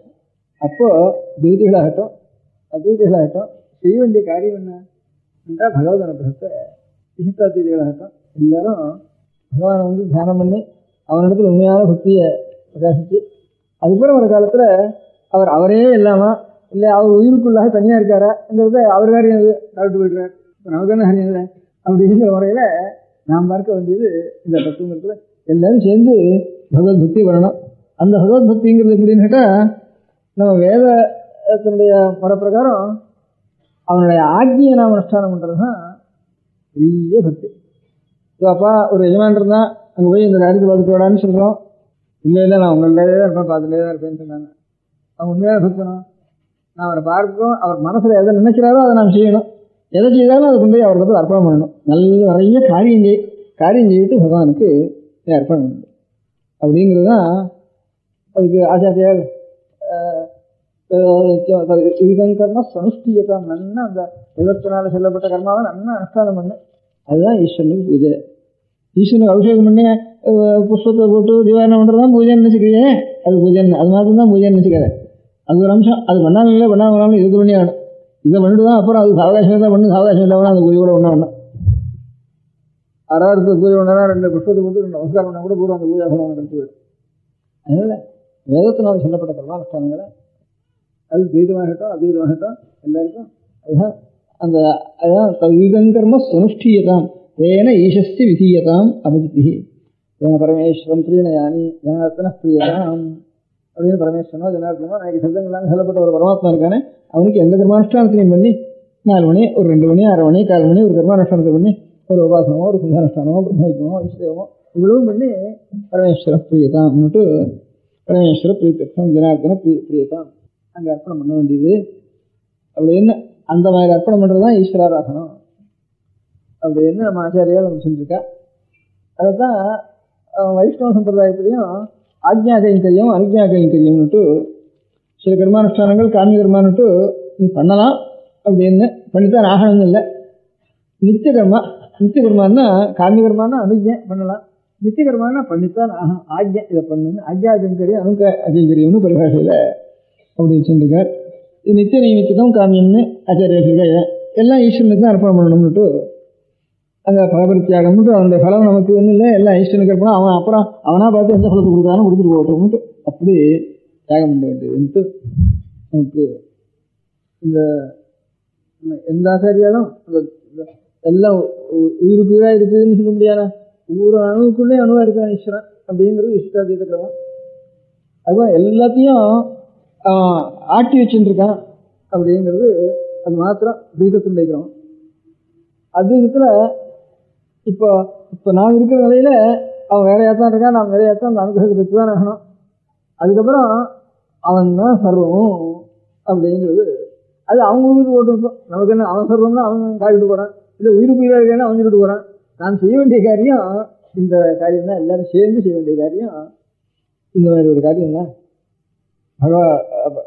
அப்போது துவைதிகளாகட்டும் அத்வைதிகளாகட்டும் செய்ய வேண்டிய காரியம் என்ன என்றால் பகவத் அனுகிரகத்தை. விசிஷ்டாத்வைதிகளாகட்டும் எல்லாரும் பகவானை தியானம் பண்ணி அவனிடத்தில் உண்மையான பக்தியை பிரகாசித்து அதுக்கப்புறம் ஒரு காலத்தில் அவர் அவரே இல்லாமல் இல்லை அவர் உயிருக்குள்ளாக தனியாக இருக்காராங்கிறத அவர் காரியம் அது சாப்பிட்டு போய்ட்டுறார். இப்போ நமக்கு என்ன காரியம் இல்லை அப்படிங்கிற முறையில் நாம் பார்க்க வேண்டியது இந்த தத்துவங்கிறதுல எல்லாரும் சேர்ந்து பகவத் பக்தி வரணும். அந்த பகவத் பக்திங்கிறது எப்படின்னு கேட்டால் நம்ம வேதத்தினுடைய முறைப்பிரகாரம் அவனுடைய ஆக்னியை நாம் அனுஷ்டானம் பண்ணுறது தான் பெரிய பக்தி. ஸோ அப்பா ஒரு எஜமான் இருந்தால் அங்கே போய் இந்த காரியத்தை பார்த்துட்டு விடான்னு சொல்கிறோம். இல்லை நான் உங்கள்டே தான் இருப்பேன், பார்த்துட்டே தான் இருப்பேன்னு சொன்னாங்க. அவங்க உண்மையாக பக்தணும். நான் அவரை பார்க்கிறோம், அவர் மனசில் எதை நினைக்கிறாரோ அதை நாம் செய்யணும். எதை செய்தாலும் அதை கொண்டு போய் அவருக்கு வந்து அர்ப்பணம் பண்ணணும். நிறைய காரியம் செய்யிட்டு பகவானுக்கு அர்ப்பணம் பண்ணணும். அப்படிங்கிறது தான் அதுக்கு ஆச்சாரியார் இதன் கர்ம சனுஷ்டியத்தான் நன்னா அந்த 24 சொல்லப்பட்ட கர்மாவை நன்னா அனுஷ்டானம் பண்ணு. அதுதான் ஈஸ்வரனுக்கு பூஜை. ஈஸ்வரனுக்கு அபிஷேகம் பண்ணி புஷ்பத்தை போட்டு தீபாரணம் பண்ணுறது தான் பூஜைன்னு நினச்சிக்கிறீங்க. அது பூஜைன்னு அது மாதிரி தான் பூஜைன்னு நினச்சிக்காது. அது ஒரு அம்சம். அது பண்ணாலும் பண்ணாலும் இது பண்ணி ஆகணும். இதை பண்ணிட்டு தான் அப்புறம் அது சாவகாசம் தான் பண்ணு. சாவகாசம் இல்லாமல் அந்த பூஜை கூட ஒன்றா ஆறாவது பூஜை ஒன்றா 2 புஷ்பத்தை போட்டு 2 நமஸ்காரம் பண்ணால் கூட பூரா அந்த பூஜா பலம் கிடைச்சி போயிடும். அதனால் வேதத்தினால் சொல்லப்பட்ட கர்மானுஷ்டானங்களை அது துவைதமாகட்டும் அத்வைதமாகட்டும் எல்லாருக்கும் அதுதான் அதுதான் தவிதங்கர்ம சுனுஷ்டீயதாம் தேன ஈசஸ்தி விதீயதாம் அபிஜிதி ஏன பரமேஸ்வரம் பிரியனயானி ஜனார்த்தன பிரியதாம் அப்படின்னு பரமேஸ்வரனோ ஜனார்த்தனோ எனக்கு சப்தங்கள்லாம் சொல்லப்பட்ட ஒரு பரமாத்மா இருக்கானே அவனுக்கு எந்த கர்மானுஷ்டானத்திலையும் பண்ணி 4 மணி ஒரு 2 மணி 6 மணி 4 மணி ஒரு கர்மானுஷ்டானத்தை பண்ணி ஒரு உபாசனமோ ஒரு சுந்தானுஷ்டானமோ பிரம்மயமோ ஐஸ்வரமோ இவ்வளவும் பண்ணி பரமேஸ்வர பிரியதாம்னுட்டு பரமேஸ்வர பிரியத்தம் ஜனார்த்தன பிரியதாம் அங்கே அர்ப்பணம் பண்ண வேண்டியது அப்படின்னு அந்த மாதிரி அர்ப்பணம் பண்ணுறது தான் ஈஸ்வராராதனம் அப்படின்னு நம்ம ஆச்சாரியால் நம்ம சொல்லியிருக்கா. அதுதான் வைஷ்ணவ சம்பிரதாயத்திலையும் ஆக்ஞா கைங்கரியம் அனுஜ்ஞா கைங்கரியம்னுட்டு சில கர்மானுஷ்டானங்கள் காமிய கர்மானுட்டு நீ பண்ணலாம் அப்படின்னு பண்ணித்தான் ஆகணும்னு இல்லை. நித்திய கர்மான்னா காமிய கர்மானா அனுஜ்ஞை பண்ணலாம், நித்திய கர்மானா பண்ணித்தான் ஆகும். ஆக்ஞை இதை பண்ணுன்னு ஆக்ஞா கைங்கரியம் அனுக அகைங்கரியம்னு பரிபாஷையில் அப்படி வச்சுருக்கார். இது நித்திய நைமித்திகம் காமியம்னு ஆச்சாரியா சொல்லியிருக்கா. எல்லாம் ஈஸ்வரனுக்கு தான் அர்ப்பணம் பண்ணணும்னுட்டு அங்கே பலபரித்தியாகம்னுட்டு அவனுடைய பலம் நமக்கு ஒன்றும் இல்லை, எல்லாம் ஈஸ்வரனுக்கு அர்ப்பணம். அவன் அப்புறம் அவனாக பார்த்து எந்த பலத்தை கொடுக்குறானோ கொடுத்துட்டு போட்டோம்னுட்டு அப்படி தியாகம் பண்ண வேண்டியதுன்ட்டு நமக்கு இந்த எந்த ஆச்சாரியாலும் அந்த எல்லாம் உயிருக்கு உயிராக இருக்குதுன்னு சொல்ல முடியாத ஒவ்வொரு அணுவுக்குள்ளே அணுவாக இருக்கான் ஈஸ்வரன் அப்படிங்கிறது இஷ்டாதீத கிரமம். அதுதான் எல்லாத்தையும் ஆட்டி வச்சுருக்கான் அப்படிங்கிறது அது மாத்திரம் தீபத்தினுடைய கிரமம். அத்வைதத்தில் இப்போ நாம் இருக்கிற நிலையில் அவன் வேறையாக தான் இருக்கான், நாம் வேறையாக தான் அந்த அனுகிரகத்தை பெற்று தான் ஆகணும். அதுக்கப்புறம் அவன் தான் சர்வமும் அப்படிங்கிறது அது அவங்க உயிர் போட்டுருக்கோம். நமக்கு என்ன அவன் சர்வம்னா அவன் காவிட்டு போகிறான், இல்லை உயிருக்கு உயிராக இருக்கான்னு அவன் சொல்லிட்டு போகிறான். நான் செய்ய வேண்டிய காரியம் இந்த காரியம் தான், எல்லாரும் சேர்ந்து செய்ய வேண்டிய காரியம் இந்த மாதிரி ஒரு காரியம் தான்.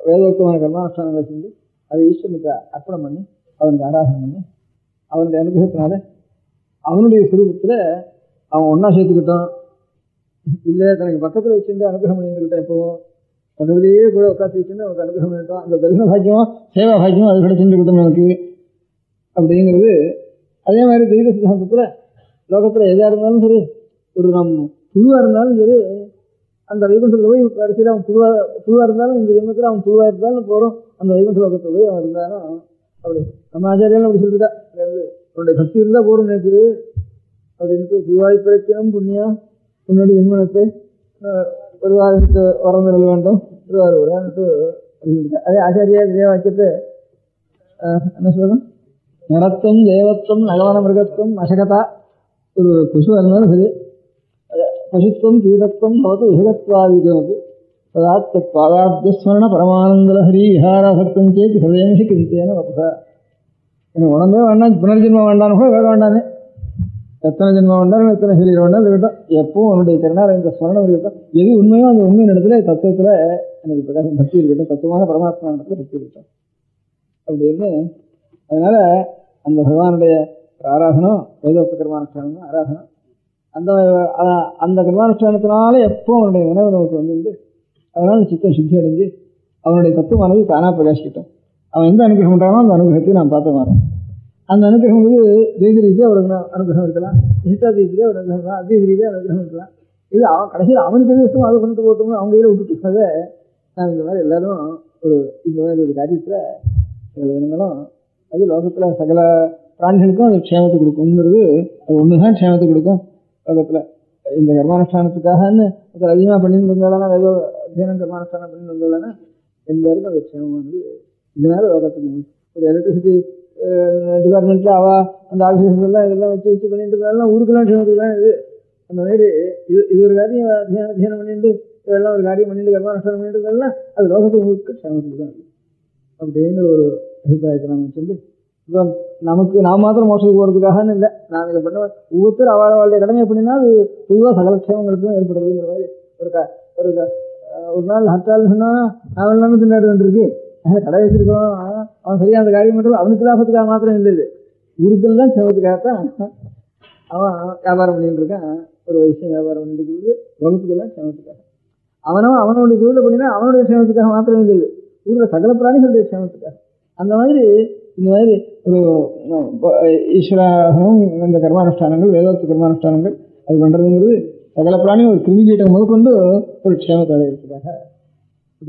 வேதோக்தமான கர்மானுஷ்டானங்களை செஞ்சு அதை ஈஸ்வரனுக்கு அர்ப்பணம் பண்ணி அவனுக்கு ஆராதனை பண்ணி அவனுடைய அனுகிரகத்தினால அவனுடைய சுரூபத்தில் அவன் ஒன்றா சேர்த்துக்கிட்டான். இல்லை தனக்கு பக்கத்தில் வச்சுருந்து அனுகிரகம் பண்ணிட்டுக்கிட்டான். இப்போ பக்கத்திலேயே கூட உட்காந்து வச்சுருந்து அவனுக்கு அனுகிரகம் பண்ணிட்டோம். அந்த தரிசன பாக்கியம் சேவா பாக்கியம் அது கூட செஞ்சுக்கிட்டோம் நமக்கு அப்படிங்கிறது. அதே மாதிரி தெய்வ சித்தாந்தத்தில் லோகத்தில் எதாக இருந்தாலும் சரி, ஒரு நம் புழுவாக இருந்தாலும் சரி, அந்த வைகுண்டத்தில் போய் கடைசியில் அவன் புழுவாக இருந்தாலும் இந்த ஜென்மத்தில் அவன் புழுவாக இருந்தாலும் போகிறோம் அந்த வைகுண்ட லோகத்தில் போய் அவன் இருந்தாலும் அப்படி நம்ம ஆச்சாரியாலும் அப்படி சொல்லிருக்கா. உன்னுடைய பக்தி இருந்தால் போடும் நினைக்குது அப்படின்ட்டு புழுவாய் பிரச்சனம் புண்ணியம் உன்னுடைய ஜென்மனத்தை ஒரு வாரத்துக்கு வரந்துட வேண்டும் திருவாரூரான்ட்டு சொல்லியிருக்கா. அதே ஆச்சாரியா இதே வாக்கியத்தை என்ன சொல்லும், நடத்தம் தேவத்துவம் நகவன மிருகத்துவம் அசகதா. ஒரு பசுவாக இருந்தாலும் சரி, பசுத்துவம் கீழத்துவம் பவத்து விஹகத்வாதிகமப்பி ததாத் பாதாப்தியஸ்மரண பரமானந்தலஹரி விஹாராசக்தம் சேத் ஹிருதயமிஷி கிருத்தேன வபுஷா. எனக்கு உடம்பே வேண்டாம், புனர்ஜென்மம் வேண்டான்னு கூட வேற வேண்டானே, எத்தனை ஜென்மம் வேண்டாலும் எத்தனை சரீரம் வேண்டாலும் இருக்கட்டும், எப்பவும் அவனுடைய கருணார இந்த ஸ்மரணம் இருக்கட்டும். எது உண்மையோ அந்த உண்மையின் இடத்துல தத்துவத்தில் எனக்கு பிரகாசம் பக்தி இருக்கட்டும், தத்துவமான பரமாத்மா இடத்துல பக்தி இருக்கட்டும் அப்படின்னு. அதனால அந்த பகவானுடைய ஆராதனம் வேதோக்த கர்மானுஷ்டானம் தான் ஆராதனம். அந்த கர்மானுஷ்டானத்தினால எப்போ அவனுடைய நினைவு நமக்கு வந்து அதனால சித்தம் சுத்தி அடைஞ்சு அவனுடைய தத்துவமானது தானாக பிரகாசிக்கட்டும். அவன் எந்த அனுகிரகம் பண்ணுறானோ அந்த அனுகிரகத்தை நாம் பார்த்து மாறோம். அந்த அனுகிரகம் வந்து தெய்வ ரீதியாக ஒரு அனுகிரகம் இருக்கலாம், இஷ்டாதீதியாக ஒரு அனுகிரகம் இருக்கலாம், அத்வைத ரீதியாக அனுகிரகம் இருக்கலாம். இது அவன் கடைசியில் அவனுக்கு எது இஷ்டமோ அதை பண்ணிட்டு போட்டோம்னு அவங்க கையில் விட்டுட்டு நான் இந்த மாதிரி எல்லாரும் இந்த மாதிரி ஒரு காரியத்தில் இனங்களும் அது லோகத்தில் சகல பிராணிகளுக்கும் அது க்ஷேமத்தை கொடுக்குங்கிறது அது ஒன்று தான் க்ஷேமத்தை கொடுக்கும் லோகத்தில். இந்த கர்மானுஷ்டானத்துக்காகன்னு ஒருத்தர் அதிகமாக பண்ணிட்டு வந்தாலும் ஏதோ அத்தியனம் கர்மானுஷ்டானம் பண்ணிட்டு வந்தாலும் எல்லாருக்கும் அது க்ஷேமமானது. இதனால லோகத்துக்கு ஒரு எலக்ட்ரிசிட்டி டிபார்ட்மெண்ட்டில் அந்த ஆஃபீஸர்லாம் இதெல்லாம் வச்சு பண்ணிட்டு இருந்தாலும் ஊருக்கெல்லாம் க்ஷேமத்துக்கு தான் இது. அந்த மாதிரி இது ஒரு காரியம் அத்தியனம் பண்ணிட்டு இதெல்லாம் ஒரு காரியம் பண்ணிட்டு கர்மானுஷ்டானம் பண்ணிட்டு இருந்தாலும் அது லோகத்துக்கு க்ஷேமத்துக்கு தான் இது அப்படிங்கிற ஒரு அபிப்பிராயத்தை நம்ம சொல்லி இப்போ நமக்கு நாம் மாத்திரம் மோசத்துக்கு போகிறதுக்காகன்னு இல்லை, நாம் இதை பண்ண ஒவ்வொருத்தர் அவளுடைய கடமை பண்ணினா அது பொதுவாக சகல க்ஷேமங்களுக்கும் ஏற்படுறதுங்கிற மாதிரி ஒரு நாள் ஹர்த்தால் சொன்னால் 4 நாள் திண்டாட வேண்டியிருக்கு. கடை வச்சிருக்கோம், அவன் சரியாக அந்த காரியம் பண்ணுறது அவனுக்கு லாபத்துக்காக மாத்திரம் இல்லை, இது ஊருக்கள் தான் க்ஷேமத்துக்காகத்தான் அவன் வியாபாரம் பண்ணிட்டு இருக்கான். ஒரு வயசு வியாபாரம் பண்ணிட்டு இருக்குது வகுப்புக்கெல்லாம் க்ஷேமத்துக்காக. அவனுடைய தொழிலை பண்ணினா அவனுடைய க்ஷேமத்துக்காக மாத்திரம் இல்லை, ஊரில் சகல பிராணிகளுடைய க்ஷேமத்துக்காக. அந்த மாதிரி இந்த மாதிரி ஒரு ஈஸ்வராகமும் இந்த கர்மானுஷ்டானங்கள் வேதோக்த கர்மானுஷ்டானங்கள் அது பண்ணுறதுங்கிறது சகல பிராணியும் ஒரு கிருமிகீட்டம் முதற்கொண்டு ஒரு க்ஷேமத்தை அடையிறதுக்காக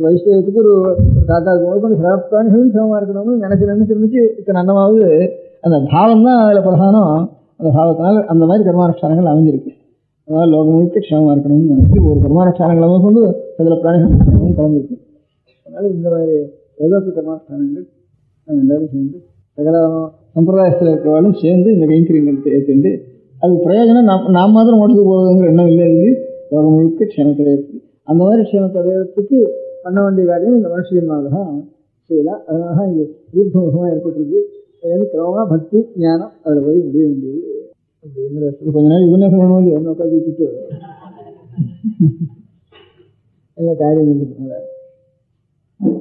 வைஷ்ணவத்துக்கு ஒரு தாத்தாவுக்கு முதற்கொண்டு சில பிராணிகளும் சிரமமாக இருக்கணும்னு நினைச்சு இத்தனை அன்னமாவது அந்த பாவம் தான் அதில் பிரதானம். அந்த பாவத்தினால் அந்த மாதிரி கர்மானுஷ்டானங்கள் அமைஞ்சிருக்கு. அதனால் லோகம் முழுக்க க்ஷேமமாக இருக்கணும்னு நினைச்சு ஒரு கர்மானுஷ்டானங்களை கொண்டு சில பிராணிகளும் கலந்துருக்கு. அதனால் இந்த மாதிரி ஏதோக்கு கர்மானுஷ்டானங்கள் நம்ம எல்லாரும் சேர்ந்து சகல சம்பிரதாயத்தில் இருக்கிறவாலும் சேர்ந்து இந்த கைங்கரியங்களை ஏற்று அது பிரயோஜனம் நாம் மாத்திரம் ஓட்டுக்கு போகிறதுங்கிற எண்ணம் இல்லை. இது லோகம் முழுக்க க்ஷேமத்தில் இருக்குது. அந்த மாதிரி க்ஷேமத்தை அடையிறதுக்கு பண்ண வேண்டிய காரியம் இந்த மனுஷியமாக தான் செய்யலாம். அதனால தான் இது ஊர்வமுகமாக ஏற்பட்டிருக்கு. அது கிரமமாக பக்தி ஞானம் அதில் போய் முடிய வேண்டியது அப்படிங்கிற கொஞ்ச நாள் உபன்யாசம் பண்ணும்போது ஒன்று உட்காந்து வச்சுட்டு எல்லா காரியம் இருந்ததுனால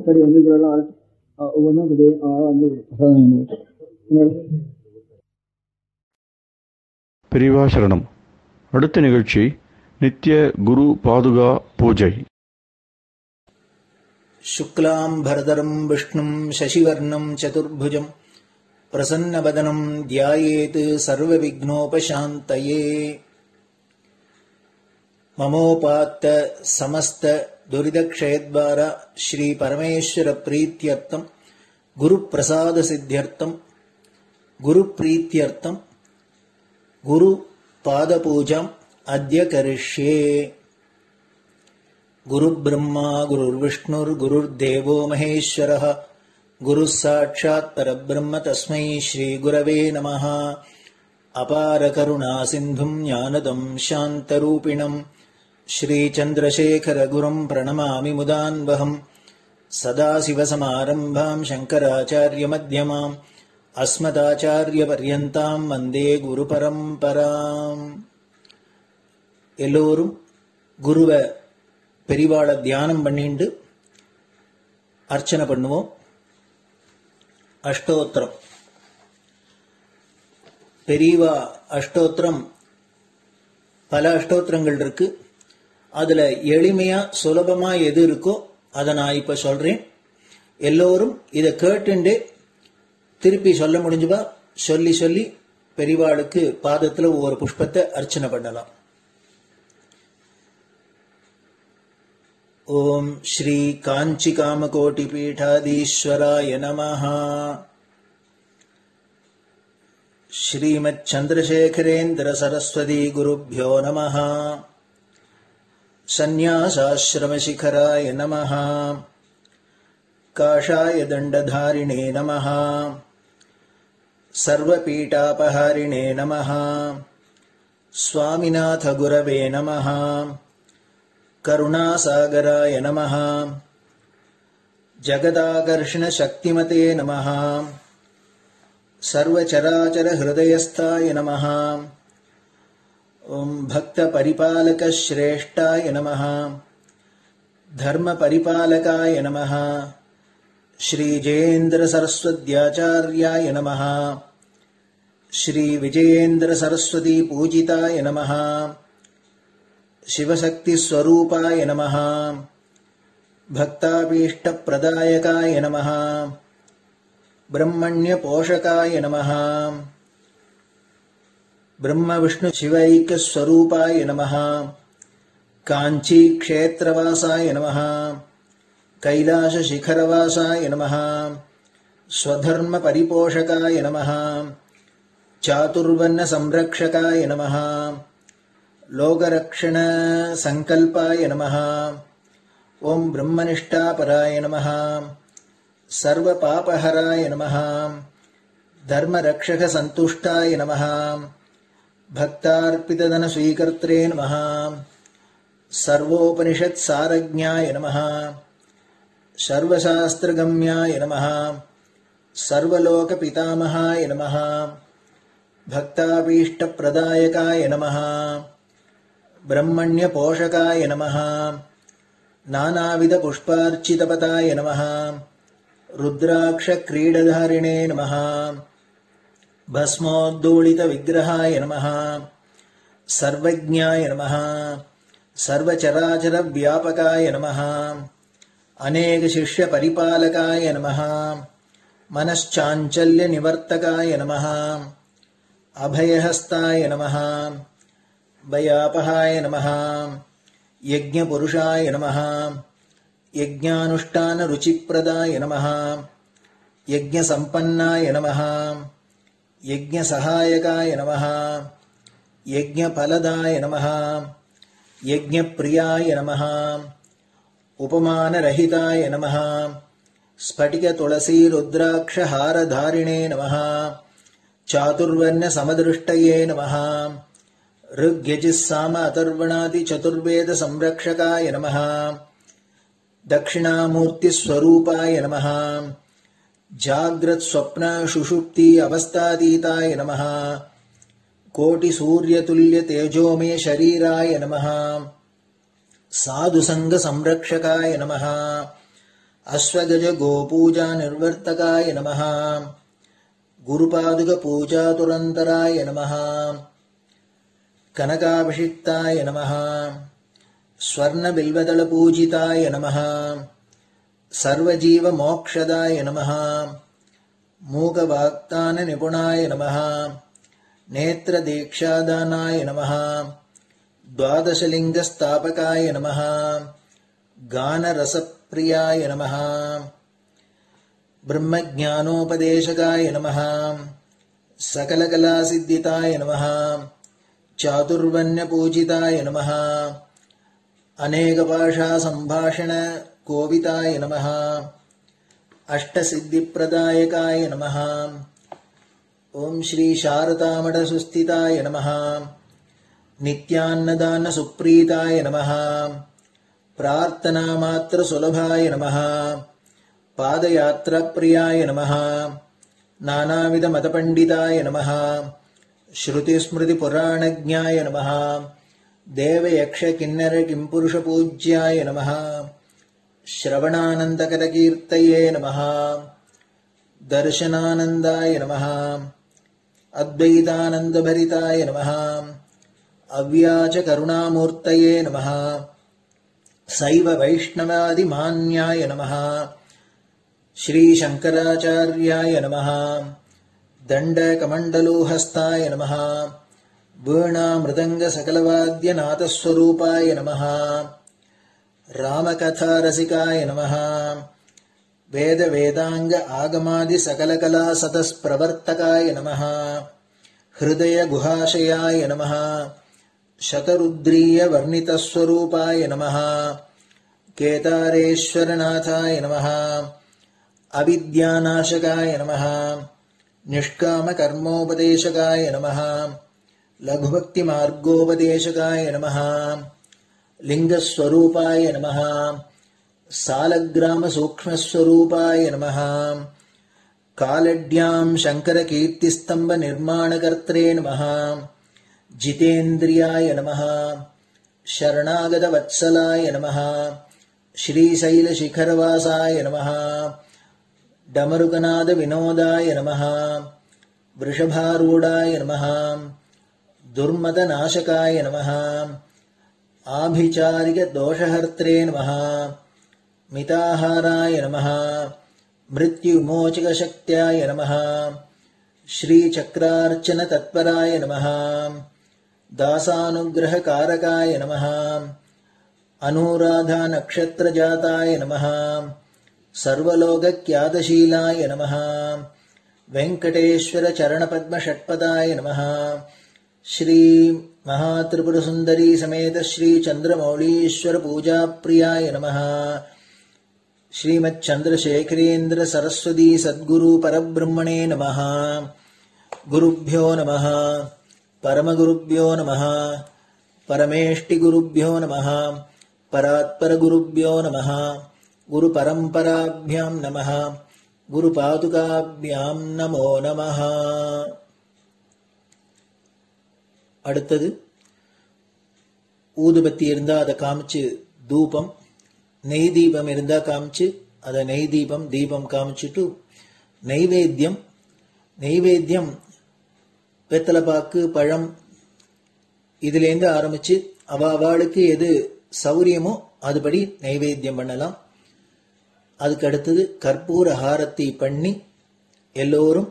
படி வந்துக்கிறதெல்லாம் வரட்டும். ஒவ்வொன்றும் படி வந்து பிரசாதம். பெரியவா சரணம். அடுத்த நிகழ்ச்சி நித்திய குரு பாதுகா பூஜை. शुक्लां भरदरं विष्णुं शशिवर्णं चतुर्भुजं प्रसन्नवदनं ध्यायेत् सर्वविघ्नोपशान्तये. ममोपात्त समस्त दुरितक्षयद्वारा श्री परमेश्वर प्रीत्यर्थं गुरुप्रसाद सिद्ध्यर्थं गुरुप्रीत्यर्थं गुरुपादपूजाम् अद्य करिष्ये. गुरुब्रह्मा गुरुर्विष्णुर्गुरुर्देवो महेश्वरः गुरुः साक्षात् परब्रह्म तस्मै श्रीगुरवे नमः. अपारकरुणासिन्धुं ज्ञानदं शान्तरूपिणं श्रीचन्द्रशेखरगुरुं प्रणमामि मुदान्वहम्. सदाशिवसमारम्भां शङ्कराचार्यमध्यमाम् अस्मदाचार्यपर्यन्तां वन्दे गुरुपरम्पराम्. எல்லோரும் குருவை பெரிவாளை தியானம் பண்ணிண்டு அர்ச்சனை பண்ணுவோம். அஷ்டோத்திரம். பெரியவா அஷ்டோத்திரம் பல அஷ்டோத்திரங்கள் இருக்கு. அதுல எளிமையா சுலபமா எது இருக்கோ அதை நான் இப்ப சொல்றேன். எல்லோரும் இதை கேட்டுண்டே திருப்பி சொல்ல முடிஞ்சுபா சொல்லி சொல்லி பெரிவாளுக்கு பாதத்துல ஒவ்வொரு புஷ்பத்தை அர்ச்சனை பண்ணலாம். ओम श्री कांची कामकोटि पीठाधीश्वराय नमः. श्रीमच्चंद्रशेखरेन्द्र सरस्वती गुरुभ्यो नमः. सन्यासाश्रम शिखराय नमः. काषाय दंडधारिणे नमः. सर्वपीठापहारिणे नमः. स्वामिनाथ गुरवे नमः. करुणासागराय नमः. जगदाकर्षण शक्तिमते नमः. सर्वचराचर हृदयस्थाय नमः. ओम भक्त परिपालक श्रेष्ठाय नमः. धर्म परिपालकाय नमः. श्री जयेन्द्र सरस्वत्याचार्याय नमः. श्री विजयेन्द्र सरस्वती पूजिताय नमः. शिवशक्ति स्वरूपाय नमः. भक्ताभीष्ट प्रदायकाय नमः. ब्रह्मण्य पोषकाय नमः. ब्रह्म विष्णु शिवैक स्वरूपाय नमः. कांची क्षेत्रवासाय नमः. कैलाश शिखरवासाय नमः. स्वधर्म परिपोषकाय नमः. चातुर्वर्ण संरक्षकाय नमः. लोकरक्षण संकल्पाय नमः. ओम ब्रह्मनिष्ठापराय नमः. सर्वपापहराय नमः. धर्मरक्षक संतुष्टाय नमः. भक्तार्पितधन स्वीकर्त्रे नमः. सर्वोपनिषत् सारज्ञाय नमः. सर्वशास्त्रगम्याय नमः. सर्वलोक पितामहाय नमः. भक्ताभीष्ट प्रदायकाय नमः. ब्रह्मण्य पोषकाय नमः. नानाविध पुष्पार्चितपताय नमः. रुद्राक्ष क्रीडधारिणे नमः. भस्मोद्धूलित विग्रहाय नमः. सर्वज्ञाय नमः. सर्वचराचर व्यापकाय नमः. अनेक शिष्य परिपालकाय नमः. मनश्चाञ्चल्य निवर्तकाय नमः. अभयहस्ताय नमः. भयापहाय नमः. यज्ञपुरुषाय नमः. यज्ञानुष्ठान रुचिप्रदाय नमः यज्ञसम्पन्नाय नमः यज्ञसहायकाय नमः यज्ञफलदाय नमः यज्ञप्रियाय नमः उपमानरहिताय नमः स्फटिकतुलसीरुद्राक्षहारधारिणे नमः चातुर्वर्ण्यसमदृष्टये नमः ऋग्यजुस्साम अथर्वणादिचतुर्वेदसंरक्षकाय नमः दक्षिणामूर्तिस्वरूपाय नमः जाग्रत्स्वप्नसुषुप्ति अवस्थातीताय नमः कोटिसूर्यतुल्यतेजोमे शरीराय नमः साधुसङ्गसंरक्षकाय नमः अश्वगजगोपूजानिर्वर्तकाय नमः गुरुपादुकपूजातुरन्तराय नमः कनकाभिषिक्ताय नमः स्वर्णबिल्वदलपूजिताय नमः सर्वजीवमोक्षदाय नमः मूकवाक्ताननिपुणाय नमः नेत्रदीक्षादानाय नमः द्वादशलिङ्गस्थापकाय नमः गानरसप्रियाय नमः ब्रह्मज्ञानोपदेशकाय नमः सकलकलासिद्धिताय नमः चातुर्वर्ण्यपूजिताय नमः अनेकभाषासम्भाषणकोविताय नमः अष्टसिद्धिप्रदायकाय नमः ओम श्री शारदामठसुस्थिताय नमः नित्यान्नदानसुप्रीताय नमः प्रार्थनामात्रसुलभाय नमः पादयात्राप्रियाय नमः नानाविधमतपण्डिताय नमः श्रुतिस्मृतिपुराणज्ञाय नमः देवयक्षकिन्नरकिंपुरुषपूज्याय नमः श्रवणानन्दकरकीर्तये नमः दर्शनानन्दाय नमः अद्वैतानन्दभरिताय नमः अव्याजकरुणामूर्तये नमः शैव वैष्णवादिमान्याय नमः श्रीशङ्कराचार्याय नमः दण्डकमण्डलोहस्ताय नमः वीणामृदङ्गसकलवाद्यनाथस्वरूपाय नमः रामकथारसिकाय नमः वेदवेदाङ्ग आगमादिसकलकलासतस्प्रवर्तकाय नमः हृदयगुहाशयाय नमः शतरुद्रीयवर्णितस्वरूपाय नमः केदारेश्वरनाथाय नमः अविद्यानाशकाय नमः निष्कामकर्मोपदेशकाय नमः लघुभक्तिमार्गोपदेशकाय नमः लिङ्गस्वरूपाय नमः सालग्रामसूक्ष्मस्वरूपाय नमः कालड्यां शङ्करकीर्तिस्तम्भनिर्माणकर्त्रे नमः जितेन्द्रियाय नमः शरणागतवत्सलाय नमः श्रीशैलशिखरवासाय नमः डमरुकनादविनोदाय नमः वृषभारूढाय नमः दुर्मदनाशकाय नमः आभिचारिकदोषहर्त्रे नमः मिताहाराय नमः मृत्युमोचकशक्त्याय नमः श्रीचक्रार्चनतत्पराय नमः दासानुग्रहकारकाय नमः अनुराधानक्षत्रजाताय नमः सर्वलोकख्यातशीलाय नमः वेङ्कटेश्वरचरणपद्मषट्पदाय नमः श्री महात्रिपुरसुन्दरी समेत श्री चन्द्रमौलीश्वर पूजाप्रियाय नमः श्रीमच्चन्द्रशेखरेन्द्र सरस्वती सद्गुरु परब्रह्मणे नमः गुरुभ्यो नमः परमगुरुभ्यो नमः परमेष्टिगुरुभ्यो नमः परात्परगुरुभ्यो नमः गुरुपरम्पराभ्यां नमः गुरुपादुकाभ्यां नमो नमः அடுத்தது ஊதுபத்தி இருந்தா அதை காமிச்சு தூபம், நெய் தீபம் இருந்தா காமிச்சு அதை நெய் தீபம் தீபம் காமிச்சுட்டு நைவேத்தியம் வெத்தலைப்பாக்கு பழம் இதுலேருந்து ஆரம்பிச்சு அவளுக்கு எது சௌரியமோ அதுபடி நைவேத்தியம் பண்ணலாம். அதுக்கு அடுத்தது கற்பூர ஹாரத்தி பண்ணி எல்லோரும்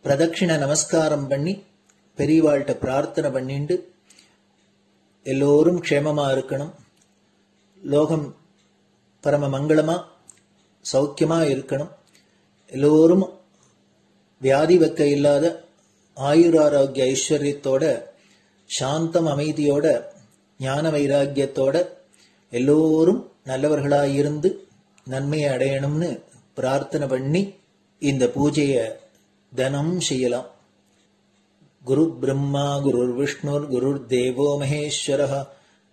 பிரதட்சிண நமஸ்காரம் பண்ணி பெரியவாள்கிட்ட பிரார்த்தனை பண்ணிண்டு எல்லோரும் க்ஷேமமா இருக்கணும், லோகம் பரம மங்களமா சௌக்கியமா இருக்கணும். எல்லோரும் வியாதி வெக்க இல்லாத ஆயுராரோக்கிய ஐஸ்வர்யத்தோட சாந்தம் அமைதியோட ஞான வைராக்கியத்தோட எல்லோரும் நல்லவர்களாயிருந்து நன்மையை அடையணும்னு பிரார்த்தனை பண்ணி இந்த பூஜையை தினம் செய்யலாம். குரு பிரம்மா குருர் விஷ்ணுர் குருர் தேவோ மகேஸ்வரः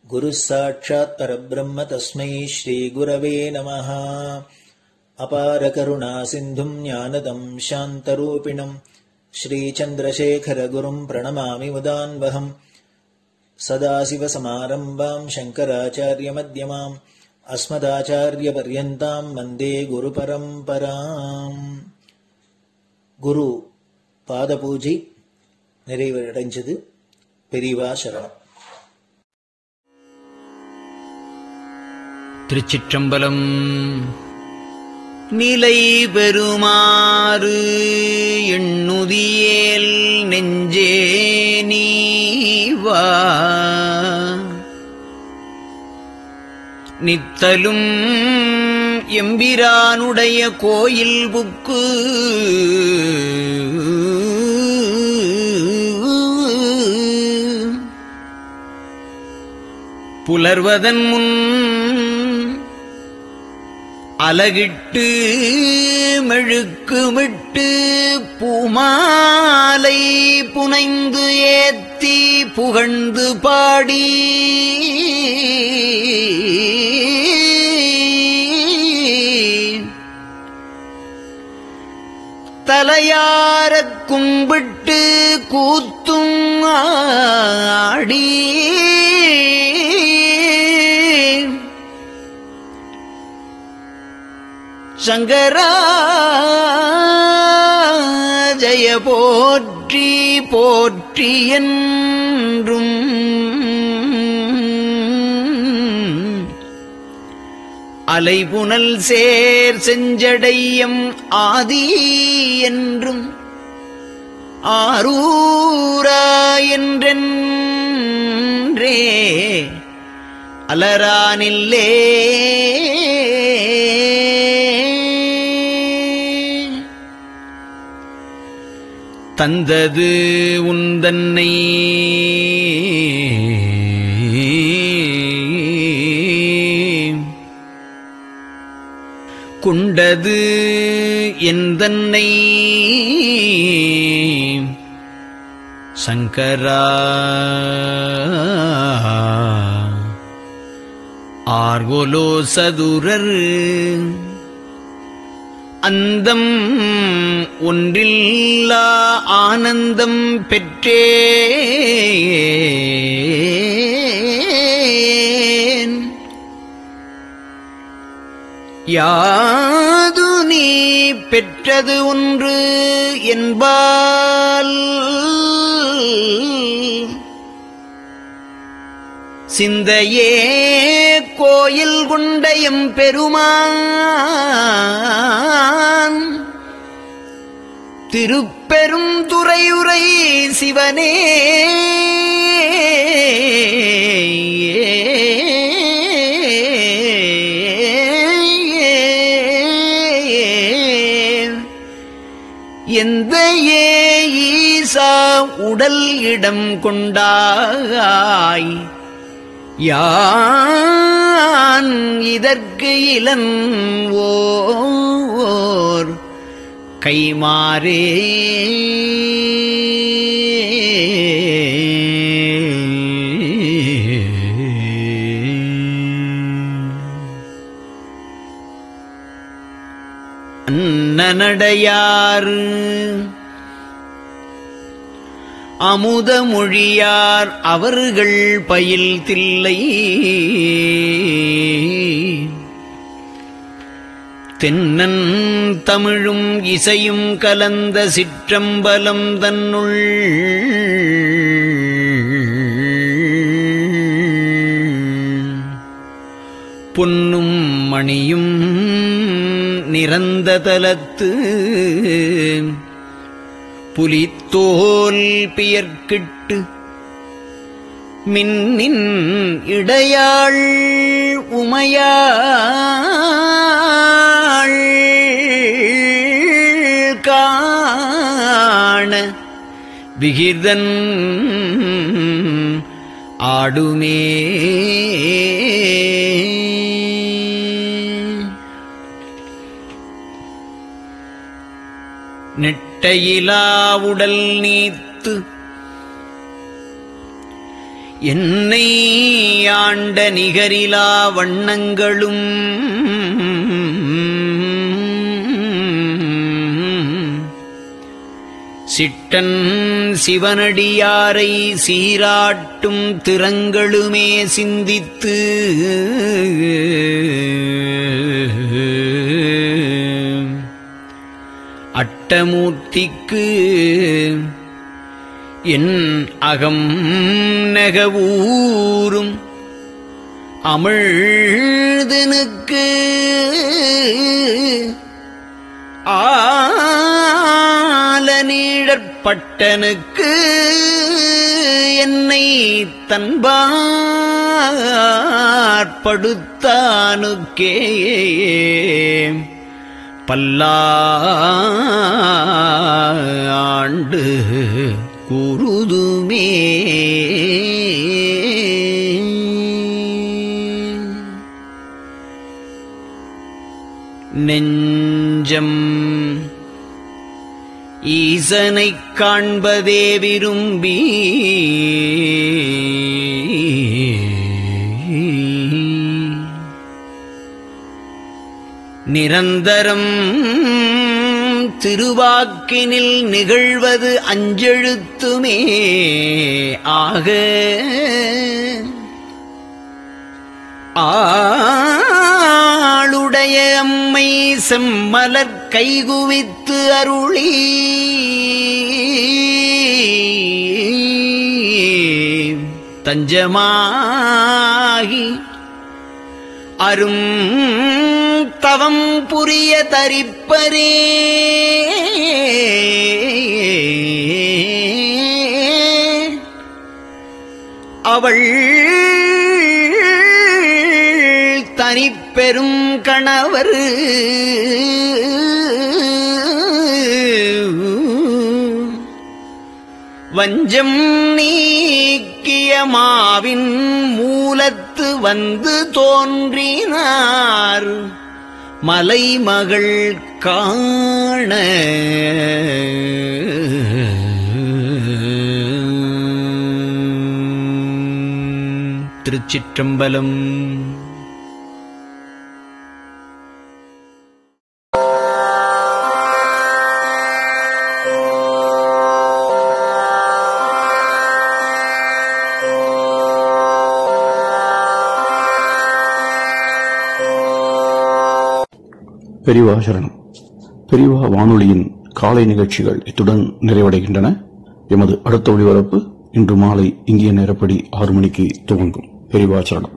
குரு சாட்சாத் பரபிரம்ம தஸ்மை ஸ்ரீ குரவே நமः. அபார கருணா சிந்தும் ஞானதம் சாந்தரூபிணம் ஸ்ரீ சந்திரசேகர குரும் பிரணமாமி முதான்வகம். சதாசிவ சமாரம்பாம் சங்கராச்சாரிய மத்யமாம் அஸ்மதாச்சாரிய பர்யந்தாம் வந்தே குரு பரம்பராம். குரு பாத பூஜை நிறைவடைஞ்சது. பெரியவா சரணம். திருச்சிற்றம்பலம். நிலை பெறுமாறு எண்ணுதியேல் நெஞ்சே நீவா நித்தலும் எம்பிரானுடைய கோயில் புக்கு புலர்வதன் முன் அலகிட்டு மெழுக்குமிட்டு பூமாலை புனைந்து ஏத்தி புகழ்ந்து பாடி தலையாரக் கும்பிட்டு கூத்தும் ஆடி சங்கரா ஜய போற்றி போற்றி என்றும் அலைபுனல் சேர் செஞ்சடையம் ஆதி என்றும் ஆரூரா என்றென்றே அலரானில்லே தந்தது உந்தன்னை கொண்டது எந்தன்னை சங்கரா ஆர்கோலோ சதுரர் அந்தம் ஒன்றில்லா ஆனந்தம் பெற்றேன் யாது நீ பெற்றது ஒன்று என்பால் சிந்தையே கோயில் கொண்டயம் பெருமான் திருப்பெரும் துறையுரை சிவனே எந்த ஈசா உடல் இடம் கொண்டாய் யான் இதற்கு இளன்வோர் கைமாறே அன்னநடையார் அமுத மொழியார் அவர்கள் பயில் தில்லை தென்னன் தமிழும் இசையும் கலந்த சிற்றம்பலம் தன்னுள் பொன்னும் மணியும் நிறந்த தலத்து புலித்தோல் பியர்க்கிட்டு மின்னின் இடையாள் உமையாள் காண விகிர்தன் ஆடுமே. நெட்டையிலா உடல் நீத்து என்னை ஆண்ட நிகரிலா வண்ணங்களும் சிட்டன் சிவனடியாரை சீராட்டும் திறங்களுமே சிந்தித்து அட்டமூர்த்திக்கு என் அகம் நெகவூரும் அமிழ்தனுக்கு ஆலநீழற்பட்டனுக்கு என்னை தன்பாற்படுத்தானுக்கே பல்லாண்டு கூறுதுமே. நெஞ்சம் ஈசனைக் காண்பதே விரும்பி நிரந்தரம் திருவாக்கினில் நிகழ்வது அஞ்செழுத்துமே ஆக ஆளுடைய அம்மை செம்மலர் கைகுவித்து அருளி தஞ்சமாகி அரும் தவம் புரிய தரிப்பரே. அவள் தனிப்பெரும் கணவர் வஞ்சம் நீக்கிய மாவின் மூலத்து வந்து தோன்றினார் மலைமகள் காண. திருச்சிற்றம்பலம். பெரியவா சரணம். பெரியவா வானொலியின் காலை நிகழ்ச்சிகள் இத்துடன் நிறைவடைகின்றன. எமது அடுத்த ஒளிபரப்பு இன்று மாலை இந்திய நேரப்படி 6 மணிக்கு துவங்கும். பெரியவா சரணம்.